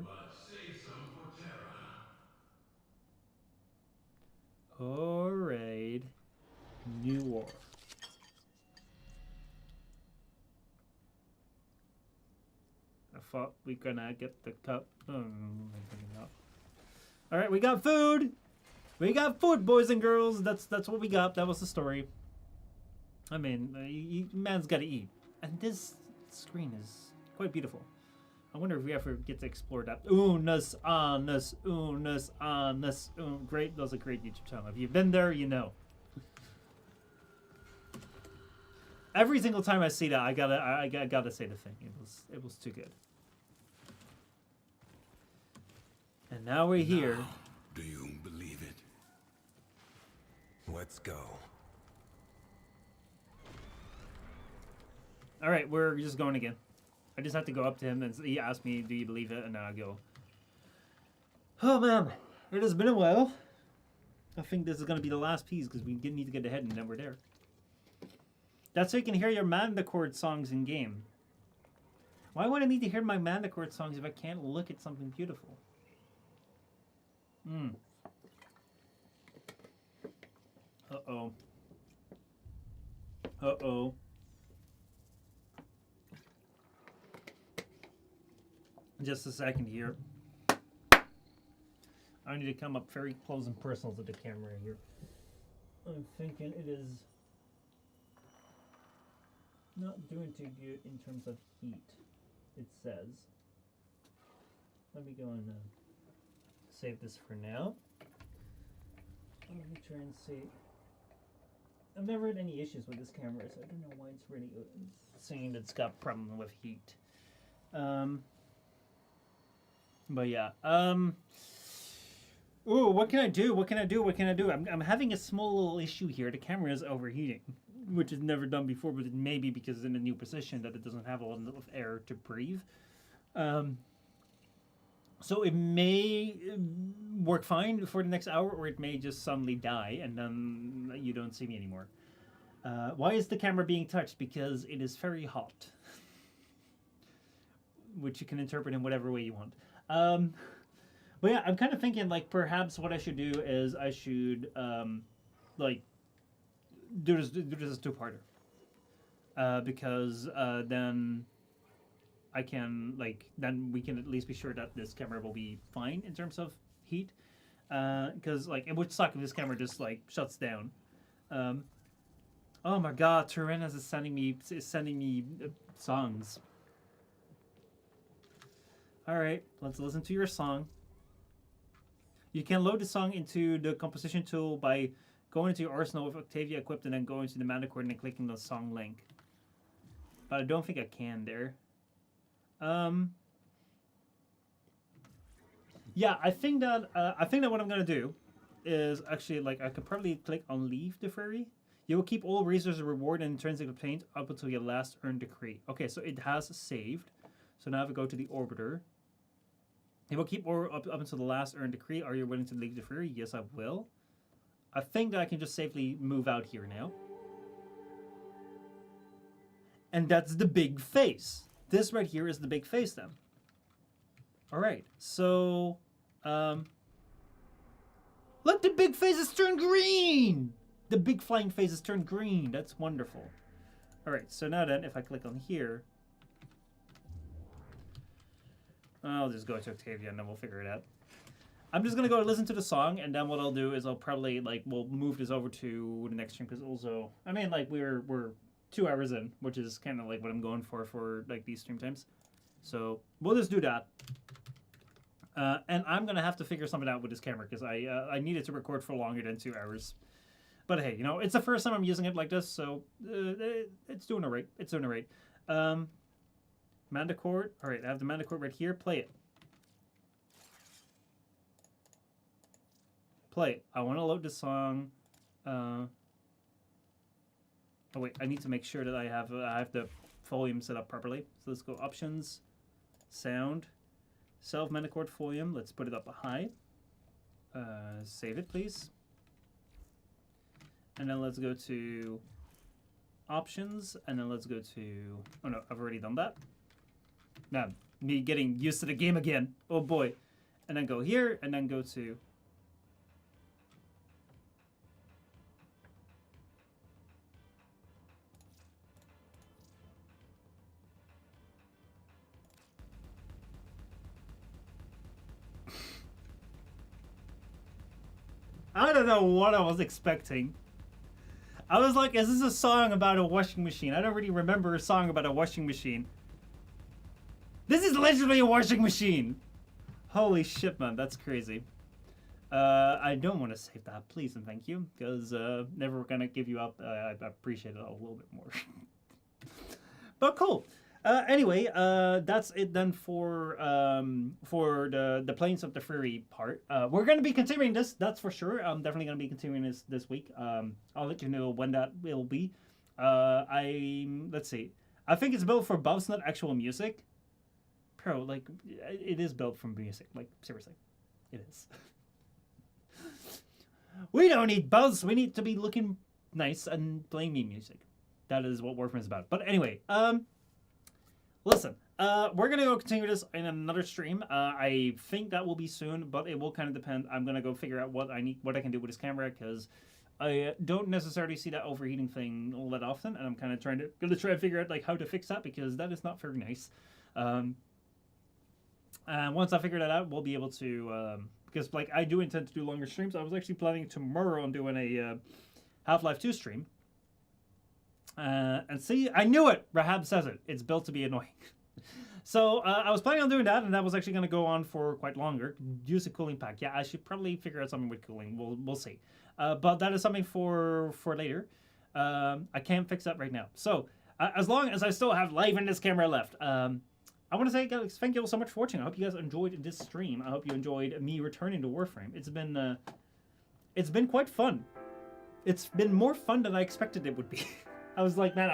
Alright. New war. I thought we gonna get the cup. Oh, alright, we got food! We got food, boys and girls! That's what we got. That was the story. I mean, man's gotta eat. And this screen is quite beautiful. I wonder if we ever get to explore that. Unas, anas, unas, anas. Great, that was a great YouTube channel. If you've been there, you know. Every single time I see that, I gotta say the thing. It was too good. And now we're here. Now, do you believe it? Let's go. All right, we're just going again. I just have to go up to him and he asked me, "Do you believe it?" And then I go, "Oh man, it has been a while. I think this is gonna be the last piece because we need to get ahead and then we're there." That's so you can hear your Manticore songs in game. Why would I need to hear my Manticore songs if I can't look at something beautiful? Uh-oh. Uh-oh. Just a second here. I need to come up very close and personal to the camera here. I'm thinking it is not doing too good in terms of heat, it says. Let me go and save this for now. Let me try and see. I've never had any issues with this camera, so I don't know why it's really saying it's got problem with heat. But yeah. Ooh, what can I do? What can I do? What can I do? I'm having a small little issue here. The camera is overheating, which is never done before, but it may be because it's in a new position that it doesn't have a lot of air to breathe. So it may work fine for the next hour, or it may just suddenly die, and then you don't see me anymore. Why is the camera being touched? Because it is very hot. Which you can interpret in whatever way you want. But yeah, I'm kind of thinking, like, perhaps what I should do is I should, like, do this as two-parter. Because then I can, like, then we can at least be sure that this camera will be fine in terms of heat. Because, like, it would suck if this camera just, like, shuts down. Oh my god, Tyrannis is sending me songs. Alright, let's listen to your song. You can load the song into the composition tool by going into your arsenal with Octavia equipped and then going to the Manticore and then clicking the song link. But I don't think I can there. Yeah, I think that what I'm gonna do is actually, like, I could probably click on Leave Duviri. You will keep all resources, reward, and intrinsic obtained up until your last earned decree. Okay, so it has saved. So now if I go to the orbiter, it will keep up until the last earned decree. Are you willing to leave Duviri? Yes, I will. I think that I can just safely move out here now. And that's the big face. This right here is the big face then. Alright, so... Look, the big face has turned green! The big flying face has turned green. That's wonderful. Alright, so now then, if I click on here... I'll just go to Octavia and then we'll figure it out. I'm just gonna go listen to the song, and then what I'll do is I'll probably, like, we'll move this over to the next stream, because also, I mean, like, we're 2 hours in, which is kind of like what I'm going for like these stream times. So we'll just do that. And I'm gonna have to figure something out with this camera, because I needed to record for longer than 2 hours. But hey, you know, it's the first time I'm using it like this, so it's doing alright. It's doing alright. Manticore. Alright, I have the Manticore right here. Play it. Play it. I want to load the song. Oh wait, I need to make sure that I have the volume set up properly. So let's go options, sound, self Manticore volume. Let's put it up high. Save it, please. and then let's go to options, and then let's go to, oh no, I've already done that. Man, me getting used to the game again. Oh boy. And then go here, and then go to I don't know what I was expecting. I was like, is this a song about a washing machine? I don't really remember a song about a washing machine. This is literally a washing machine! Holy shit, man, that's crazy. I don't want to save that, please and thank you, because never gonna give you up. I appreciate it a little bit more. But cool. Anyway, that's it then for the Plains of Duviri part. We're going to be continuing this, that's for sure. I'm definitely going to be continuing this week. I'll let you know when that will be. Let's see. I think it's built for buffs, not actual music. Bro, like, it is built from music. Like, seriously. It is. We don't need buffs. We need to be looking nice and playing me music. That is what Warframe is about. But anyway, listen, we're gonna go continue this in another stream. I think that will be soon, but it will kind of depend. I'm gonna go figure out what I can do with this camera, because I don't necessarily see that overheating thing all that often, and I'm kind of gonna try and figure out like how to fix that, because that is not very nice. And once I figure that out, we'll be able to, because like I do intend to do longer streams. I was actually planning tomorrow on doing a Half-Life 2 stream. And see, I knew it! Rahab says it. It's built to be annoying. So, I was planning on doing that, and that was actually going to go on for quite longer. Use a cooling pack. Yeah, I should probably figure out something with cooling. We'll see. But that is something for later. I can't fix that right now. So, as long as I still have life in this camera left, I want to say, guys, thank you all so much for watching. I hope you guys enjoyed this stream. I hope you enjoyed me returning to Warframe. It's been quite fun. It's been more fun than I expected it would be. I was like, man,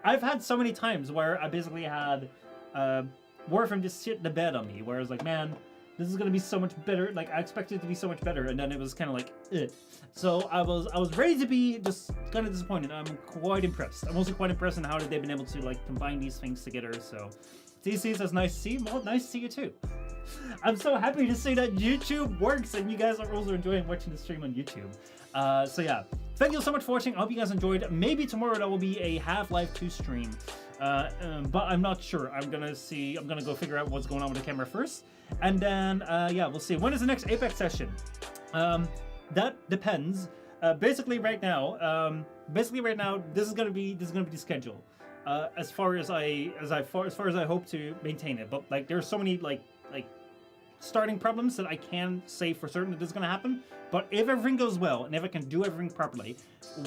I've had so many times where I basically had Warframe just sit in the bed on me, where I was like, man, this is gonna be so much better. Like, I expected it to be so much better, and then it was kind of like, ugh. So I was ready to be just kind of disappointed. I'm quite impressed. I'm also quite impressed in how they've been able to like combine these things together. So TC says, nice to see you. Well, nice to see you too. I'm so happy to see that YouTube works, and you guys are also enjoying watching the stream on YouTube. So yeah, thank you so much for watching. I hope you guys enjoyed. Maybe tomorrow there will be a Half-Life 2 stream, but I'm not sure. I'm gonna go figure out what's going on with the camera first, and then yeah, we'll see. When is the next Apex session? That depends. Basically right now, this is gonna be the schedule. As far as I hope to maintain it, but like there's so many like starting problems that I can say for certain that this is going to happen. But if everything goes well, and if I can do everything properly,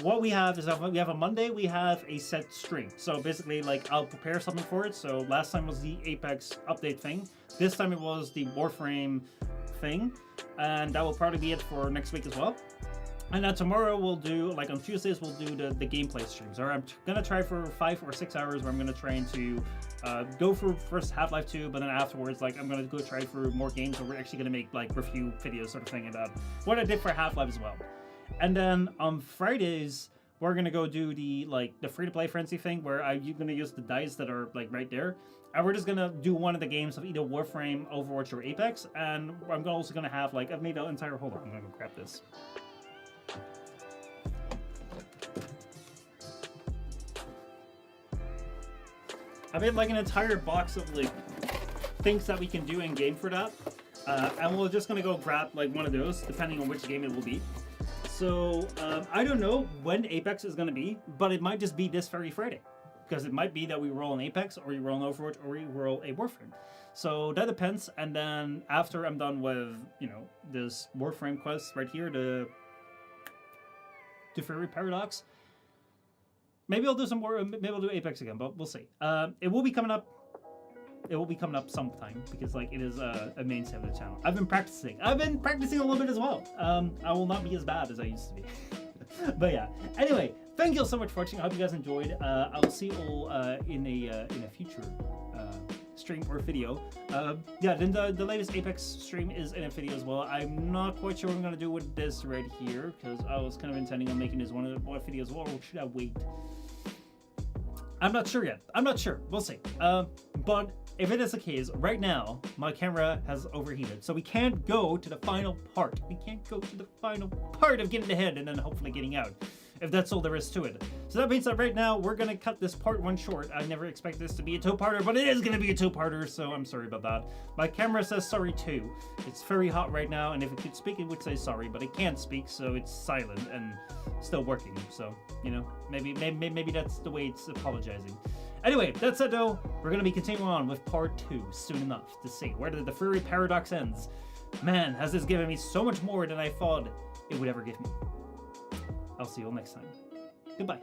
what we have is we have a Monday, we have a set stream. So basically, like, I'll prepare something for it. So last time was the Apex update thing. This time it was the Warframe thing. And that will probably be it for next week as well. And then tomorrow we'll do, like on Tuesdays, we'll do the gameplay streams. Or I'm gonna try for 5 or 6 hours where I'm gonna try to go for first Half-Life 2, but then afterwards, like, I'm gonna go try for more games, or we're actually gonna make like review videos sort of thing about what I did for Half-Life as well. And then on Fridays, we're gonna go do the free-to-play frenzy thing where you're gonna use the dice that are like right there. And we're just gonna do one of the games of either Warframe, Overwatch, or Apex. And I'm also gonna have like, I've made an entire, hold on, I'm gonna go grab this. I made like an entire box of like things that we can do in game for that, and we're just gonna go grab like one of those depending on which game it will be. So I don't know when Apex is gonna be, but it might just be this very Friday, because it might be that we roll an Apex, or we roll an Overwatch, or we roll a Warframe. So that depends. And then after I'm done with this Warframe quest right here, the Duviri Paradox. Maybe I'll do some more. Maybe I'll do Apex again, but we'll see. It will be coming up. It will be coming up sometime, because like it is a mainstay of the channel. I've been practicing. a little bit as well. I will not be as bad as I used to be. But yeah. Anyway, thank you all so much for watching. I hope you guys enjoyed. I will see you all in a future stream or video. Yeah, then the latest Apex stream is in a video as well. I'm not quite sure what I'm gonna do with this right here, because I was kind of intending on making this one of the videos. Or should I wait? I'm not sure yet. I'm not sure. We'll see. But if it is the case, right now, my camera has overheated. So we can't go to the final part. We can't go to the final part of getting ahead and then hopefully getting out, if that's all there is to it. So that means that right now, we're going to cut this part 1 short. I never expect this to be a two-parter, but it is going to be a two-parter, so I'm sorry about that. My camera says sorry too. It's very hot right now, and if it could speak, it would say sorry, but it can't speak, so it's silent and still working. So, you know, maybe that's the way it's apologizing. Anyway, that said though, we're going to be continuing on with part 2 soon enough to see where the Duviri paradox ends. Man, has this given me so much more than I thought it would ever give me. I'll see you all next time. Goodbye.